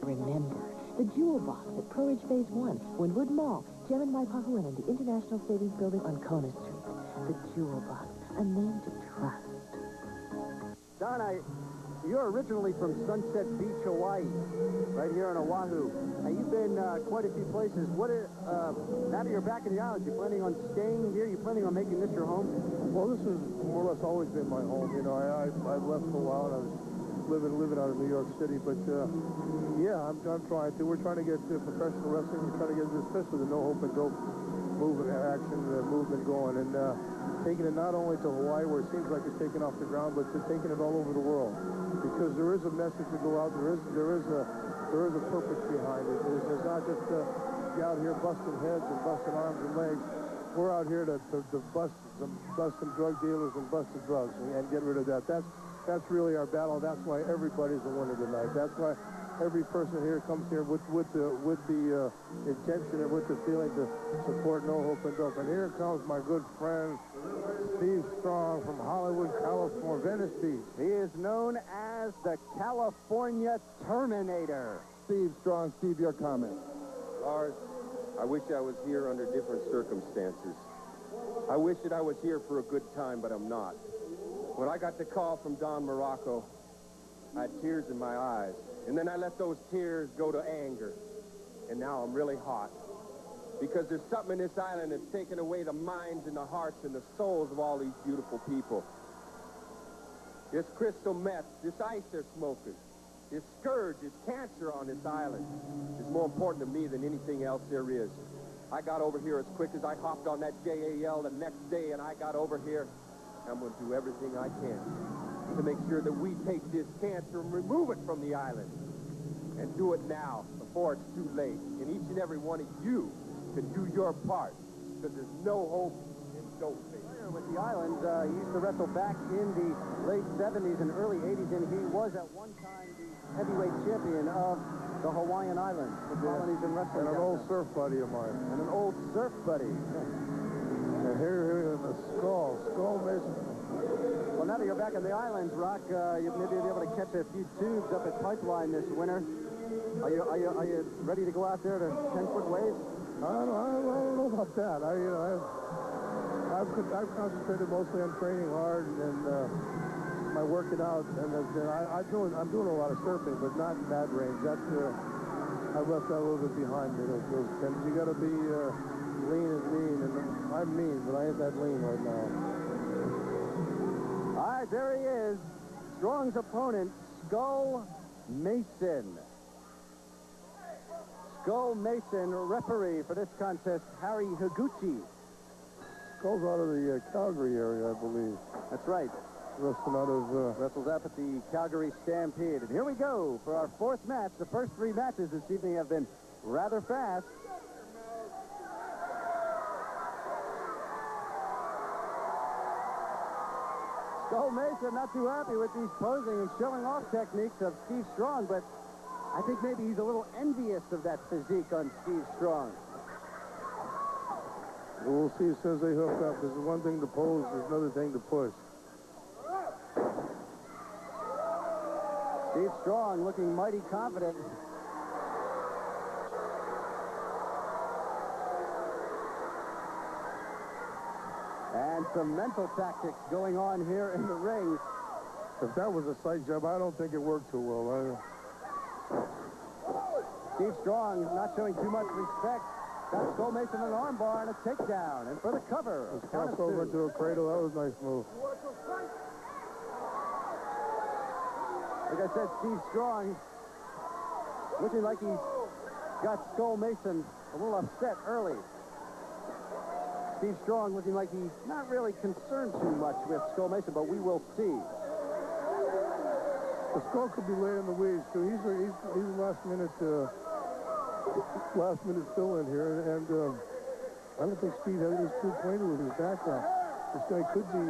Speaker 12: Remember, the Jewel Box at Pro Ridge Phase 1, Wynwood Mall, Gem and Waipahuan, and the International Savings Building on Kona Street. The Jewel Box, a name to trust.
Speaker 9: Don, you're originally from Sunset Beach, Hawaii, right here in Oahu. Now, you've been quite a few places. Now that you're back in the islands, you planning on staying here? You planning on making this your home?
Speaker 4: Well, this has more or less always been my home. You know, I've left for a while and I was living out of New York City, but yeah, I'm trying to. We're trying to get professional wrestling. We're trying to get, especially the No Hope and Dope movement going, and taking it not only to Hawaii, where it seems like it's taken off the ground, but to taking it all over the world, because there is a message to go out. There is a purpose behind it. It's not just out here busting heads and busting arms and legs. We're out here to bust some drug dealers and bust the drugs and get rid of that. That's really our battle. That's why everybody's a winner tonight. That's why every person here comes here with the intention and with the feeling to support No Hope and Dope. And here comes my good friend Steve Strong from Hollywood, California, Venice Beach.
Speaker 9: He is known as the California Terminator.
Speaker 18: Steve Strong, Steve, your comment.
Speaker 15: Lars, I wish I was here under different circumstances. I wish that I was here for a good time, but I'm not. When I got the call from Don Morocco, I had tears in my eyes. And then I let those tears go to anger. And now I'm really hot. Because there's something in this island that's taken away the minds and the hearts and the souls of all these beautiful people. This crystal meth, this ice they're smoking, this scourge, this cancer on this island is more important to me than anything else there is. I got over here as quick as I hopped on that JAL the next day, and I got over here. I'm going to do everything I can to make sure that we take this cancer and remove it from the island. And do it now, before it's too late. And each and every one of you can do your part, because there's no hope in dope.
Speaker 9: With the island, he used to wrestle back in the late 70s and early 80s, and he was at one time the heavyweight champion of the Hawaiian Islands, the Polynesian Wrestling.
Speaker 4: And an old surf buddy of mine.
Speaker 9: And an old surf buddy.
Speaker 4: And here in the Skull Mason.
Speaker 9: Well, now that you're back in the islands, Rock, you maybe be able to catch a few tubes up at Pipeline this winter. Are you ready to go out there to 10-foot waves?
Speaker 4: I don't know about that. I've concentrated mostly on training hard and my working out, and I'm doing a lot of surfing, but not in that range. I've left that a little bit behind me. And you got to be lean and mean, and I'm mean, but I ain't that lean right now.
Speaker 9: All right, there he is. Strong's opponent, Skull Mason. Skull Mason, referee for this contest, Harry Higuchi.
Speaker 4: Skull's out of the Calgary area, I believe.
Speaker 9: That's right.
Speaker 4: Wrestling out of...
Speaker 9: Wrestles up at the Calgary Stampede. And here we go for our fourth match. The first three matches this evening have been rather fast. Skull Mason not too happy with these posing and showing off techniques of Steve Strong, but I think maybe he's a little envious of that physique on Steve Strong.
Speaker 4: We'll see as soon as they hook up. There's one thing to pose, there's another thing to push.
Speaker 9: Steve Strong looking mighty confident. And some mental tactics going on here in the ring.
Speaker 4: If that was a sight job, I don't think it worked too well.
Speaker 9: Steve Strong not showing too much respect. Got Skull Mason an armbar and a takedown. And for the cover.
Speaker 4: Let's cross over into a cradle. That was a nice move.
Speaker 9: Like I said, Steve Strong Looking like he's got Skull Mason a little upset early. Steve Strong looking like he's not really concerned too much with Skull Mason, but we will see.
Speaker 23: The Skull could be late in the weeds, too. He's a last minute fill in here, and I don't think Steve is too acquainted with his background. This guy could be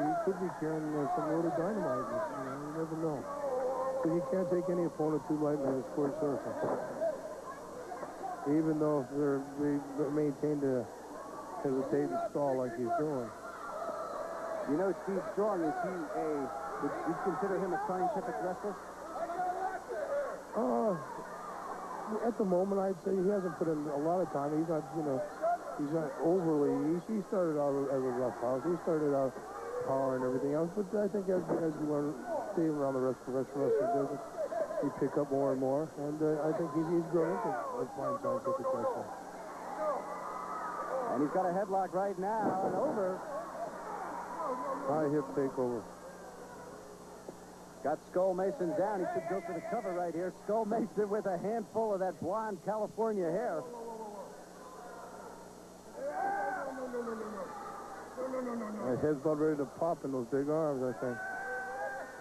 Speaker 23: carrying some loaded dynamite. You never know. So you can't take any opponent too lightly in a sport surfer. Even though they maintain to hesitate and stall like he's doing.
Speaker 9: You know, Steve Strong, would you consider him a scientific wrestler?
Speaker 23: At the moment, I'd say he hasn't put in a lot of time. He's not overly. He started out as a roughhouse. He started out power and everything else. But I think as you learn, stay around the professional wrestling business, you pick up more and more. And I think he's grown into a fine scientific wrestler.
Speaker 9: And he's got a headlock right now and over.
Speaker 23: High hip takeover.
Speaker 9: Got Skull Mason down. He should go for the cover right here. Skull Mason with a handful of that blonde California hair.
Speaker 23: His head's about ready to pop in those big arms, I think.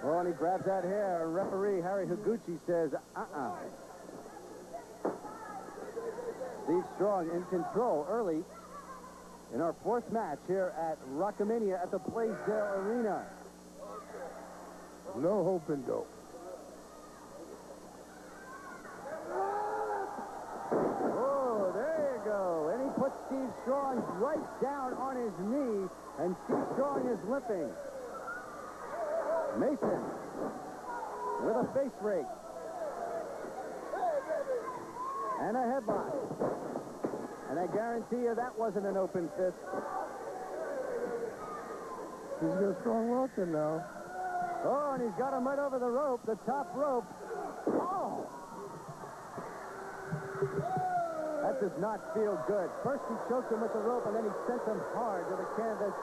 Speaker 9: Oh, and he grabs that hair. Referee Harry Higuchi says, Steve Strong in control early in our fourth match here at Rockamania at the Blaisdell Arena.
Speaker 23: No hope in dope.
Speaker 9: Oh, there you go. And he puts Steve Strong right down on his knee, and Steve Strong is limping. Mason with a face rake. And a headlock. And I guarantee you that wasn't an open fist.
Speaker 23: He's got a strong rocker now.
Speaker 9: Oh, and he's got him right over the rope, the top rope. Oh! That does not feel good. First he choked him with the rope, and then he sent him hard to the canvas.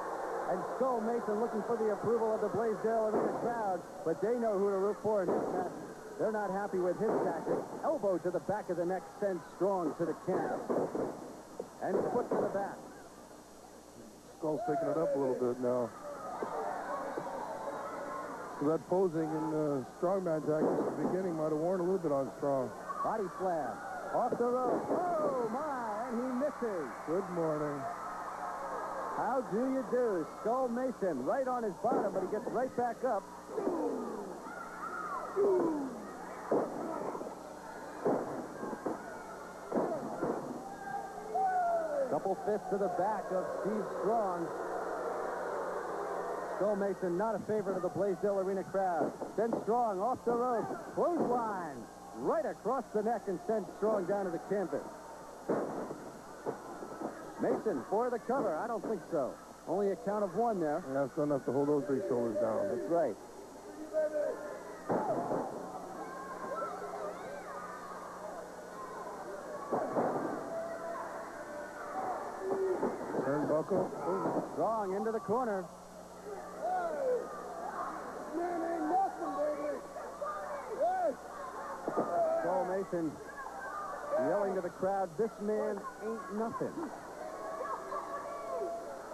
Speaker 9: And Skull Mason looking for the approval of the Blaisdell Arena crowd, but they know who to root for in this match. They're not happy with his tactic. Elbow to the back of the neck sends Strong to the canvas. And foot to the back.
Speaker 23: Skull's picking it up a little bit now. So that posing in strongman tactics at the beginning might have worn a little bit on Strong.
Speaker 9: Body slam. Off the rope. Oh, my, and he misses.
Speaker 23: Good morning.
Speaker 9: How do you do? Skull Mason right on his bottom, but he gets right back up. Couple fists to the back of Steve Strong. Skull Mason not a favorite of the Blaisdell Arena crowd. Sends Strong off the rope. Clothesline right across the neck and sends Strong down to the canvas. Mason for the cover. I don't think so. Only a count of one there.
Speaker 23: Yeah, that's not enough to hold those big shoulders down.
Speaker 9: That's right.
Speaker 23: Turnbuckle.
Speaker 9: Strong into the corner.
Speaker 2: Man ain't nothing, baby. Yes.
Speaker 9: Skull Mason yelling to the crowd, this man ain't nothing.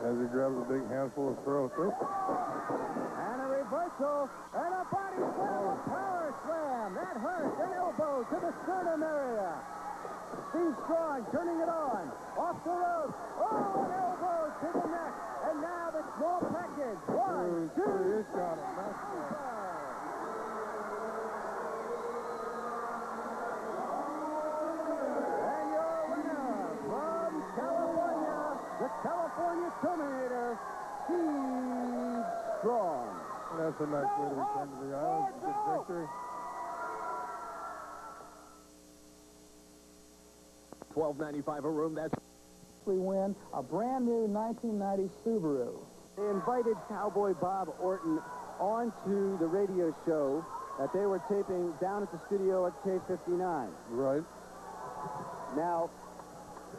Speaker 23: As he grabs a big handful of throats.
Speaker 9: And a reversal, and a body slam, a power slam. That hurts. An elbow to the sternum area. Steve Strong turning it on. Off the rope. Oh, an elbow to the neck. And now the small package. One, two,
Speaker 23: He's got him.
Speaker 9: And your winner from California, the California Terminator, Steve Strong.
Speaker 23: That's a nice way to return to the island. Good victory.
Speaker 1: 1295 a room. That's
Speaker 11: We win a brand new 1990 Subaru.
Speaker 9: They invited Cowboy Bob Orton onto the radio show that they were taping down at the studio at K59.
Speaker 23: Right.
Speaker 9: Now,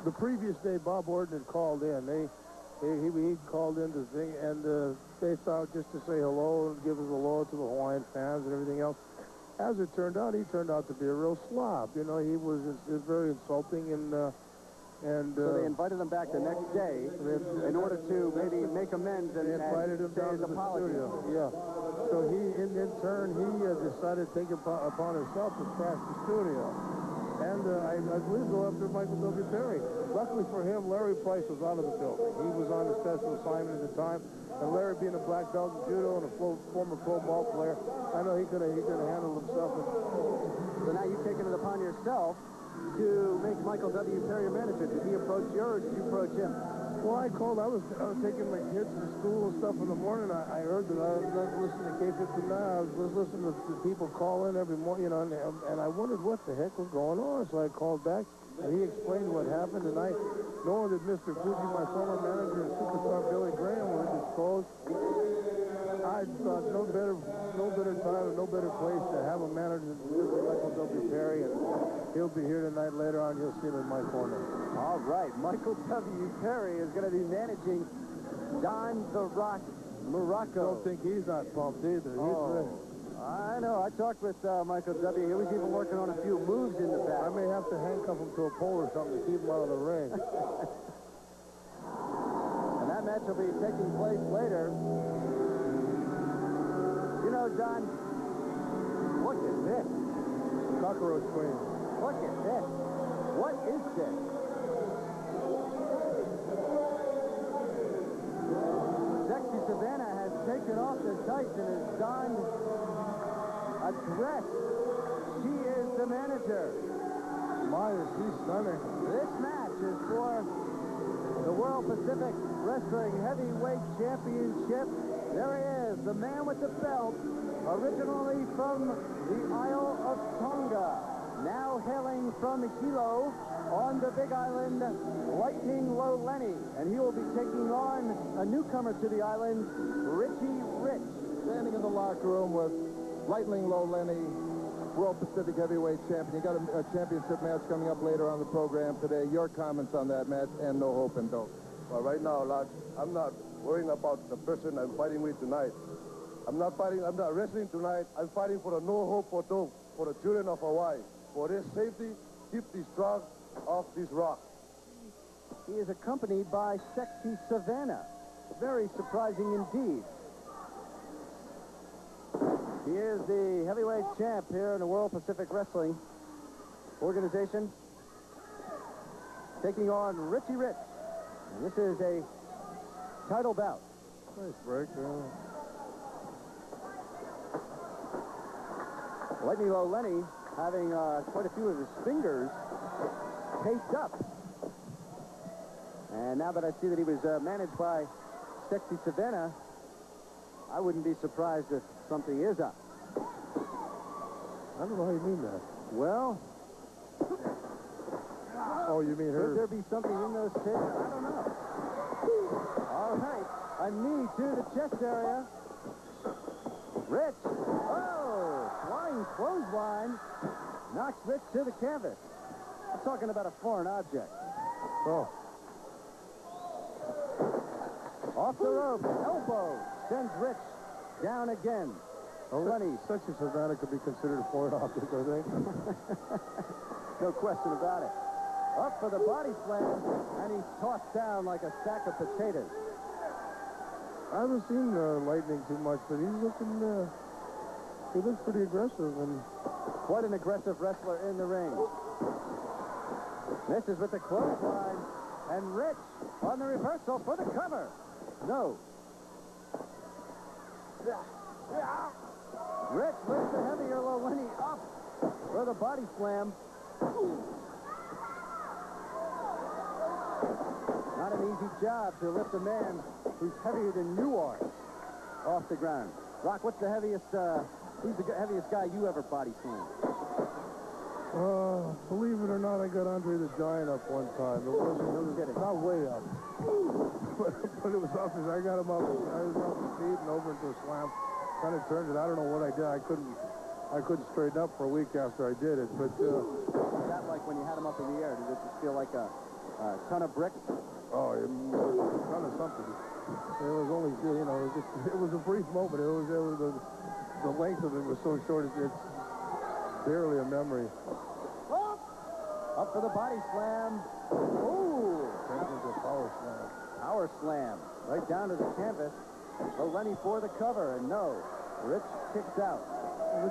Speaker 23: the previous day, Bob Orton had called in. He called in to sing, and they thought just to say hello and give us hello to the Hawaiian fans and everything else.
Speaker 16: as it turned out, he turned out to be a real slob. You know, he was very insulting
Speaker 9: So they invited him back the next day in order to maybe make amends and
Speaker 16: invited him down to the studio. Yeah. So he, in turn, he decided to take it upon himself to trash the studio. And I believe go after Michael W. Perry. Luckily for him, Larry Price was out of the building. He was on a special assignment at the time. And Larry, being a black belt in judo and a former pro ball player, I know he could have handled himself.
Speaker 9: So now you've taken it upon yourself to make Michael W. Perry your manager. Did he approach you, or did you approach him?
Speaker 16: Well, I called. I was taking my kids to school and stuff in the morning. I heard that I was not listening to K59. I was listening to people call in every morning, you know, and I wondered what the heck was going on. So I called back, and he explained what happened. And knowing that Mr. Fuji, my former manager, and superstar Billy Graham were disclosed, I thought no better time and no better place to have a manager than Mr. Michael W. Perry, and he'll be here tonight. Later on, you'll see him in my corner.
Speaker 9: All right, Michael W. Perry is going to be managing Don the Rock Muraco.
Speaker 16: I don't think he's not pumped either. He's ready.
Speaker 9: I know. I talked with Michael W. He was even working on a few moves in the back.
Speaker 16: I may have to handcuff him to a pole or something to keep him out of the ring.
Speaker 9: And that match will be taking place later. You know, Don, look at this.
Speaker 16: Cockroach queen.
Speaker 9: Look at this. What is this? Sexy Savannah has taken off the tights and has donned a dress. She is the manager.
Speaker 16: My, is she stunning.
Speaker 9: This match is for the World Pacific Wrestling Heavyweight Championship. There he is, the man with the belt, originally from the Isle of Tonga, now hailing from Hilo on the Big Island, Lightning Low Lenny. And he will be taking on a newcomer to the island, Richie Rich.
Speaker 18: Standing in the locker room with Lightning Low Lenny, World Pacific Heavyweight Champion. You got a championship match coming up later on the program today. Your comments on that match and No Hope in Dope.
Speaker 19: Well, right now, lad, I'm not worrying about the person I'm fighting with tonight. I'm not wrestling tonight. I'm fighting for the No Hope for Dope, for the children of Hawaii, for their safety, keep these drugs off this rock.
Speaker 9: He is accompanied by Sexy Savannah. Very surprising indeed. He is the heavyweight champ here in the World Pacific Wrestling Organization, taking on Richie Rich. And this is a title bout.
Speaker 16: Nice break.
Speaker 9: Lightning Low Lenny having quite a few of his fingers taped up. And now that I see that he was managed by Sexy Savannah, I wouldn't be surprised if something is up.
Speaker 16: I don't know how you mean that.
Speaker 9: Well...
Speaker 16: Oh, you mean her?
Speaker 9: Could there be something in those tapes? I don't know. All right. A knee to the chest area. Rich. Oh! Flying clothesline. Knocks Rich to the canvas. I'm talking about a foreign object.
Speaker 16: Oh.
Speaker 9: Off the rope. Elbow. Sends Rich down again. Lenny.
Speaker 16: Sexy Savannah could be considered a foreign object, I think.
Speaker 9: No question about it. Up for the body slam, and he's tossed down like a sack of potatoes.
Speaker 16: I haven't seen Lightning too much, but he's looking, he looks pretty aggressive. And
Speaker 9: quite an aggressive wrestler in the ring. Misses with the clothesline, and Rich on the reversal for the cover. No. Rich lifts the heavier Low Lenny up for the body slam. Not an easy job to lift a man who's heavier than you are off the ground. Rock, what's the heaviest, who's the heaviest guy you ever body slammed?
Speaker 16: Believe it or not, I got Andre the Giant up one time. It was not way up. but it was up. I got him up. I was off his feet and over into a slam. Kind of turned it. I don't know what I did. I couldn't straighten up for a week after I did it. But
Speaker 9: was that like when you had him up in the air? Did it just feel like a ton of bricks?
Speaker 16: Oh, it was a ton of something. It was only, you know, it was a brief moment. The length of it was so short. barely a memory.
Speaker 9: Up for the body slam. Ooh!
Speaker 16: Turns into a power slam.
Speaker 9: Power slam. Right down to the canvas. So Lenny for the cover, and no. Rich kicks out.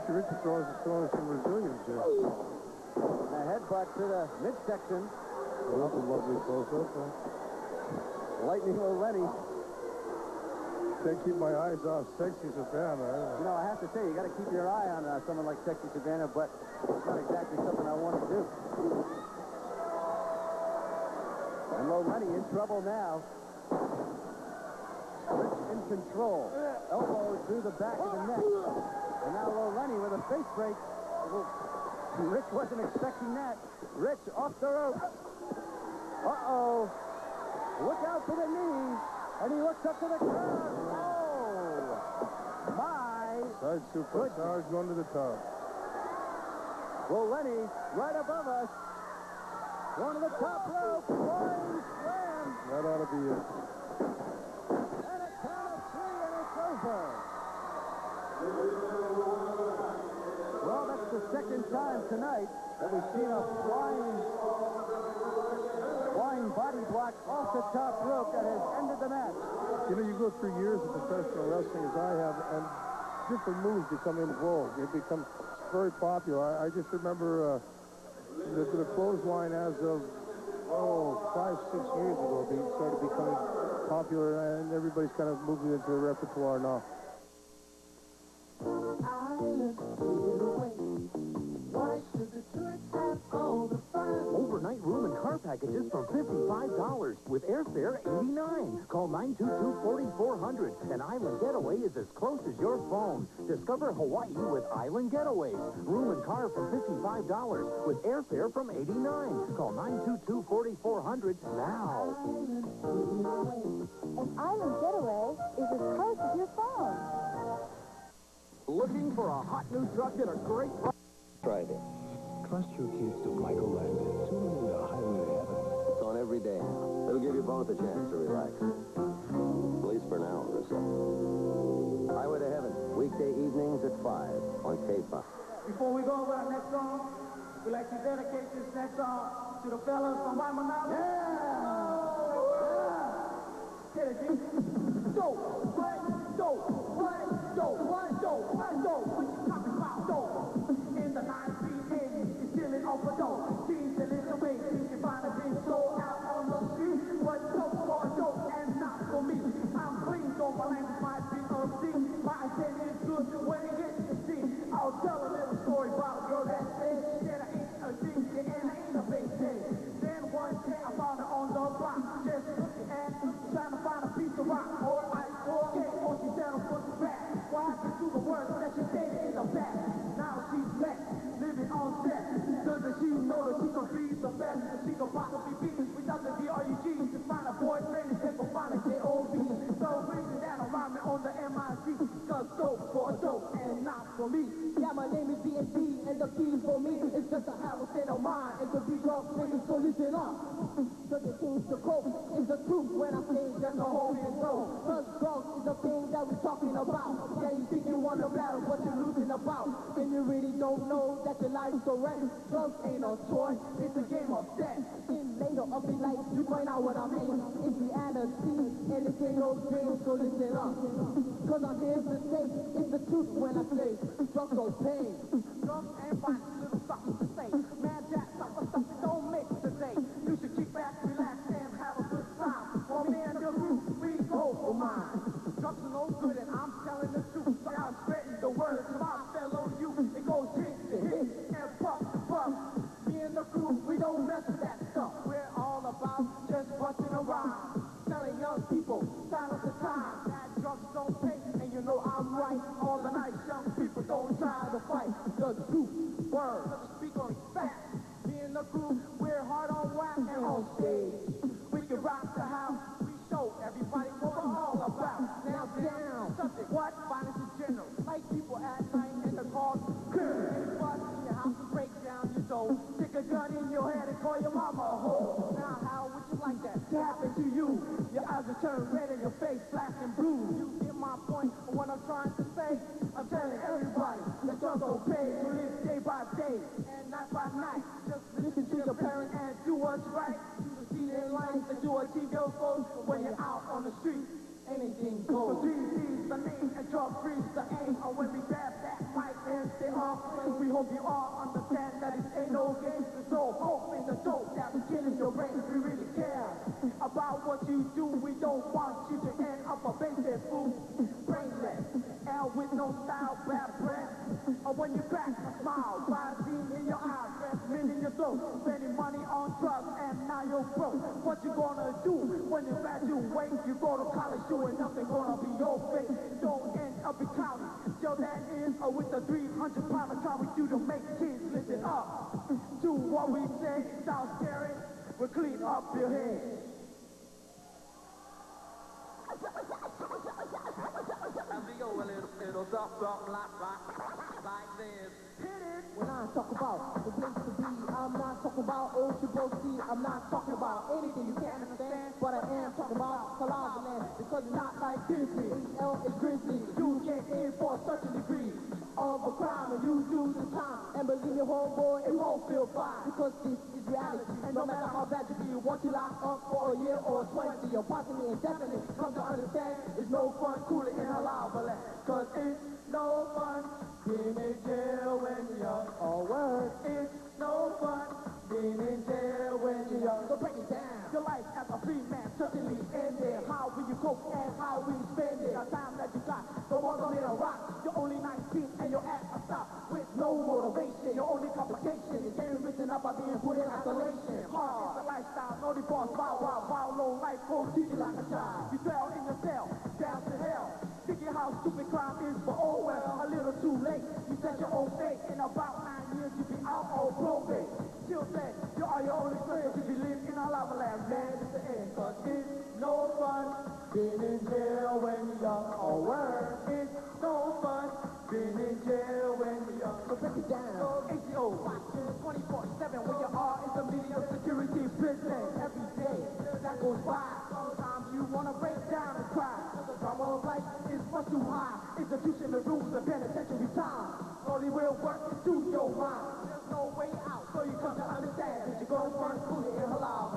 Speaker 16: Richard throws some resilience here.
Speaker 9: And a headbutt to the midsection.
Speaker 16: Well, that's a lovely close-up.
Speaker 9: Lightning O'Lenny.
Speaker 16: Can't keep my eyes off Sexy Savannah.
Speaker 9: You know, I have to say, you got to keep your eye on someone like Sexy Savannah, but it's not exactly something I want to do. And O'Lenny in trouble now. Rich in control. Elbow through the back of the neck. And now O'Lenny with a face break. Rich wasn't expecting that. Rich off the ropes. Uh-oh. Look out for the knee. And he looks up to the crowd. Oh, my.
Speaker 16: Side superstars going to the top.
Speaker 9: Well, Lenny, right above us. Going to the top rope. Flying slam.
Speaker 16: That ought to be it.
Speaker 9: And a count of 3, and it's over. Well, that's the second time tonight that we've seen a flying body block off the top rope that has ended the match.
Speaker 16: You know, you go through years of professional wrestling as I have, and different moves become in vogue. They become very popular. I just remember the clothesline as of, 5-6 years ago, they started becoming popular, and everybody's kind of moving into the repertoire now.
Speaker 3: Overnight room and car packages from $55 with airfare $89. Call 922-4400. An island getaway is as close as your phone. Discover Hawaii with Island Getaways. Room and car from $55 with airfare from $89. Call 922-4400 now.
Speaker 5: An island getaway is as close as your phone.
Speaker 3: Looking for a hot new truck at a great price?
Speaker 6: Friday. Trust your kids to Michael Landon. Tune into Highway to Heaven. It's on every day now. It'll give you both a chance to relax. At least for an hour or so. Highway to Heaven, weekday evenings at 5 on K5.
Speaker 2: Before we go over our next song, we'd like to dedicate this next song to the fellas from Waimanalo. Get it, G. Dope, what? Dope, what? Dope, what? Dope, what? Dope. What you talking about? Dope. In the 9-3-8, it's still in overdose. Teens that live away, you find a big soul out on the street. What's dope for dope and not for me? I'm clean, so my language might be obscene. My intent is good when it hits the scene. I'll tell a little story about a girl that said that I ain't a thing and I ain't a big thing. Then one day I found her on the block, just looking at, trying to find a piece of rock or ice or cake. Or she said I'm put back. Why I can do the work that she did in the back. Now she's back, living on set. Doesn't she know that she can be the best that she can possibly be? Without the D-R-U-G, to find a boyfriend and take a find a J-O-B. So reason that around me on the M-I-C. Cause dope for dope and not for me. Yeah, my name is D&D, and the key for me is just to have a state of mind and to be drunk, baby, so listen up. Certain things to cope is the truth when I say that the whole is so. Cause drunk is the thing that we're talking about. Yeah, you think you won the battle, but you're losing the bout. And you really don't know that your life's so right. Drunk ain't a choice, it's a game of death. In later of the life, you find out what I mean. It's reality, and it's ain't no dream, so listen up. Cause I'm here to say, it's the truth when I say, drunk no pain. Drunk and fine, little something to say. Man, that stuff don't make today. You should keep back, relax, and have a good time. For me and your group, we go for mine. Drugs are no good, and I'm telling the truth. So I'm spreading the word to my fellow youth. It goes hit to hit and puff to puff. Me and the crew, we don't mess with that stuff. We're all about just busting around. Telling young people, silence the time. That drugs don't pay, and you know I'm right. All the nice young people don't try to fight. The truth, word, let me speak on facts. Me and the crew, we're hard on whack and on stage. We can rock the house, we show everybody what we're all about. Now down, something, what? Violence in general. Like people at night in the cars, and bust in your house to break down your door. Stick a gun in your head and call your mama a hoe. Now how would you like that to happen to you? Your eyes are turned red and your face black and blue. You get my point of what I'm trying to say? I'm telling everybody that drugs don't pay. You live day by by day and not by night. Just listen to your parents and do what's right. To see their lines and to achieve your goals when you're out on the street. Anything goes. So 3D's the name and drug free's the aim. And when we grab that mic and stay off, we hope you all understand that it ain't no game. There's no hope in the dope that we kill in your brain. We really care about what you do. We don't want you to end up a basic fool. Brainless, L with no style, bad breath. Or when you crack a smile, find steam in your eyes, wind in your throat, spending money on drugs and now you're broke. What you gonna do when you graduate? You go to college, you ain't nothing gonna be your fate. Don't end up in county. Yo, that is with the 300 pound of try with you to make kids listen up. Do what we say, sounds scary. We'll clean up your head.
Speaker 8: It'll drop like this.
Speaker 2: When I talk about the place to be, I'm not talking about old triple C. I'm not talking about anything you can't understand, but I am talking about Colombia, because it's not like Disney. L is grizzly. You get in for such a degree of a crime, and you do the time. And believe me, homeboy, it won't feel fine, because this is reality. And no matter how bad you be, once you lock up for a year or 20, or possibly indefinitely, come to understand, it's no fun cooling in a lava land. Cause it's no fun being in jail when you're young. Oh, word. It's no fun being in jail when you're young. So break it down. Your life as a free man certainly ended. How will you cope and how will you spend it? The time that you got, the one's on a rock. You're only 19 and you're at a stop with no motivation. Your only complication is getting written up by being put in isolation. Hard is the lifestyle, no divorce, wow, low life won't teach you like a child. You fell in your cell, down to hell. Thinking how stupid crime is, but oh well, a little too late. You set your own fate. In about 9 years, you'll be out on probate. Till then, you are your only friend. If you live in a lava land, man, it's the end. Cause it's no fun being in jail when you're young. Oh, word. It's no fun being in jail when you're young. So break it down. So ATO, watching 24/7 when you are in the medium security prison. Every day that goes by, sometimes you wanna break down and cry. The drama of life is much too high. Institution, the rules, the penitentiary time. Only real work is to your mind. There's no way out, so you come to understand that you're gonna burn food in halal.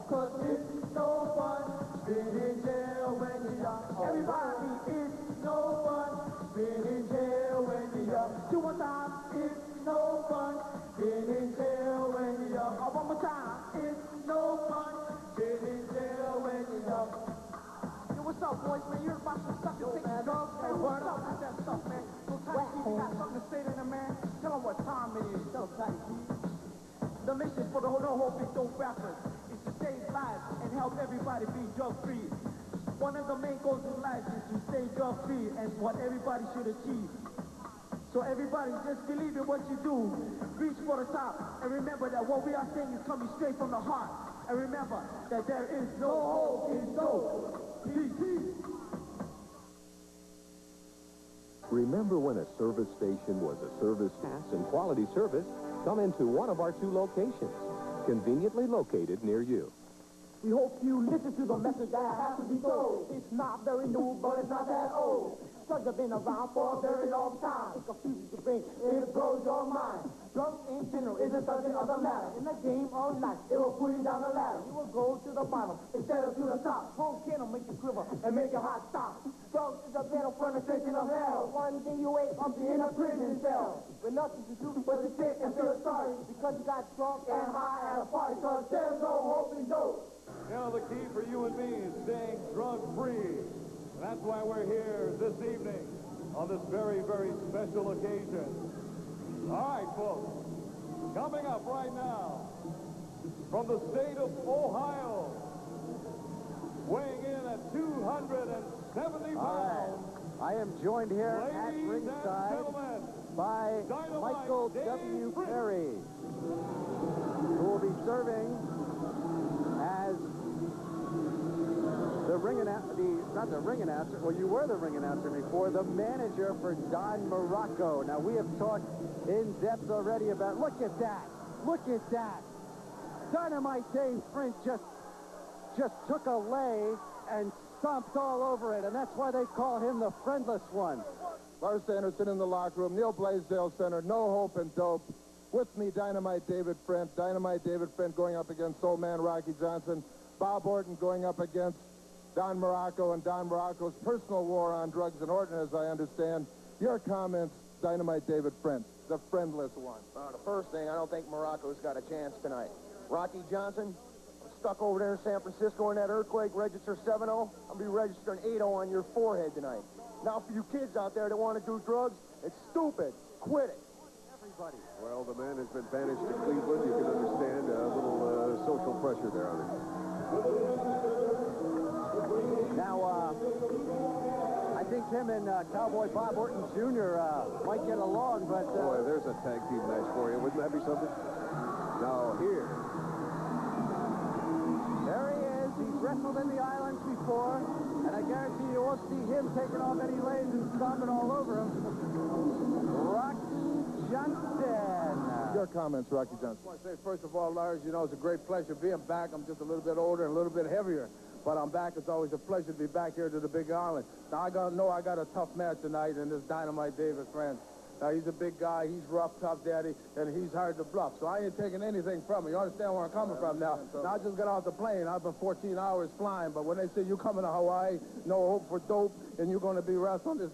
Speaker 2: Cause it's no fun being in jail when you're young. Everybody, it's no fun being in jail when you're young. Two more times, it's no fun being in jail when you're young. One more time, it's no fun being in jail when you're young. What's up, boys, man? You're about to suck your thing, dog. Hey, what's up with that stuff, man? So tight, you got something to say to them, man? Tell them what time it is. So tight, the mission for the whole big dope rappers is to save lives and help everybody be drug-free. One of the main goals in life is to stay drug-free and what everybody should achieve. So everybody, just believe in what you do. Reach for the top. And remember that what we are saying is coming straight from the heart. And remember that there is no hope in dope.
Speaker 6: Remember when a service station was a service and quality service? Come into one of our 2 locations, conveniently located near you.
Speaker 2: We hope you listen to the message that has to be told. It's not very new, but it's not that old. Drugs have been around for a very long time. It confuses your brain, it blows your mind. Drugs in general is a subject of the matter. In the game of life, it will pull you down the ladder. You will go to the bottom instead of to the top. Home can will make you quiver and make your heart stop. Drugs is a battle penetration of hell. One day you wake up in a prison cell with nothing to do but to sit and feel sorry because you got drunk and high at a party. Cause there's no hope in dope.
Speaker 23: You know, the key for you and me is staying drug-free. And that's why we're here this evening on this very, very special occasion. All right, folks. Coming up right now, from the state of Ohio, weighing in at 270 pounds.
Speaker 9: I am joined here at ringside by Michael W. Perry, who will be serving as the ring announcer, well, you were the ring announcer before, the manager for Don Morocco. Now, we have talked in depth already about, look at that. Dynamite Dave French just took a lay and stomped all over it, and that's why they call him the friendless one.
Speaker 18: First Anderson in the locker room, Neil Blaisdell Center, no hope in dope. With me, Dynamite David Frent. Dynamite David Frent going up against Soul Man Rocky Johnson. Bob Orton going up against Don Morocco, and Don Morocco's personal war on drugs and Orton, as I understand. Your comments, Dynamite David Frent, the friendless one.
Speaker 10: The first thing, I don't think Morocco's got a chance tonight. Rocky Johnson, I'm stuck over there in San Francisco in that earthquake, register 7-0. I'll be registering 8-0 on your forehead tonight. Now, for you kids out there that want to do drugs, it's stupid. Quit it.
Speaker 9: Everybody.
Speaker 7: Well, the man has been banished to Cleveland. You can understand a little social pressure there on him.
Speaker 9: Now, I think him and Cowboy Bob Orton Jr. Might get along, but...
Speaker 7: Boy, there's a tag team match for you. Wouldn't that be something? Now, here.
Speaker 9: There he is. He's wrestled in the islands before, and I guarantee you won't see him taking off any legs and stomping all over him. Rocky Johnson.
Speaker 18: Your comments, Rocky Johnson.
Speaker 16: I want to say, first of all, Lars, you know, it's a great pleasure being back. I'm just a little bit older and a little bit heavier, but I'm back. It's always a pleasure to be back here to the Big Island. Now, I got a tough match tonight in this Dynamite David Frent. Now, he's a big guy. He's rough, tough daddy, and he's hard to bluff. So I ain't taking anything from him. You understand where I'm coming from now? Now, I just got off the plane. I've been 14 hours flying, but when they say you coming to Hawaii, no hope for dope, and you're going to be wrestling this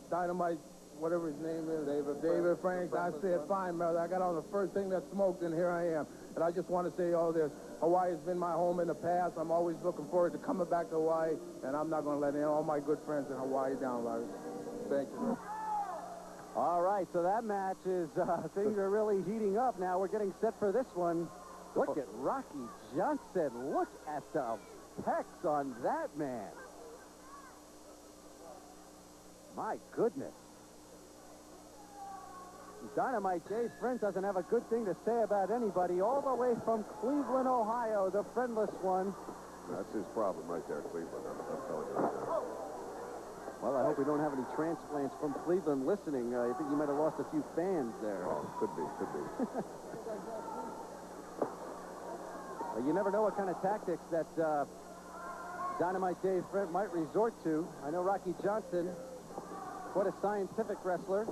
Speaker 16: Dynamite, whatever his name is, David Franks, I said, fine, brother. I got on the first thing that smoked, and here I am. And I just want to say all this. Hawaii has been my home in the past. I'm always looking forward to coming back to Hawaii, and I'm not going to let all my good friends in Hawaii down, Larry. Thank you.
Speaker 9: All right, so that match is, things are really heating up now. We're getting set for this one. Look at Rocky Johnson. Look at the pecs on that man. My goodness. Dynamite Dave Frent doesn't have a good thing to say about anybody. All the way from Cleveland, Ohio, the friendless one.
Speaker 7: That's his problem right there, Cleveland. I'm telling you right now.
Speaker 9: Well, I hope we don't have any transplants from Cleveland listening. I think you might have lost a few fans there.
Speaker 7: Oh, could be.
Speaker 9: Well, you never know what kind of tactics that Dynamite Dave Frent might resort to. I know Rocky Johnson, quite a scientific wrestler.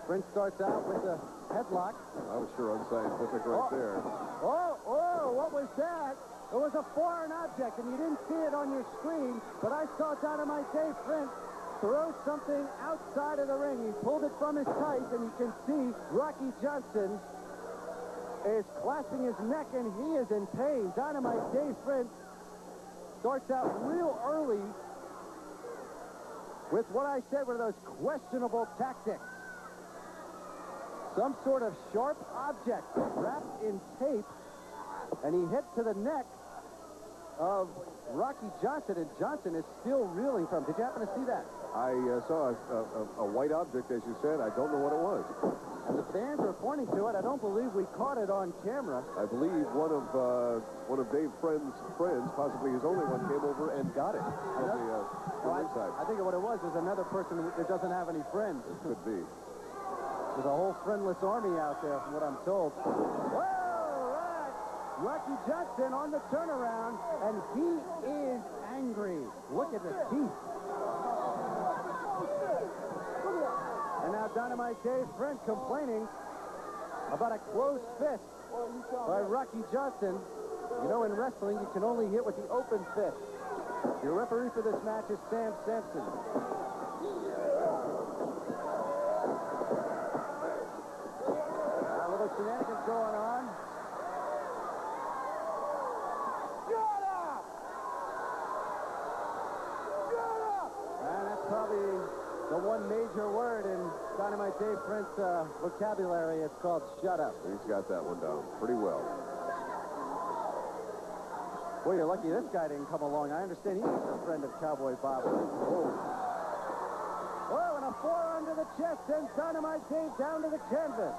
Speaker 9: Frent starts out with a headlock.
Speaker 7: I was sure unscientific right there.
Speaker 9: Oh, what was that? It was a foreign object, and you didn't see it on your screen, but I saw Dynamite Dave Frent throw something outside of the ring. He pulled it from his tights, and you can see Rocky Johnson is clasping his neck, and he is in pain. Dynamite Dave Frent starts out real early with what I said were those questionable tactics. Some sort of sharp object wrapped in tape, and he hit to the neck of Rocky Johnson, and Johnson is still reeling from. Did you happen to see that?
Speaker 7: I saw a white object, as you said. I don't know what it was.
Speaker 9: And the fans are pointing to it. I don't believe we caught it on camera.
Speaker 7: I believe one of Dave Frent's friends, possibly his only one, came over and got it from the inside.
Speaker 9: I think what it was another person that doesn't have any friends.
Speaker 7: It could be.
Speaker 9: There's a whole friendless army out there, from what I'm told. Whoa, right. Rocky Johnson on the turnaround, and he is angry. Look at the teeth. And now Dynamite Dave Frent complaining about a closed fist by Rocky Johnson. You know, in wrestling, you can only hit with the open fist. Your referee for this match is Sam Sampson. A little shenanigans going on. Shut up! Shut up! And that's probably the one major word in Dynamite Dave Frent's vocabulary. It's called shut up.
Speaker 7: He's got that one down pretty well.
Speaker 9: Boy, you're lucky this guy didn't come along. I understand he's a friend of Cowboy Bob. Oh, and a forearm to the chest sends Dynamite Dave down to the canvas.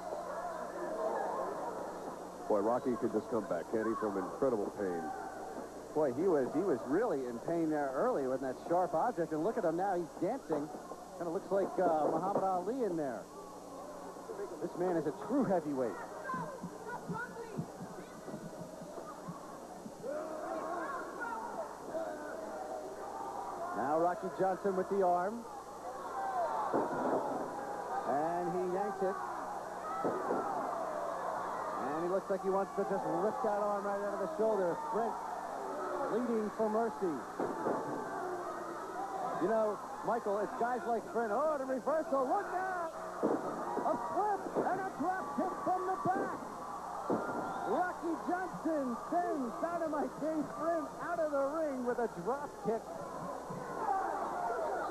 Speaker 7: Boy, Rocky could just come back, can't he, from incredible pain.
Speaker 9: Boy, he was really in pain there early with that sharp object. And look at him now. He's dancing. Kind of looks like Muhammad Ali in there. This man is a true heavyweight. Now Rocky Johnson with the arm. And he yanks it. And he looks like he wants to just rip that arm right out of the shoulder. Sprint bleeding for mercy. You know, Michael, it's guys like Sprint. Oh, the reversal. Look out! A flip and a drop kick from the back. Rocky Johnson sends Dynamite Dave Sprint out of the ring with a drop kick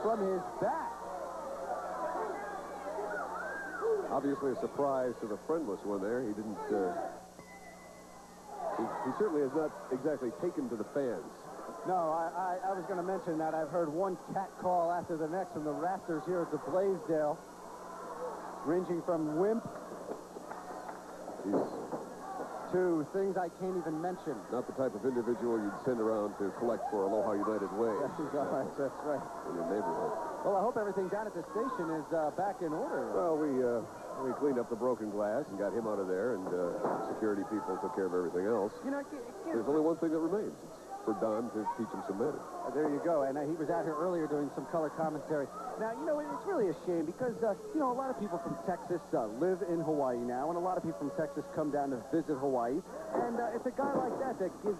Speaker 9: from his back.
Speaker 6: Obviously a surprise to the friendless one there. He didn't, he certainly has not exactly taken to the fans.
Speaker 9: No, I was going to mention that. I've heard one cat call after the next from the rafters here at the Blaisdell, ranging from wimp to things I can't even mention.
Speaker 6: Not the type of individual you'd send around to collect for Aloha United Way.
Speaker 9: That's right.
Speaker 6: In your neighborhood.
Speaker 9: Well, I hope everything down at the station is back in order.
Speaker 6: Well, we cleaned up the broken glass and got him out of there, and security people took care of everything else.
Speaker 9: You know,
Speaker 6: there's only one thing that remains. It's for Don to teach him some manners.
Speaker 9: There you go. And he was out here earlier doing some color commentary. Now, you know, it's really a shame because, you know, a lot of people from Texas live in Hawaii now, and a lot of people from Texas come down to visit Hawaii. And it's a guy like that gives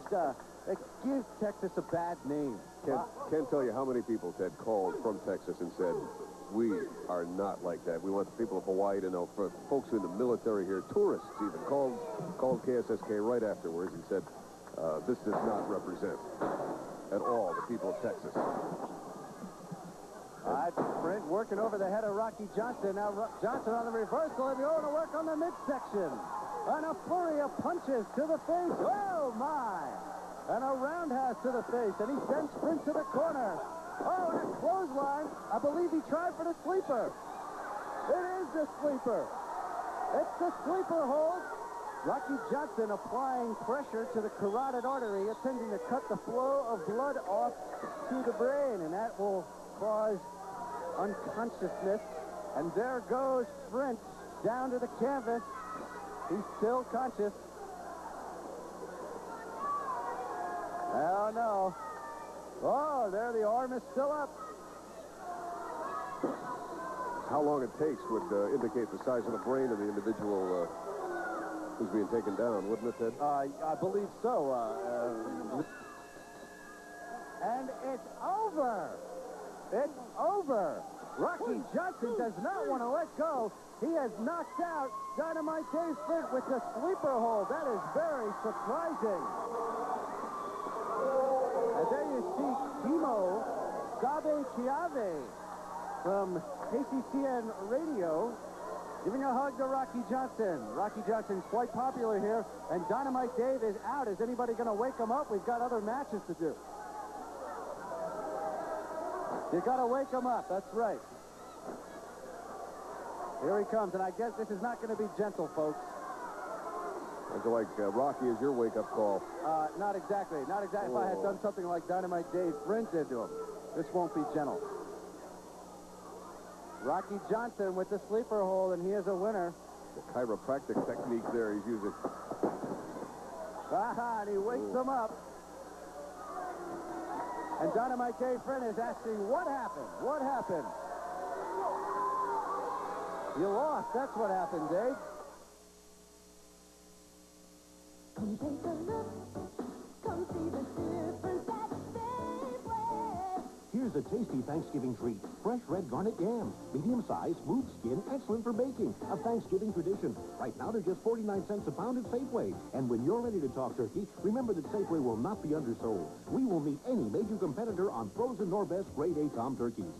Speaker 9: Texas a bad name.
Speaker 6: Can't tell you how many people, Ted, called from Texas and said, we are not like that. We want the people of Hawaii to know. For folks in the military here, tourists even, called KSSK right afterwards and said, this does not represent at all the people of Texas.
Speaker 9: Sprint working over the head of Rocky Johnson. Now Johnson on the reversal, and going to work on the midsection. And a flurry of punches to the face. Oh, my. And a roundhouse to the face, and he sends Sprint to the corner. Oh, and a clothesline. I believe he tried for the sleeper. It is the sleeper. It's the sleeper hold. Rocky Johnson applying pressure to the carotid artery, attempting to cut the flow of blood off to the brain, and that will cause unconsciousness. And there goes Sprint down to the canvas. He's still conscious. Oh, no. Oh, there the arm is still up.
Speaker 6: How long it takes would indicate the size of the brain of the individual who's being taken down, wouldn't it, Ted?
Speaker 9: I believe so. And it's over. It's over. Rocky Johnson does not want to let go. He has knocked out Dynamite Dave Sprint with the sleeper hold. That is very surprising. And there you see Timo Sabe Chiave from KCCN Radio giving a hug to Rocky Johnson. Rocky Johnson's quite popular here, and Dynamite Dave is out. Is anybody going to wake him up? We've got other matches to do. You got to wake him up. That's right. Here he comes, and I guess this is not going to be gentle, folks.
Speaker 6: Sounds like Rocky is your wake-up call.
Speaker 9: Not exactly. Not exactly. If I had done something like Dynamite Dave Sprint did to him, this won't be gentle. Rocky Johnson with the sleeper hold, and he is a winner.
Speaker 6: The chiropractic technique there he's using.
Speaker 9: And he wakes him up. And Dynamite Dave Sprint is asking, what happened? What happened? You lost. That's what happened, Dave.
Speaker 2: Come take a look. Come see the difference at Safeway.
Speaker 14: Here's a tasty Thanksgiving treat. Fresh red garnet yams. Medium size, smooth skin, excellent for baking. A Thanksgiving tradition. Right now, they're just 49 cents a pound at Safeway. And when you're ready to talk turkey, remember that Safeway will not be undersold. We will meet any major competitor on frozen nor best grade A Tom turkeys.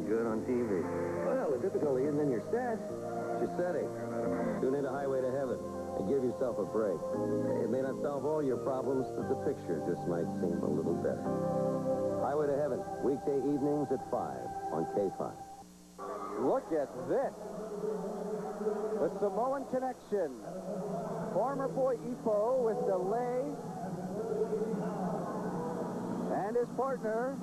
Speaker 20: Good on TV. Well, the difficulty isn't in your stats, it's your setting. Tune into Highway to Heaven and give yourself a break. It may not solve all your problems, but the picture just might seem a little better. Highway to Heaven, weekday evenings at 5 on K5.
Speaker 9: Look at this. The Samoan Connection. Farmer Boy Ipo with delay. And his partner,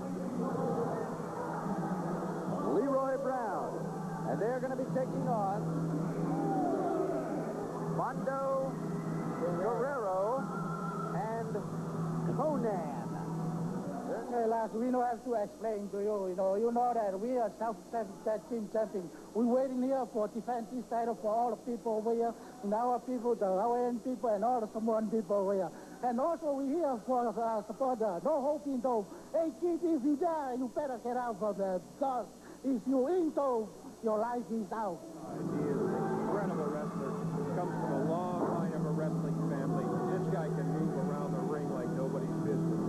Speaker 9: Leroy Brown. And they're going to be taking on Mondo Guerrero and Conan. They're
Speaker 11: relax. We don't have to explain to you. You know that we are South Tag Team Champions. We're waiting here for defend this title for all the people over here, and our people, the Hawaiian people, and all the Samoan people over here. And also we're here for support the No Hope in Dope. Hey, kid, if you die, you better get out from there. Because if you in dope, your life is out.
Speaker 7: He is an incredible wrestler. Comes from a long line of a wrestling family. This guy can move around the ring like nobody's business.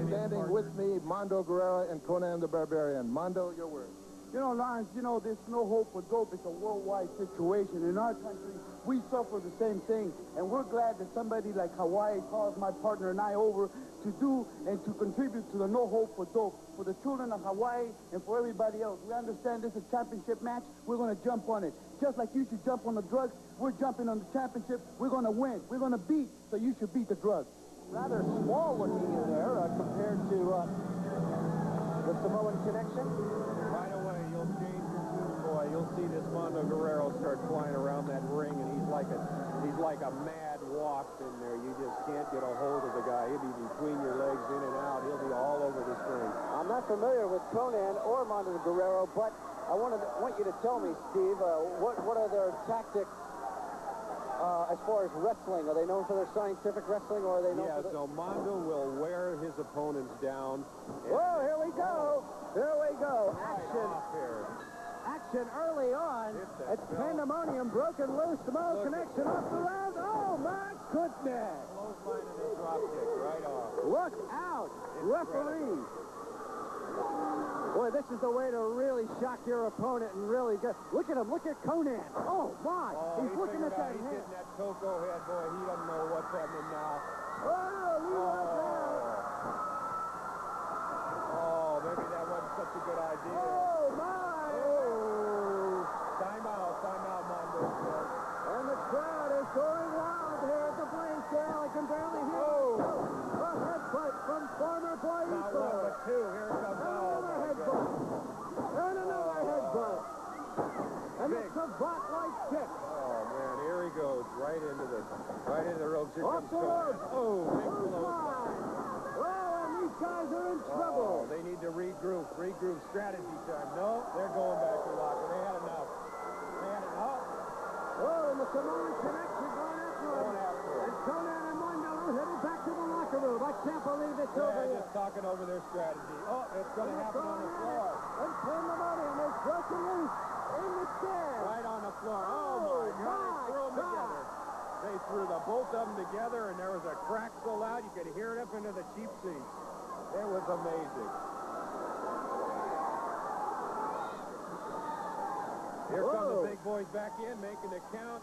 Speaker 19: Standing with me, Mondo Guerrero and Conan the Barbarian. Mondo, your word.
Speaker 23: You know, Lawrence, there's no hope for dope. It's a worldwide situation. In our country, we suffer the same thing. And we're glad that somebody like Hawaii calls my partner and I over to do and to contribute to the No Hope for Dope for the children of Hawaii and for everybody else. We understand this is a championship match. We're going to jump on it. Just like you should jump on the drugs, we're jumping on the championship. We're going to win. We're going to beat, so you should beat the drugs.
Speaker 9: Rather small looking in there compared to the Samoan Connection.
Speaker 7: Right away, you'll change your tune, boy. You'll see this Mondo Guerrero start flying around that ring, and he's like a mad wasp in there. You just can't get a hold of the guy. He'll be between your legs, in and out. He'll be all over this ring.
Speaker 9: I'm not familiar with Conan or Mondo Guerrero, but I want you to tell me, Steve, what are their tactics as far as wrestling? Are they known for their scientific wrestling, or are they known for
Speaker 7: so Mondo will wear his opponents down.
Speaker 9: Whoa, here we go. Here we go.
Speaker 7: Action.
Speaker 9: Action early on. It's pandemonium, broken loose. Samoan Connection off the round. Oh, my goodness.
Speaker 7: Close line of this drop kick right off.
Speaker 9: Look out, referee. Boy, this is the way to really shock your opponent and really get... Look at him. Look at Conan. Oh, my. He's looking at that
Speaker 7: head. He's getting that Coco head, boy. He doesn't know what's happening now. Oh, maybe that wasn't such a good idea.
Speaker 9: Oh, my.
Speaker 7: Oh. Time out, Mondo.
Speaker 9: And the crowd is going wild here at the Blaisdell. I can barely hear a headbutt from former Boy
Speaker 7: Not one, but two. Here it comes.
Speaker 9: Another headbutt. And another headbutt. And it's a bot-like kick.
Speaker 7: Oh, man, here he goes. Right into the ropes. Here
Speaker 9: Off
Speaker 7: comes
Speaker 9: the ropes.
Speaker 7: Oh, big blow.
Speaker 9: Oh, and these guys are in trouble.
Speaker 7: Oh, they need to regroup. Regroup strategy time. No, they're going back to locker. They had enough.
Speaker 9: Oh, and the Samoan Connection going after him. And Conan and Mondo are headed back to the locker room. I can't believe it's over
Speaker 7: They're
Speaker 9: yet.
Speaker 7: just talking over their strategy. Oh, it's going to happen on the floor.
Speaker 9: And pandemonium is broken loose in the chair.
Speaker 7: Right on the floor. Oh, my God. They threw them together. They threw both of them together, and there was a crack so loud you could hear it up into the cheap seats. It was amazing. Here come the big boys back in, making the count.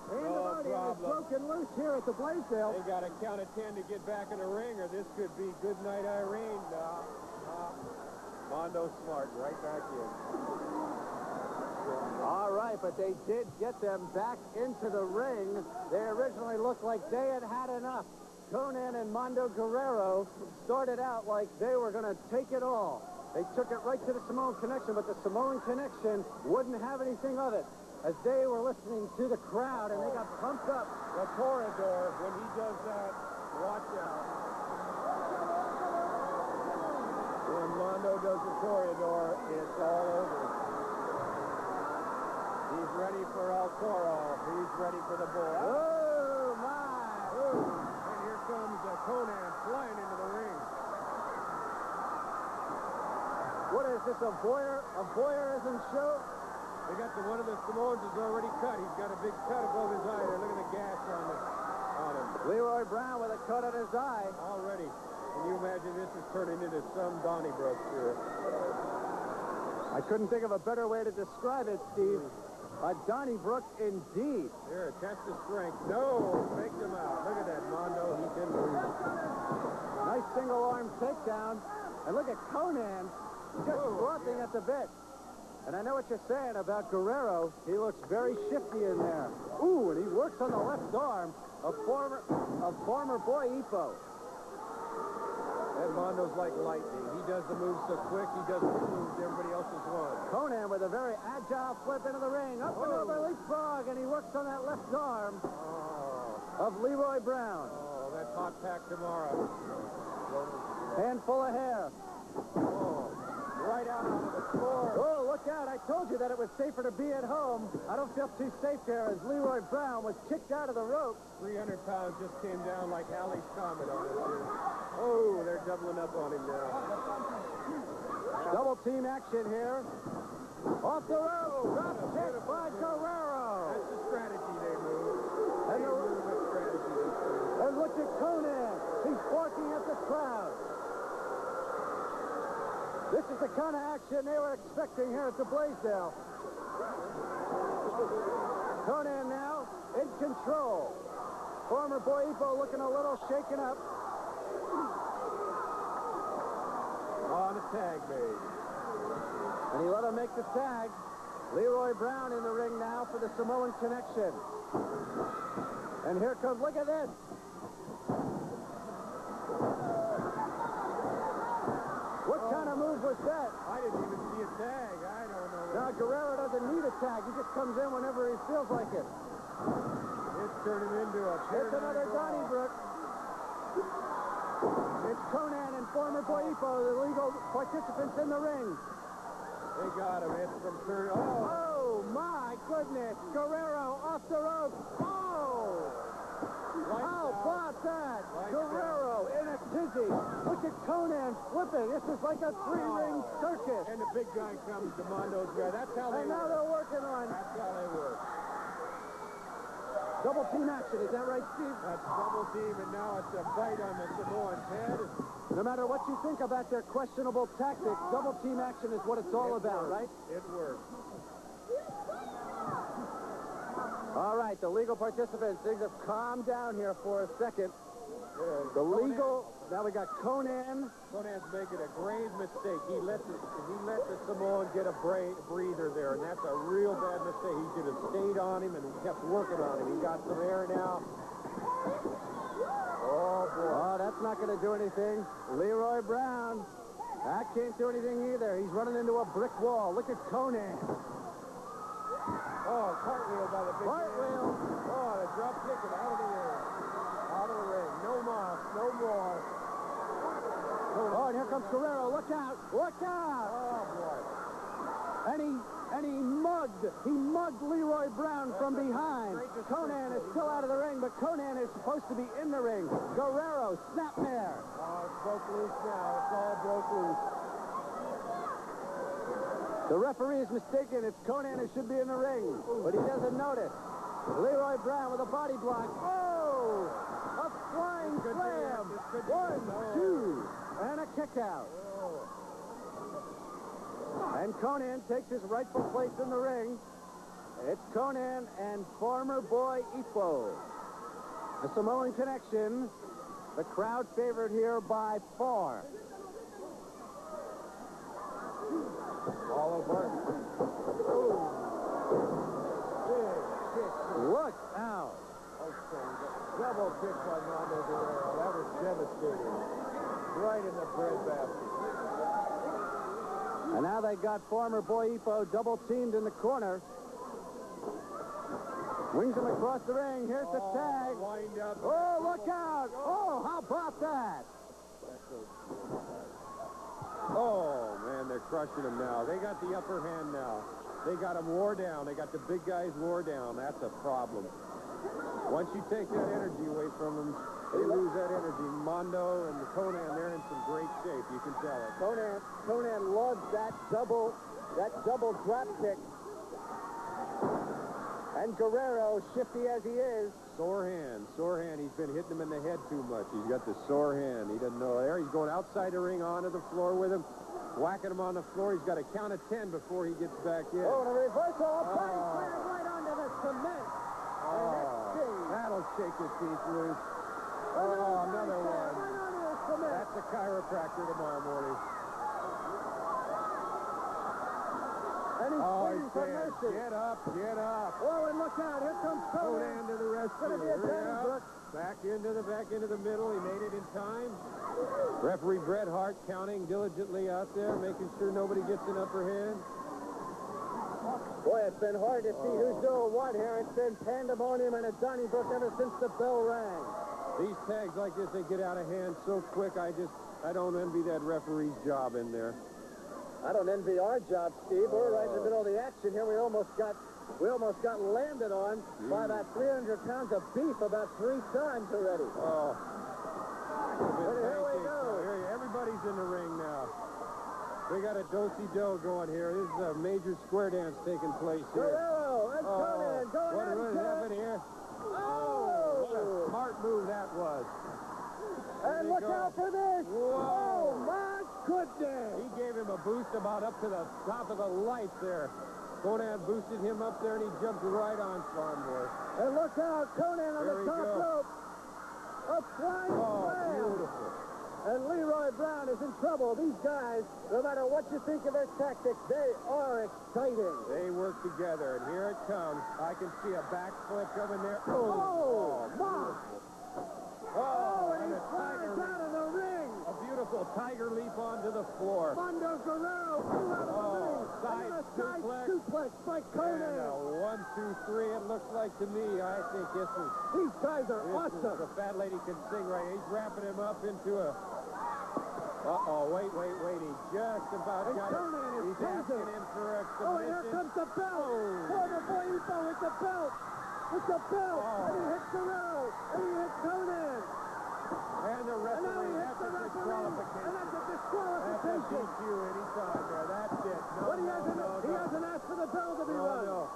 Speaker 9: Pandemonium is broken loose here at the Blaisdell.
Speaker 7: They got to count of 10 to get back in the ring, or this could be good night, Irene. Mondo smart, right back in.
Speaker 9: All right, but they did get them back into the ring. They originally looked like they had had enough. Conan and Mondo Guerrero started out like they were going to take it all. They took it right to the Samoan Connection, but the Samoan Connection wouldn't have anything of it as they were listening to the crowd, and they got pumped up.
Speaker 7: The Corridor, when he does that, watch out. When Mondo does the Corridor, it's all over. He's ready for El Toro. He's ready for the bull.
Speaker 9: Oh, my.
Speaker 7: And here comes Conan flying into the ring.
Speaker 9: What is this, a voyeurism show?
Speaker 7: They got one of the Samoans is already cut. He's got a big cut above his eye there. Look at the gash on him.
Speaker 9: Leroy Brown with a cut on his eye.
Speaker 7: Already. Can you imagine this is turning into some Donnybrook here?
Speaker 9: I couldn't think of a better way to describe it, Steve. A Donnybrook indeed.
Speaker 7: Here, test the strength. No, faked him out. Look at that, Mondo. He didn't lose.
Speaker 9: Nice single-arm takedown. And look at Conan just frothing at the bit. And I know what you're saying about Guerrero. He looks very shifty in there. Ooh, and he works on the left arm of former Boy Ipo.
Speaker 7: That Mondo's like lightning. He does the moves so quick, he does the moves everybody else has won.
Speaker 9: Conan with a very agile flip into the ring. Up and over leapfrog, and he works on that left arm of Leroy Brown.
Speaker 7: Oh, that's hot pack tomorrow.
Speaker 9: Handful of hair. Right out onto the floor. Oh, look out. I told you that it was safer to be at home. I don't feel too safe here as Leroy Brown was kicked out of the rope.
Speaker 15: 300 pounds just came down like Halley's Comet on us here. Oh, they're doubling up on him now.
Speaker 9: Double team action here. Off the rope. Drop kick by Guerrero.
Speaker 15: That's the strategy they move.
Speaker 9: And,
Speaker 15: They move with strategy.
Speaker 9: and look at Conan. He's barking at the crowd. This is the kind of action they were expecting here at the Blaisdell. Conan now in control. Former Boipo looking a little shaken up.
Speaker 15: On a tag made.
Speaker 9: And he let him make the tag. Leroy Brown in the ring now for the Samoan Connection. And here comes, look at this. What kind of move was that?
Speaker 15: I didn't even see a tag. I don't know.
Speaker 9: Now, Guerrero doesn't need a tag. He just comes in whenever he feels like it.
Speaker 15: It's turning into a...
Speaker 9: It's another Donnybrook. It's Conan and former Boipo, the legal participants in the ring.
Speaker 15: They got him. It's from turn...
Speaker 9: Oh, my goodness. Guerrero off the rope. Oh! How about that? Guerrero in a tizzy. Look at Conan flipping. This is like a three-ring circus.
Speaker 15: And the big guy comes, the Mondo's guy. That's how they
Speaker 9: And now
Speaker 15: work.
Speaker 9: they're working on...
Speaker 15: That's how they work.
Speaker 9: Double team action. Is that right, Steve?
Speaker 15: That's double team, and now it's a fight on the Samoan's head.
Speaker 9: No matter what you think about their questionable tactics, double team action is what it's all about, right?
Speaker 15: It works.
Speaker 9: All right, the legal participants, things have calmed down here for a second. The legal, now we got Conan.
Speaker 15: Conan's making a grave mistake. He let the Samoan get a breather there, and that's a real bad mistake. He should have stayed on him and kept working on him. He got some air now. Oh, boy.
Speaker 9: Oh, that's not going to do anything. Leroy Brown, that can't do anything either. He's running into a brick wall. Look at Conan.
Speaker 15: Oh, cartwheel by the big
Speaker 9: Cartwheel.
Speaker 15: man. Oh, the drop kick and out of the ring. Out of the ring. No more. No more.
Speaker 9: Oh, and here comes Guerrero. Look out. Look out.
Speaker 15: Oh, boy.
Speaker 9: And he mugged Leroy Brown from behind. Conan is still out of the ring, but Conan is supposed to be in the ring. Guerrero, snapmare.
Speaker 15: Oh, it's broke loose now. It's all broke loose.
Speaker 9: The referee is mistaken. It's Conan who should be in the ring, but he doesn't notice. Leroy Brown with a body block. Oh! A flying slam. 1, 2, and a kick out. And Conan takes his rightful place in the ring. It's Conan and former Boipo. The Samoan Connection, the crowd favored here by far.
Speaker 15: All over. Oh. Big kick.
Speaker 9: Look out.
Speaker 15: Double kick by Mondo Guerrero. That was devastating. Right in the breadbasket.
Speaker 9: And now they got former Boipo double-teamed in the corner. Wings him across the ring. Here's the tag.
Speaker 15: Wind up.
Speaker 9: Oh, look out. Oh, how about that?
Speaker 15: Oh, man, they're crushing him now. They got the upper hand now. They got him wore down. They got the big guys wore down. That's a problem. Once you take that energy away from them, they lose that energy. Mondo and Conan, they're in some great shape. You can tell it.
Speaker 9: Conan loves that double drop kick. And Guerrero, shifty as he is.
Speaker 15: Sore hand. He's been hitting him in the head too much. He's got the sore hand. He doesn't know there. He's going outside the ring onto the floor with him, whacking him on the floor. He's got to count of 10 before he gets back in.
Speaker 9: Oh, and a reversal. Body slam right onto the cement.
Speaker 15: That'll shake his teeth loose. Oh, another one. That's a chiropractor tomorrow morning.
Speaker 9: And he's pleading for mercy.
Speaker 15: Get up.
Speaker 9: Oh, and look out. Here comes Conan.
Speaker 15: To the rescue. Back into the middle. He made it in time. Referee Bret Hart counting diligently out there, making sure nobody gets an upper hand.
Speaker 9: Boy, it's been hard to see who's doing what here. It's been pandemonium and a Donnybrook ever since the bell rang. These tags like this, they get out of hand so quick. I don't envy that referee's job in there.
Speaker 4: I don't envy our job, Steve. We're right in the middle of the action here. We almost got landed on by about 300 pounds of beef about 3 times already.
Speaker 9: Oh.
Speaker 4: But here we go.
Speaker 9: Everybody's in the ring now. We got a do-si-do going here. This is a major square dance taking place here.
Speaker 4: Guerrero and Conan going
Speaker 9: What happened here?
Speaker 4: Oh!
Speaker 9: What a smart move that was.
Speaker 4: And look out for this!
Speaker 9: Whoa!
Speaker 4: Oh, my goodness!
Speaker 9: He gave him a boost about up to the top of the lights there. Conan boosted him up there, and he jumped right on Farmboy.
Speaker 4: And look out, Conan on the top rope. A flying slam.
Speaker 9: Beautiful.
Speaker 4: And Leroy Brown is in trouble. These guys, no matter what you think of their tactics, they are exciting.
Speaker 9: They work together, and here it comes. I can see a backflip coming there.
Speaker 4: Oh, my! Oh, and he
Speaker 9: a
Speaker 4: flies out of the ring.
Speaker 9: A beautiful tiger leap onto the floor.
Speaker 4: Mondo Guerrero flew out of the ring.
Speaker 9: Side
Speaker 4: and a side suplex by Conan.
Speaker 9: And 1, 2, 3, it looks like to me. I think this is...
Speaker 4: These guys are awesome.
Speaker 9: The fat lady can sing right. He's wrapping him up into a... wait. He just about got
Speaker 4: Conan
Speaker 9: it. He's asking him for a submission.
Speaker 4: Oh, and here comes the belt. Former Boy Ipo with the belt. With the belt. And he hits Guerrero. And he hits Conan.
Speaker 9: And the referee,
Speaker 4: and now he hits the referee. And that's a disqualification.
Speaker 9: That's a DQ anytime there. That's it.
Speaker 4: But he hasn't asked for the bell to be run.
Speaker 9: No.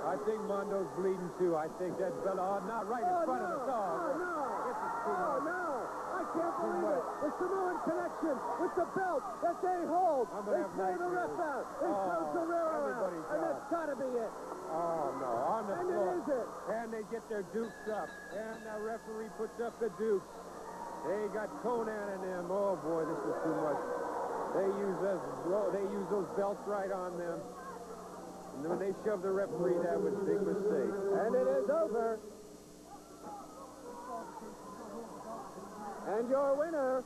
Speaker 9: I think Mondo's bleeding too. I think that bell, not right in front of us.
Speaker 4: No.
Speaker 9: This is too much.
Speaker 4: No. I can't believe it. The Samoan connection with the belt that they hold. They throw the ref out. They throw Guerrero out. And that's got to be it.
Speaker 9: Oh, no. On the floor.
Speaker 4: And it is it.
Speaker 9: And they get their dukes up. And the referee puts up the dukes. They got Conan in them. Oh, boy, this is too much. They use those belts right on them. And when they shove the referee, that was a big mistake.
Speaker 4: And it is over. And your winner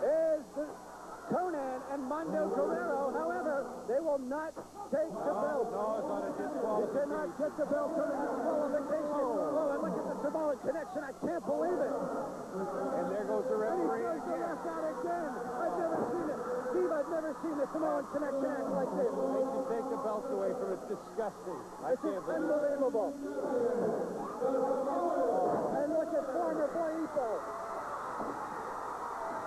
Speaker 4: is Conan and Mondo Guerrero. However, they will not take the belt.
Speaker 9: No, it's not a disqualification.
Speaker 4: They cannot get the belt on a disqualification. Oh, and look at the Samoan connection. I can't believe it.
Speaker 9: And there goes the referee
Speaker 4: again. He throws the ref out again. I've never seen it. Steve, I've never seen the Samoan connection act like this.
Speaker 9: They should take the belts away from it. It's disgusting. I can't believe it.
Speaker 4: Unbelievable. And look at former Boy Ipo.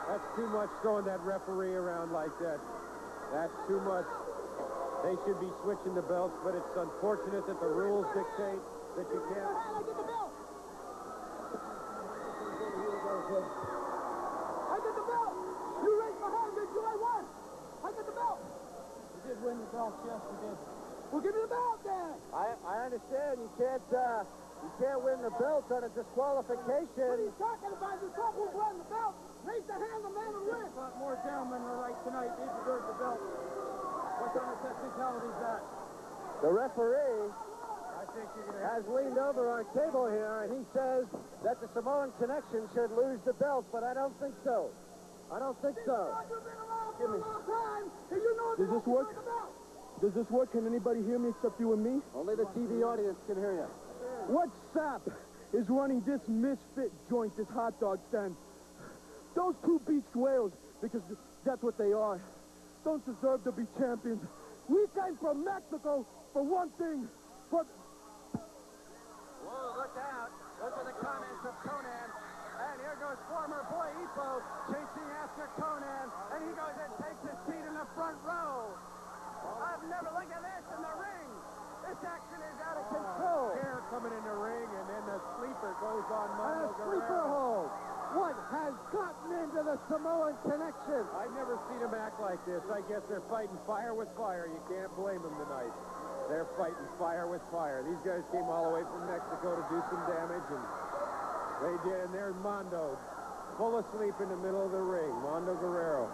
Speaker 9: That's too much throwing that referee around like that. That's too much. They should be switching the belts, but it's unfortunate that the rules dictate that you can't.
Speaker 2: I get the belt. I get the belt. You raised my hand, did you? I won. I get the belt.
Speaker 11: You did win the belt, yes, you did.
Speaker 2: Well, give me the belt then.
Speaker 4: I understand you can't win the belt on a disqualification.
Speaker 2: What are you talking about? You talk who won the belt. Raise the hand, the man will win.
Speaker 11: But more gentlemen were right tonight. They deserve the belt. What kind of technicality is that?
Speaker 4: The referee has leaned over our table here, and he says that the Samoan connection should lose the belt, but I don't think so. I don't think so.
Speaker 2: Give me.
Speaker 16: Does this work? Does this work? Can anybody hear me except you and me?
Speaker 4: Only the TV audience can hear you.
Speaker 16: What sap is running this misfit joint, this hot dog stand? Those two beached whales, because that's what they are, don't deserve to be champions. We came from Mexico for one thing, for...
Speaker 4: Whoa, look out. Those are the comments of Conan. And here goes former Boy Ipo chasing after Conan. And he goes and takes his seat in the front row. I've never looked at this in the ring. This action is out of control.
Speaker 9: Hair coming in the ring, and then the sleeper goes on Mondo Guerrero.
Speaker 4: Sleeper hold. What has gotten into the Samoan connection?
Speaker 9: I've never seen them act like this. I guess they're fighting fire with fire. You can't blame them tonight. They're fighting fire with fire. These guys came all the way from Mexico to do some damage, and they did. And there's Mondo, full asleep in the middle of the ring. Mondo Guerrero.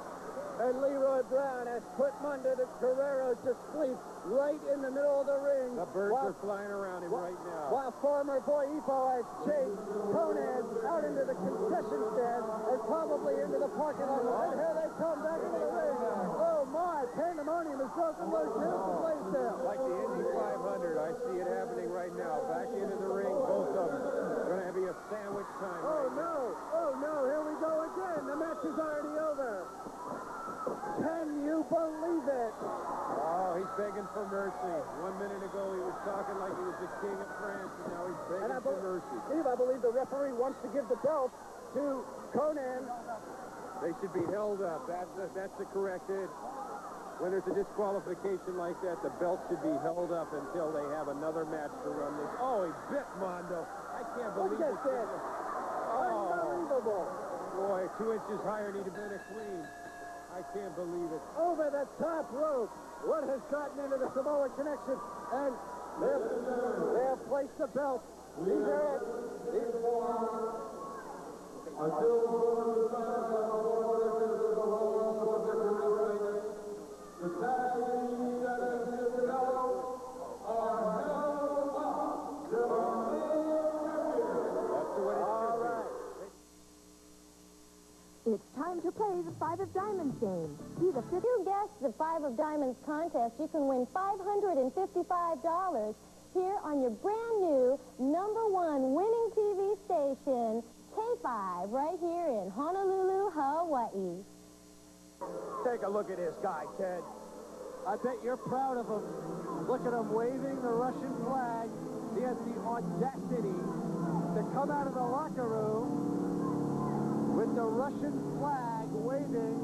Speaker 4: And Leroy Brown has put Mondo Guerrero to sleep right in the middle of the ring.
Speaker 9: The birds are flying around him right now.
Speaker 4: While former Boy Ipo has chased Conan out into the concession stand and probably into the parking lot. And here they come back into the ring. Oh, my. Pandemonium is broken loose here at the Blaisdell.
Speaker 9: Like the Indy 500, I see it happening right now. Back into the ring, both of them. Going to be a sandwich time.
Speaker 4: Oh, no. Oh, no. Here we go again. The match is already over. Can you believe it?
Speaker 9: Oh, he's begging for mercy. 1 minute ago, he was talking like he was the king of France, and now he's begging for mercy.
Speaker 4: Steve, I believe the referee wants to give the belt to Conan.
Speaker 9: They should be held up. That's the corrected. When there's a disqualification like that, the belt should be held up until they have another match to run this. Oh, he bit Mondo. I can't believe it.
Speaker 4: Look at this. Unbelievable.
Speaker 9: Boy, 2 inches higher, need to been a queen. I can't believe it.
Speaker 4: Over the top rope. What has gotten into the Samoa connection? And they have placed the belt. These are it.
Speaker 13: Until the time of the Lord, the tag team championships are held up.
Speaker 9: That's the way it should be.
Speaker 17: It's time to play the Five of Diamonds game. Be the fifth. If you guess the Five of Diamonds contest, you can win $555 here on your brand new #1 winning TV station, K5, right here in Honolulu, Hawaii.
Speaker 10: Take a look at this guy, Ted.
Speaker 9: I bet you're proud of him. Look at him waving the Russian flag. He has the audacity to come out of the locker room with the Russian flag waving.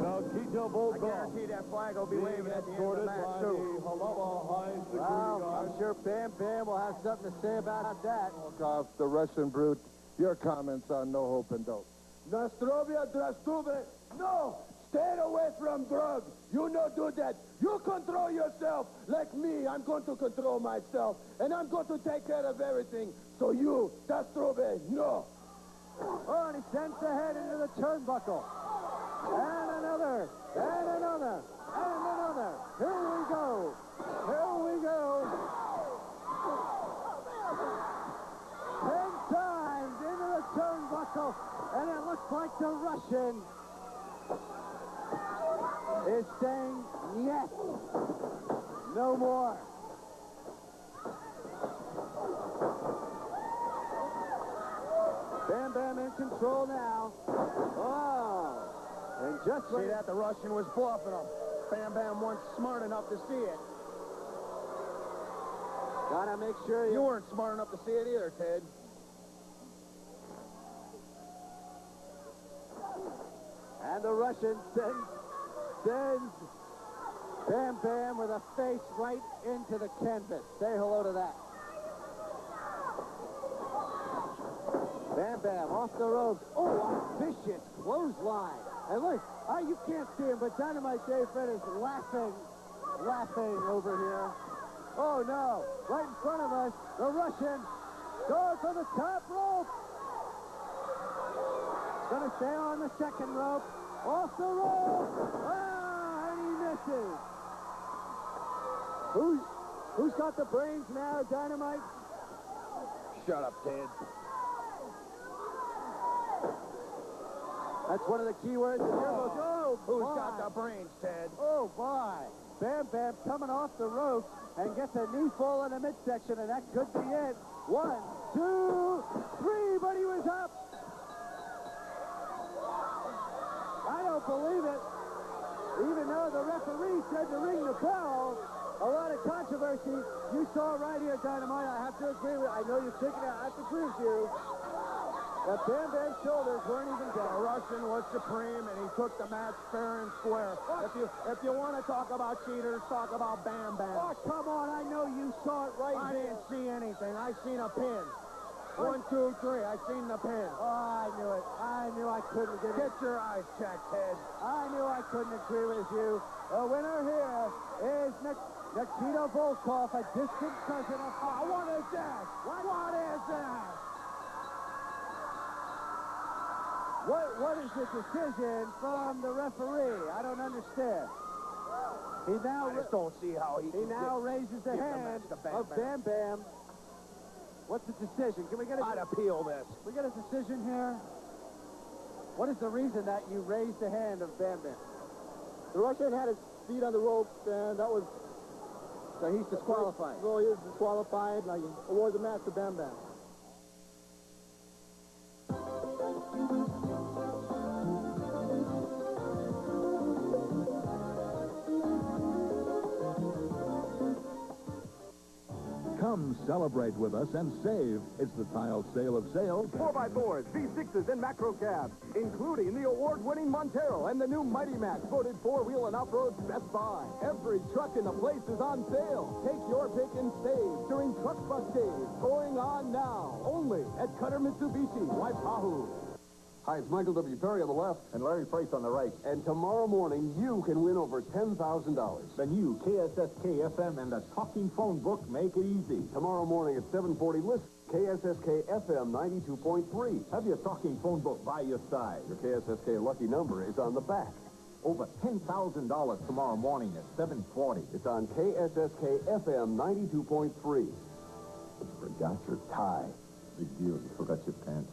Speaker 7: Now, Tito Volkov.
Speaker 10: I guarantee that flag will be waving at the end of the match, too.
Speaker 4: Well, I'm sure Bam Bam will have something to say about that.
Speaker 19: Volkov, the Russian brute, your comments on No Hope and Dope.
Speaker 13: Nastrovia Drastube, no! Stay away from drugs. You not do that. You control yourself. Like me, I'm going to control myself. And I'm going to take care of everything. So you, Drastube, no.
Speaker 4: Oh, and he sends the head into the turnbuckle. And another. And another. And another. Here we go. Here we go. 10 times into the turnbuckle. And it looks like the Russian is saying yes. No more. Bam Bam in control now. Oh. And just
Speaker 10: See that? The Russian was bluffing him. Bam Bam wasn't smart enough to see it.
Speaker 4: Gotta make sure
Speaker 10: You weren't smart enough to see it either, Ted.
Speaker 4: And the Russian sends Bam Bam with a face right into the canvas. Say hello to that. Bam Bam off the ropes. Oh, a vicious clothesline. And look, you can't see him, but Dynamite Dave Fred is laughing over here. Oh, no. Right in front of us, the Russian goes for the top rope. Going to stay on the second rope. Off the rope. Ah, and he misses. Who's got the brains now, Dynamite?
Speaker 10: Shut up, Ted.
Speaker 4: That's one of the key words. Oh,
Speaker 10: Who's got the brains, Ted?
Speaker 4: Oh, boy. Bam Bam coming off the rope and gets a knee fall in the midsection, and that could be it. 1, 2, 3, but he was up. I don't believe it. Even though the referee said to ring the bell, a lot of controversy. You saw right here, Dynamite. I have to agree with. I know you're shaking it. I have to agree with you. But Bam Bam's shoulders weren't even down.
Speaker 10: The Russian was supreme, and he took the match fair and square. If you want to talk about cheaters, talk about Bam Bam.
Speaker 4: Oh, come on. I know you saw it right
Speaker 10: I
Speaker 4: there.
Speaker 10: didn't see anything. I seen a pin. 1, 2, 3. I seen the pin.
Speaker 4: Oh, I knew it. I knew I couldn't get it.
Speaker 10: Get your eyes checked, Ted.
Speaker 4: I knew I couldn't agree with you. The winner here is Nikita Volkov, a distant cousin of...
Speaker 10: Oh, what is that? What is that?
Speaker 4: What is the decision from the referee? I don't understand. He now
Speaker 10: I just don't see how he
Speaker 4: now raises the hand of Bam Bam. What's the decision? Can we get
Speaker 10: I'd appeal this.
Speaker 4: We get a decision here? What is the reason that you raised the hand of Bam Bam?
Speaker 10: The Russian had his feet on the ropes, and that was...
Speaker 4: So he's disqualified.
Speaker 10: So he is disqualified, and I award the match to Bam Bam.
Speaker 1: Come celebrate with us and save. It's the tile sale of sales.
Speaker 7: 4x4s, V6s, and macro cabs, including the award-winning Montero and the new Mighty Max, voted four-wheel and off-road Best Buy. Every truck in the place is on sale. Take your pick and save during Truck Bus Days, going on now, only at Cutter Mitsubishi, Waipahu. Hi, it's Michael W. Perry on the left and Larry Price on the right. And tomorrow morning, you can win over $10,000.
Speaker 14: The new KSSK FM and the talking phone book make it easy.
Speaker 7: Tomorrow morning at 7:40, listen, KSSK FM 92.3.
Speaker 14: Have your talking phone book by your side.
Speaker 7: Your KSSK lucky number is on the back.
Speaker 14: Over $10,000 tomorrow morning at 7:40.
Speaker 7: It's on KSSK FM 92.3. Forgot your tie. Big deal, you forgot your pants.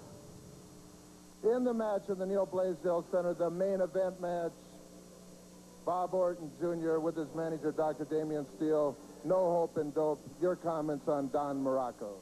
Speaker 13: In the match in the Neil Blaisdell Center, the main event match, Bob Orton Jr. with his manager, Dr. Damian Steele. No hope in dope. Your comments on Don Morocco.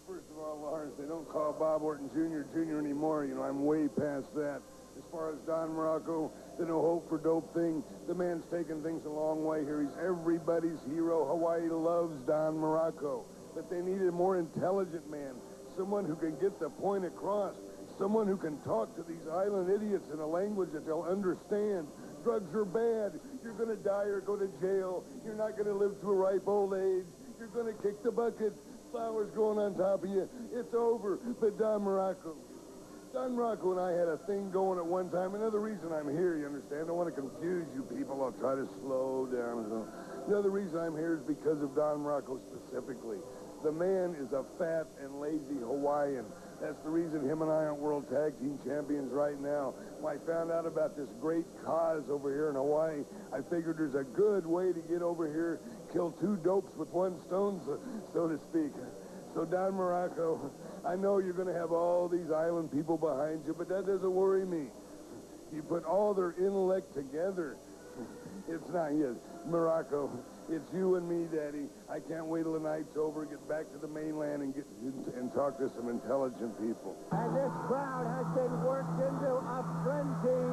Speaker 19: First of all, Lars, they don't call Bob Orton Jr. anymore. You know, I'm way past that. As far as Don Morocco, the no hope for dope thing, the man's taken things a long way here. He's everybody's hero. Hawaii loves Don Morocco. But they need a more intelligent man, someone who can get the point across. Someone who can talk to these island idiots in a language that they'll understand. Drugs are bad. You're going to die or go to jail. You're not going to live to a ripe old age. You're going to kick the bucket. Flowers growing on top of you. It's over. But Don Morocco and I had a thing going at one time. Another reason I'm here, you understand? I don't want to confuse you people. I'll try to slow down. Another reason I'm here is because of Don Morocco specifically. The man is a fat and lazy Hawaiian. That's the reason him and I aren't world tag team champions right now. When I found out about this great cause over here in Hawaii, I figured there's a good way to get over here, kill two dopes with one stone, so to speak. So Don Morocco, I know you're going to have all these island people behind you, but that doesn't worry me. You put all their intellect together. It's not yet. Morocco, it's you and me, Daddy. I can't wait till the night's over, get back to the mainland and talk to some intelligent people.
Speaker 4: And this crowd has been worked into a frenzy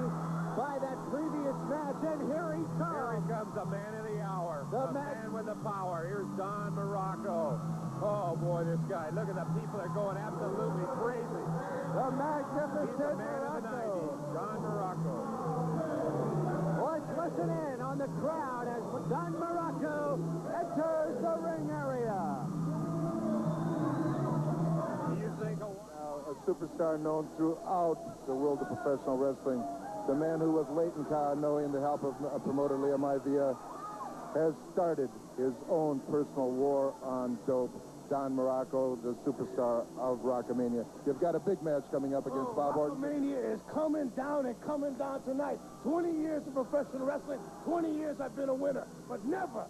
Speaker 4: by that previous match, and here he comes.
Speaker 9: Here he comes, the man of the hour.
Speaker 4: The
Speaker 9: man with the power. Here's Don Morocco. Oh, boy, this guy. Look at the people. They're going absolutely crazy.
Speaker 4: The magnificent
Speaker 9: He's the man of the 90s, Don Morocco.
Speaker 4: Let's listen in on the crowd as Don Morocco enters the ring area.
Speaker 9: You think
Speaker 13: a superstar known throughout the world of professional wrestling. The man who was late in Ka'anoi, in the help of promoter Leo Maivia, has started his own personal war on dope. Don Morocco, the superstar of Rockamania. You've got a big match coming up against Bob Orton.
Speaker 2: Rockamania is coming down tonight. 20 years of professional wrestling, 20 years I've been a winner. But never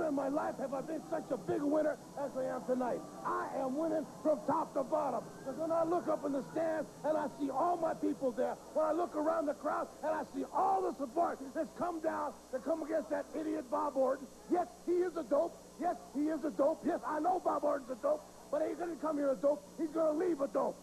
Speaker 2: in my life have I been such a big winner as I am tonight. I am winning from top to bottom. Because when I look up in the stands and I see all my people there, when I look around the crowd and I see all the support that's come down to come against that idiot Bob Orton. Yes, he is a dope. Yes, he is a dope. Yes, I know Bob Orton's a dope. But he ain't going to come here a dope. He's going to leave a dope.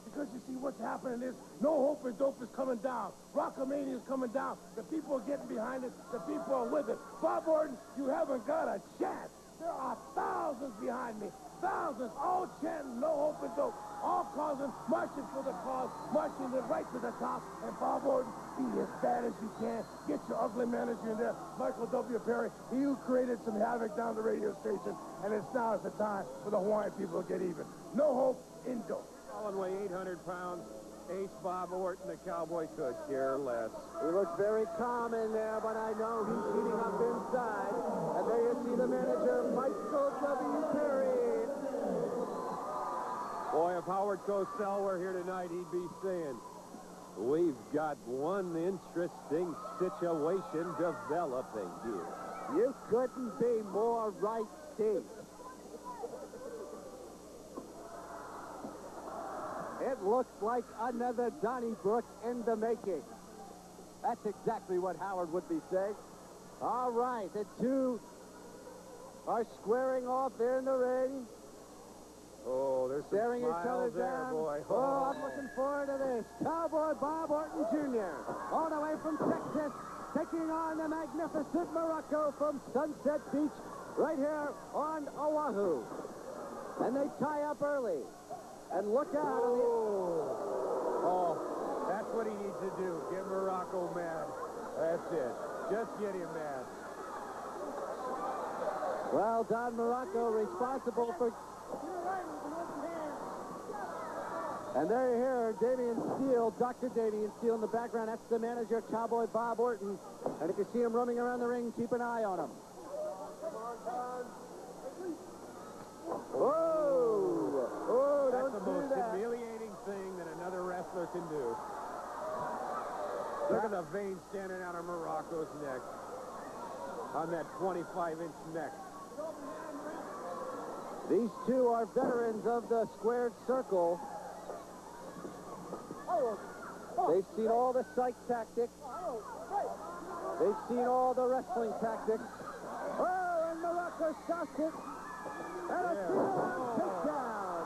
Speaker 2: Because you see what's happening is no hope in dope is coming down. Rockamania is coming down. The people are getting behind it. The people are with it. Bob Orton, you haven't got a chance. There are thousands behind me. Thousands, all chanting no hope in dope. All causing, marching for the cause, marching it right to the top. And Bob Orton, be as bad as you can. Get your ugly manager in there, Michael W. Perry. He who created some havoc down the radio station. And it's now the time for the Hawaiian people to get even. No hope in dope.
Speaker 9: Fallen weigh 800 pounds. Ace Bob Orton, the Cowboy, could care less.
Speaker 4: He looks very calm in there, but I know he's heating up inside. And there you see the manager, Michael W. Perry.
Speaker 9: Boy, if Howard Cosell were here tonight, he'd be saying, we've got one interesting situation developing here.
Speaker 4: You couldn't be more right, Steve. It looks like another Donnybrook in the making. That's exactly what Howard would be saying. All right, the two are squaring off there in the ring.
Speaker 9: Oh, there's
Speaker 4: staring each other
Speaker 9: there,
Speaker 4: down.
Speaker 9: Boy.
Speaker 4: Oh, I'm looking forward to this. Cowboy Bob Orton Jr., all the way from Texas, taking on the magnificent Morocco from Sunset Beach, right here on Oahu.
Speaker 9: And they tie up early. And look out.
Speaker 7: Oh, that's what he needs to do. Get Morocco mad. That's it. Just get him mad.
Speaker 9: Well, Don Morocco responsible for... And there you hear Damian Steele, Dr. Damian Steele in the background. That's the manager, Cowboy Bob Orton. And if you see him roaming around the ring, keep an eye on him. Whoa! Oh,
Speaker 7: that's
Speaker 9: don't
Speaker 7: the most
Speaker 9: do that.
Speaker 7: humiliating thing that another wrestler can do. Look at the vein standing out of Morocco's neck. On that 25-inch neck.
Speaker 9: These two are veterans of the squared circle. They've seen all the psych tactics. They've seen all the wrestling tactics. Oh, and Morocco stops it. And a takedown.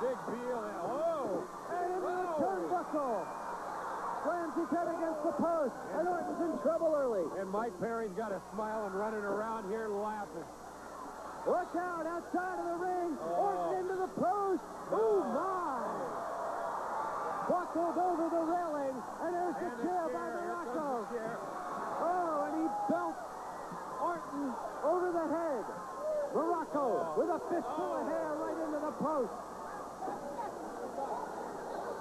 Speaker 7: Big deal. Oh!
Speaker 9: And into the turnbuckle. Slams his head against the post. And Orton's in trouble early.
Speaker 7: And Mike Perry's got a smile and running around here laughing.
Speaker 9: Look out, outside of the ring. Orton into the post. Oh, my. Buckled over the railing. And there's the chair by Morocco. Oh, and he belts Orton over the head. Morocco with a fistful of hair right into the post.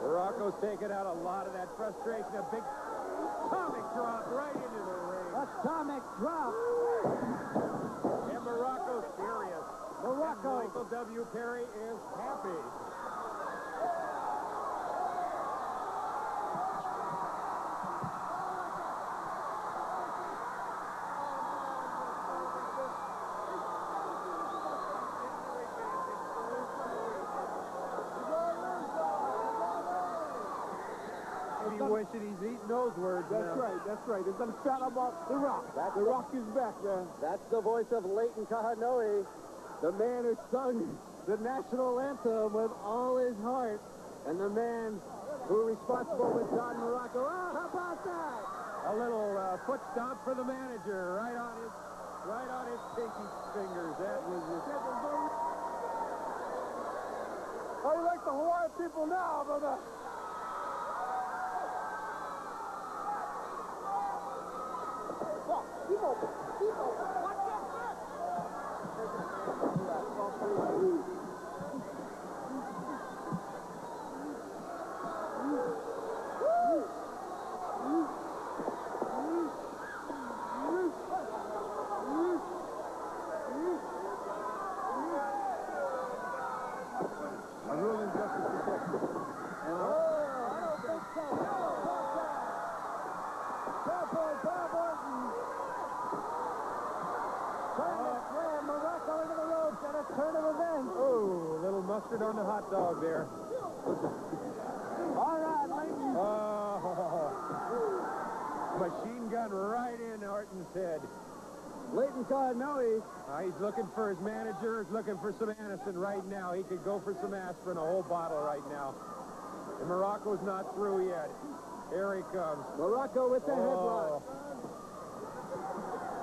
Speaker 7: Morocco's taking out a lot of that frustration. A big atomic drop right into the ring.
Speaker 9: Atomic drop.
Speaker 7: And Morocco's furious.
Speaker 9: Morocco.
Speaker 7: And Michael W. Perry is happy. Wishing he's eating those words.
Speaker 16: That's right. It's unfathomable. The Rock. The Rock is back, man.
Speaker 9: That's the voice of Leighton Kahanoe, the man who sung the national anthem with all his heart, and the man who is responsible with Don Morocco. Oh, how about that?
Speaker 7: A little foot stomp for the manager, right on his pinky fingers. That was it.
Speaker 16: How you like the Hawaiian people now, brother?
Speaker 7: Mustard on the hot dog there.
Speaker 9: All right, Leighton.
Speaker 7: Oh, machine gun right in Orton's head.
Speaker 9: Leighton Kahanoe.
Speaker 7: He's looking for his manager. He's looking for some Anacin right now. He could go for some aspirin, a whole bottle right now. And Morocco's not through yet. Here he comes.
Speaker 9: Morocco with the headlock.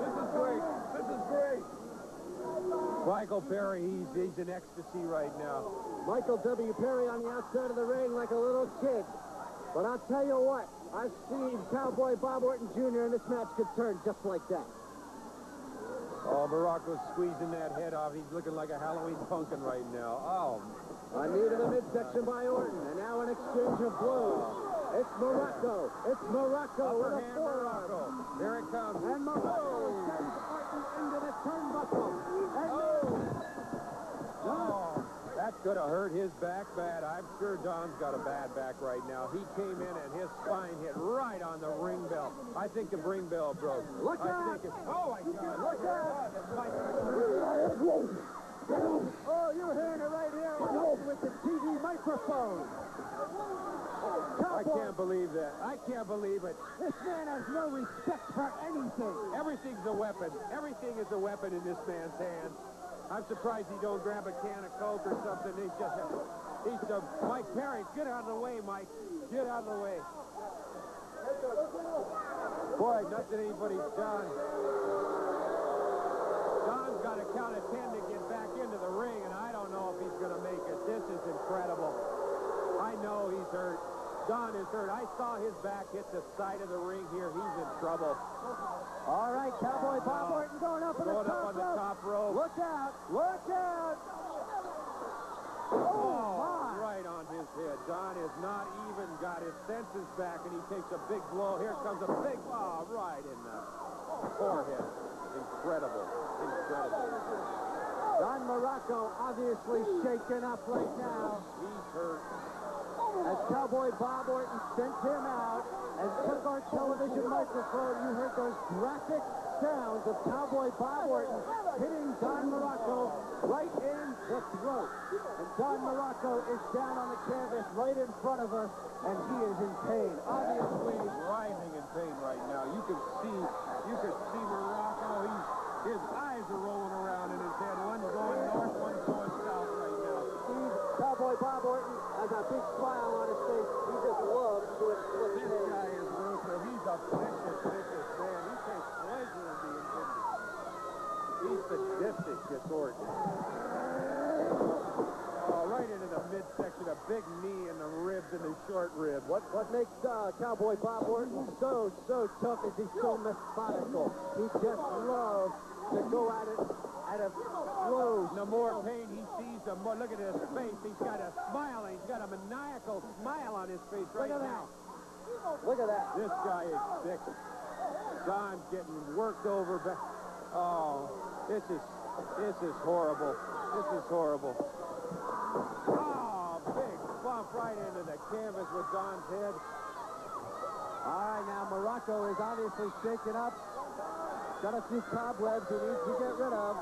Speaker 7: This is great. This is great. Michael Perry, he's in ecstasy right now.
Speaker 9: Michael W. Perry on the outside of the ring like a little kid. But I'll tell you what, I've seen Cowboy Bob Orton Jr. and this match could turn just like that.
Speaker 7: Oh, Morocco's squeezing that head off. He's looking like a Halloween pumpkin right now. Oh.
Speaker 9: A knee to the midsection by Orton, and now an exchange of blows. It's Morocco. It's Morocco with a forearm.
Speaker 7: Morocco. There it comes.
Speaker 9: And Morocco sends Orton into the turnbuckle. And
Speaker 7: that's going to hurt his back bad. I'm sure Don's got a bad back right now. He came in and his spine hit right on the ring bell. I think the ring bell broke.
Speaker 9: Look out!
Speaker 7: Oh, my God.
Speaker 9: Look out! Oh, you're hearing it right here with the TV microphone.
Speaker 7: I can't believe that. I can't believe it.
Speaker 9: This man has no respect for anything.
Speaker 7: Everything's a weapon. Everything is a weapon in this man's hands. I'm surprised he don't grab a can of Coke or something. Mike Perry, get out of the way, Mike. Get out of the way. Boy, nothing anybody's done. Don's got to count of 10 to get back into the ring, and I don't know if
Speaker 9: he's going to make it. This is incredible. I know he's hurt. Don is hurt. I saw his back hit the side of the ring here. He's in trouble.
Speaker 4: All right, Cowboy Bob Orton going up on the top rope. Look out! Look out!
Speaker 9: Oh, right on his head. Don has not even got his senses back, and he takes a big blow. Here comes a big, right in the forehead. Incredible. Incredible.
Speaker 4: Don Morocco obviously shaken up right now.
Speaker 9: He's hurt.
Speaker 4: As Cowboy Bob Orton sent him out and took our television microphone, you heard those graphic sounds of Cowboy Bob Orton hitting Don Morocco right in the throat. And Don Morocco is down on the canvas right in front of us, and he is in pain. Obviously,
Speaker 9: writhing in pain right now. You can see Morocco. His eyes are rolling around in his head. One's going north, one's going south right now.
Speaker 4: Steve, Cowboy Bob Orton has a big smile on his face. He just loves doing split
Speaker 9: This guy is ruthless. He's a vicious man. He takes pleasure in being vicious. He's sadistic, this Orton. Oh, right into the midsection, a big knee in the ribs and the short rib.
Speaker 4: What makes Cowboy Bob Orton so tough is he's so methodical. He just loves to go at it at a slow.
Speaker 9: The more pain he sees, the more. Look at his face. He's got a smile. He's got a maniacal smile on his face right now.
Speaker 4: Look at that.
Speaker 9: This guy is sick. Don's getting worked over. Oh, this is horrible. This is horrible. Oh, big bump right into the canvas with Don's head.
Speaker 4: All right, now Morocco is obviously shaken up. Got a few cobwebs he needs to get rid of.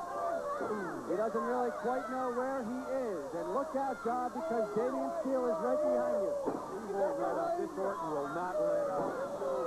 Speaker 4: He doesn't really quite know where he is. And look out, John, because Damian Steele is right behind you.
Speaker 9: He won't let up. This Orton will not let up.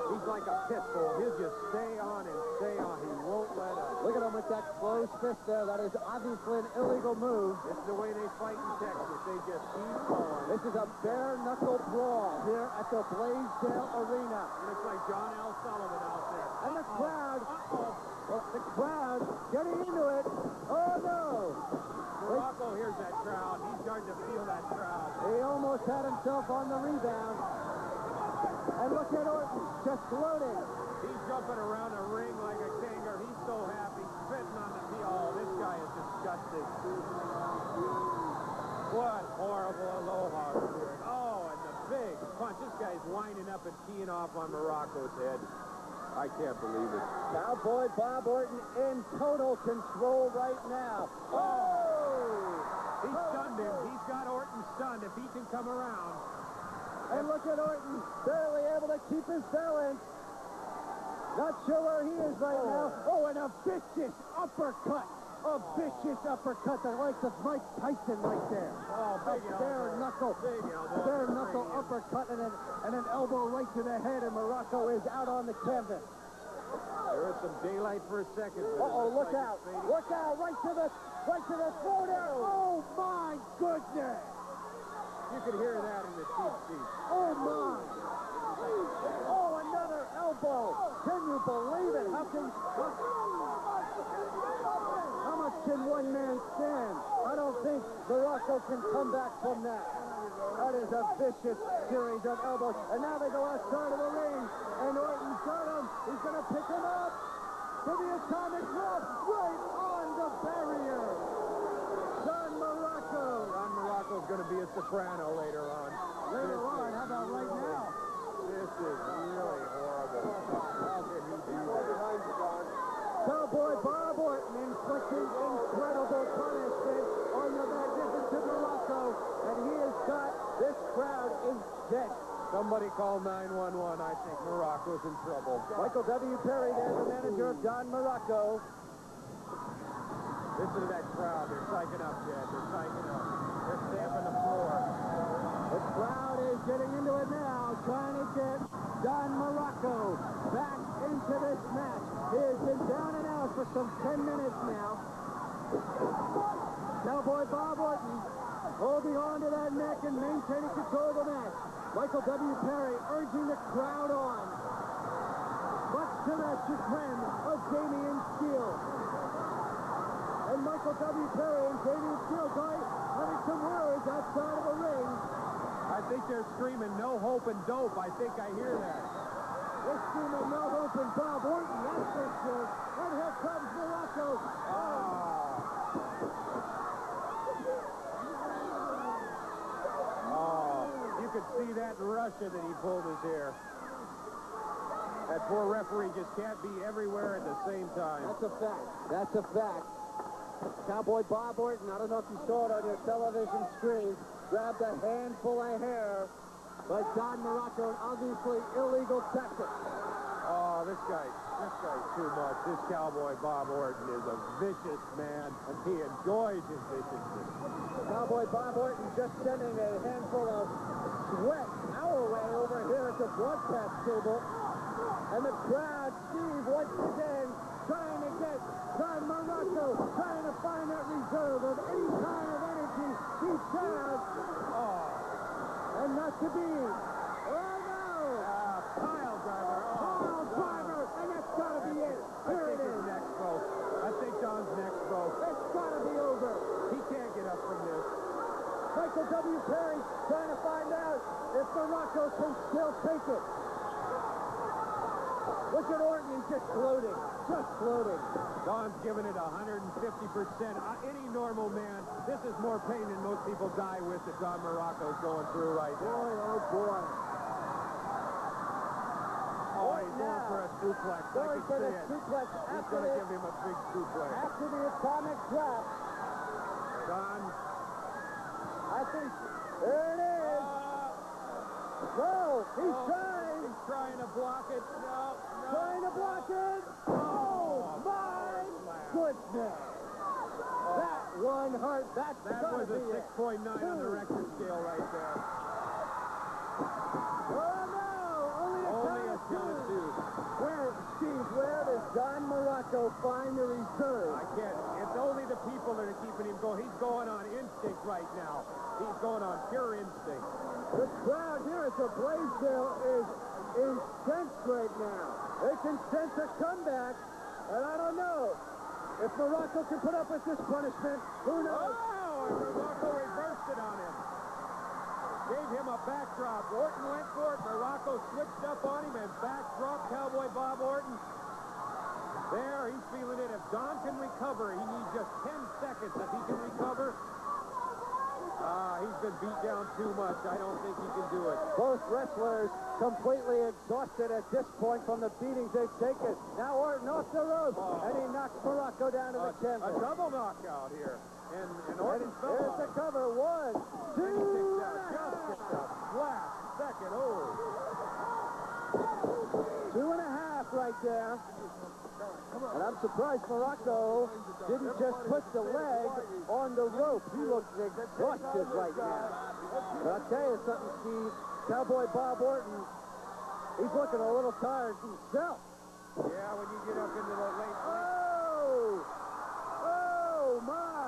Speaker 9: He's like a pit bull. He'll just stay on and stay on. He won't let up.
Speaker 4: Look at him with that closed fist there. That is obviously an illegal move.
Speaker 9: This is the way they fight in Texas. They just keep going.
Speaker 4: This is a bare-knuckle brawl here at the Blaisdell Arena.
Speaker 9: Looks like John L. Sullivan out there.
Speaker 4: And the crowd, well, the crowd getting into it. Oh, no.
Speaker 9: Morocco hears that crowd. He's starting to feel that crowd.
Speaker 4: He almost had himself on the rebound. And look at Orton, just gloating.
Speaker 9: He's jumping around the ring like a kangaroo. He's so happy, spitting on the field. Oh, this guy is disgusting. What horrible aloha spirit. Oh, and the big punch. This guy's winding up and teeing off on Morocco's head. I can't believe it.
Speaker 4: Cowboy Bob Orton in total control right now. Oh!
Speaker 9: He stunned him. He's got Orton stunned. If he can come around.
Speaker 4: And look at Orton, barely able to keep his balance. Not sure where he is right now. Oh, and a vicious uppercut. A vicious uppercut, the likes of Mike Tyson right there.
Speaker 9: Oh, big elbow.
Speaker 4: Bare knuckle.
Speaker 9: Big elbow.
Speaker 4: Bare knuckle uppercut and an elbow right to the head, and Morocco is out on the canvas.
Speaker 9: There is some daylight for a second.
Speaker 4: Uh-oh, look out. Look out, right to the throat there. Oh, my goodness.
Speaker 9: You can hear that in the cheap seat.
Speaker 4: Oh, my. Oh, another elbow. Can you believe it? How much can one man stand? I don't think Morocco can come back from that. That is a vicious series of elbows. And now they go outside of the ring. And Orton's got him. He's going to pick him up to the atomic drop right on the barrier. Don
Speaker 9: Morocco's going to be a soprano later on.
Speaker 4: Later on? How about right now?
Speaker 9: This is really horrible. How can he do that?
Speaker 4: Cowboy Bob Orton inflicting incredible punishment on the magnificent Morocco, and he has got this crowd incensed.
Speaker 9: Somebody call 911. I think Morocco's in trouble.
Speaker 4: Michael W. Perry there, the manager of Don Morocco.
Speaker 9: Listen to that crowd. They're psyching up, Chad. They're psyching up. They're stamping the floor.
Speaker 4: The crowd is getting into it now, trying to get Don Morocco back into this match. He has been down and out for some 10 minutes now. Cowboy Bob Orton holding on to that neck and maintaining control of the match. Michael W. Perry urging the crowd on, much to the chagrin of Damian Steele. And Michael W. Perry and Damian Steele going having some words outside of the ring.
Speaker 9: I think they're screaming no hope and dope. I think I hear that.
Speaker 4: They're screaming no hope and Bob Orton, that's for sure. And here comes Morocco.
Speaker 9: You could see that in Russia that he pulled his hair. That poor referee just can't be everywhere at the same time.
Speaker 4: That's a fact. That's a fact. Cowboy Bob Orton, I don't know if you saw it on your television screen, grabbed a handful of hair by Don Morocco, obviously illegal tactic.
Speaker 9: Oh, this guy's too much. This Cowboy Bob Orton is a vicious man, and he enjoys his viciousness.
Speaker 4: Cowboy Bob Orton just sending a handful of sweat our way over here at the broadcast table. And the crowd, Steve, once again, trying to get Don Morocco, trying to find that reserve of any kind of energy he has. And not to be. Oh, no!
Speaker 9: Pile driver.
Speaker 4: Pile driver, and that's got to be it. Here it is.
Speaker 9: Next, bro. I think Don's next, bro.
Speaker 4: It's got to be over.
Speaker 9: He can't get up from this.
Speaker 4: Michael W. Perry trying to find out if Morocco can still take it. Look at Orton, he's just floating. Just floating.
Speaker 9: Don's giving it 150%. Any normal man, this is more pain than most people die with that Don Morocco's going through right now.
Speaker 4: Boy, oh boy.
Speaker 9: Oh, he's going for a suplex.
Speaker 4: Going for the suplex.
Speaker 9: He's going to give him a big suplex.
Speaker 4: After the atomic drop.
Speaker 9: Don.
Speaker 4: I think, there it is. No, he's trying.
Speaker 9: He's trying to block it. No.
Speaker 4: Trying to block it. Oh, my goodness. That one hurt. That
Speaker 9: was a 6.9 on the Richter scale right there.
Speaker 4: Oh, no. Only a count of two. Where does Don Morocco find the reserve?
Speaker 9: I can't. It's only the people that are keeping him going. He's going on instinct right now. He's going on pure instinct.
Speaker 4: The crowd here at the Blaisdell is incensed right now. They can sense a comeback, and I don't know if Morocco can put up with this punishment. Who knows?
Speaker 9: Oh, and Morocco reversed it on him. Gave him a backdrop. Orton went for it. Morocco switched up on him and backdrop Cowboy Bob Orton. There, he's feeling it. If Don can recover, he needs just 10 seconds. If he can recover, he's been beat down too much. I don't think he can do it.
Speaker 4: Both wrestlers completely exhausted at this point from the beatings they've taken. Now Orton off the rope, and he knocks Morocco down to the canvas.
Speaker 9: A double knockout here. And Orton fell
Speaker 4: There's the cover. 1, 2,
Speaker 9: just a flash second. Oh.
Speaker 4: 2.5 right there. And I'm surprised Morocco didn't just put the leg on the rope. He looks exhausted right now. But I'll tell you something, Steve. Cowboy Bob Orton, he's looking a little tired himself.
Speaker 9: Yeah, when you get up into the late...
Speaker 4: Oh! Oh, my!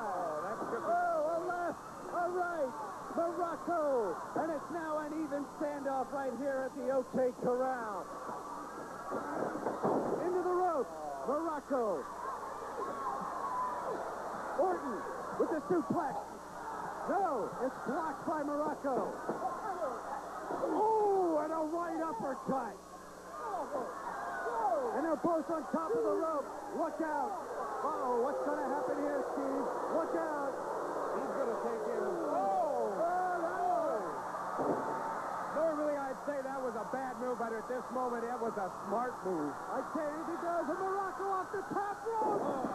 Speaker 4: Oh, a left, a right, Morocco! And it's now an even standoff right here at the OK Corral. Into the rope, Morocco. Orton with the suplex. No, it's blocked by Morocco. Oh, and a right uppercut. And they're both on top of the rope. Look out. Uh-oh, what's going to happen here, Steve? Look out.
Speaker 9: He's going to take him.
Speaker 4: Oh, no.
Speaker 9: Normally, I'd say that was a bad move, but at this moment, it was a smart move.
Speaker 4: I tell you, he goes, and Morocco off the top rope.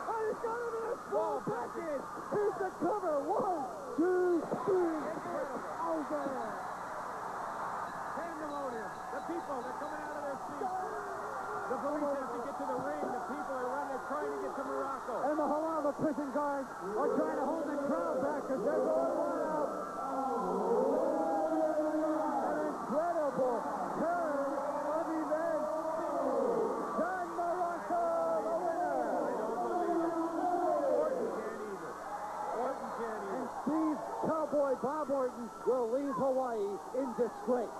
Speaker 4: Oh, he's got him in a small package. Here's the cover. 1, 2, 3. Over.
Speaker 9: Pandemonium. The people, they're coming out of their seats. The police have to get to the ring. The people are running, trying to get to Morocco.
Speaker 4: And the Halava prison guards are trying to hold the crowd back because they're going wild. An incredible turn of events. Don Morocco, the winner.
Speaker 9: I don't believe it. Orton can't either. Orton can't either.
Speaker 4: And Steve Cowboy Bob Orton will leave Hawaii in disgrace.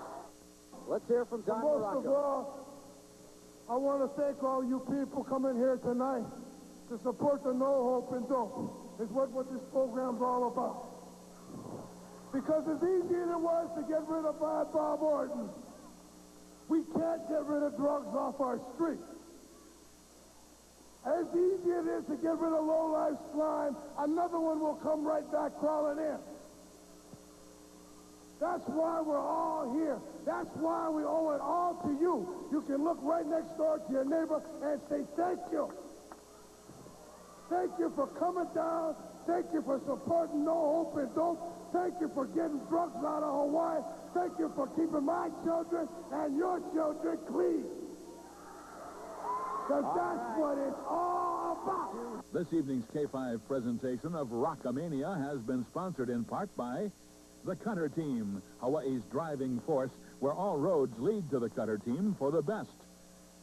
Speaker 4: Let's hear from Don Morocco.
Speaker 16: Most of all, I want to thank all you people coming here tonight to support the No Hope and Dope. Is what this program's all about.
Speaker 13: Because as easy as it was to get rid of Bob Orton, we can't get rid of drugs off our streets. As easy as it is to get rid of low-life slime, another one will come right back crawling in. That's why we're all here. That's why we owe it all to you. You can look right next door to your neighbor and say thank you. Thank you for coming down. Thank you for supporting No Hope in Dope. Thank you for getting drugs out of Hawaii. Thank you for keeping my children and your children clean. Because that's what it's all about.
Speaker 1: This evening's K5 presentation of Rockamania has been sponsored in part by the Cutter Team, Hawaii's driving force, where all roads lead to the Cutter Team for the best.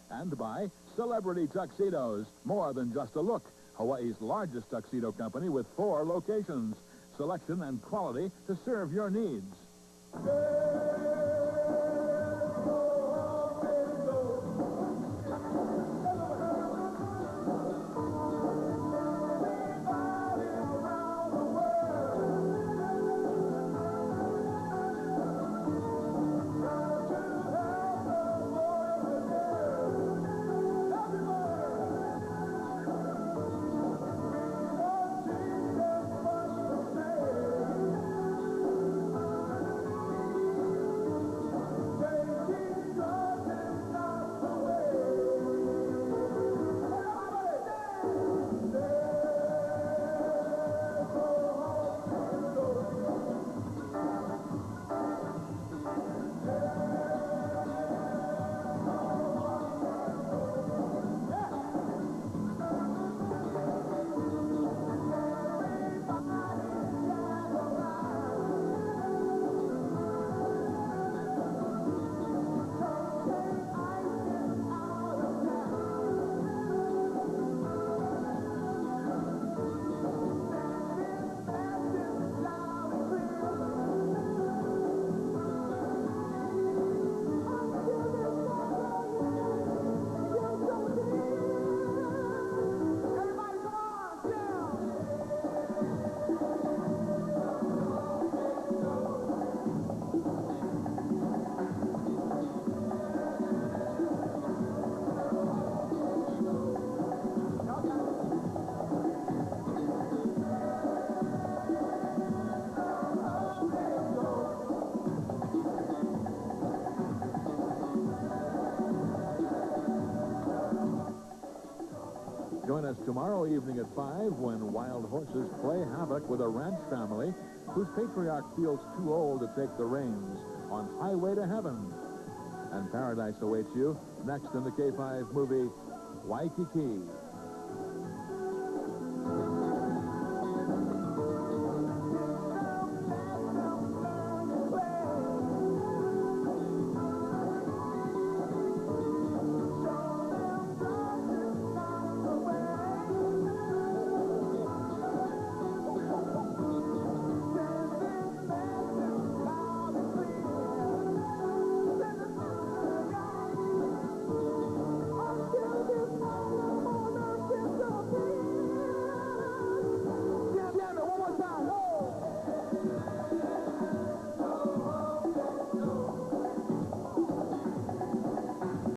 Speaker 1: And by Celebrity Tuxedos, more than just a look. Hawaii's largest tuxedo company with 4 locations. Selection and quality to serve your needs. Join us tomorrow evening at 5 when wild horses play havoc with a ranch family whose patriarch feels too old to take the reins on Highway to Heaven. And paradise awaits you next in the K5 movie Waikiki.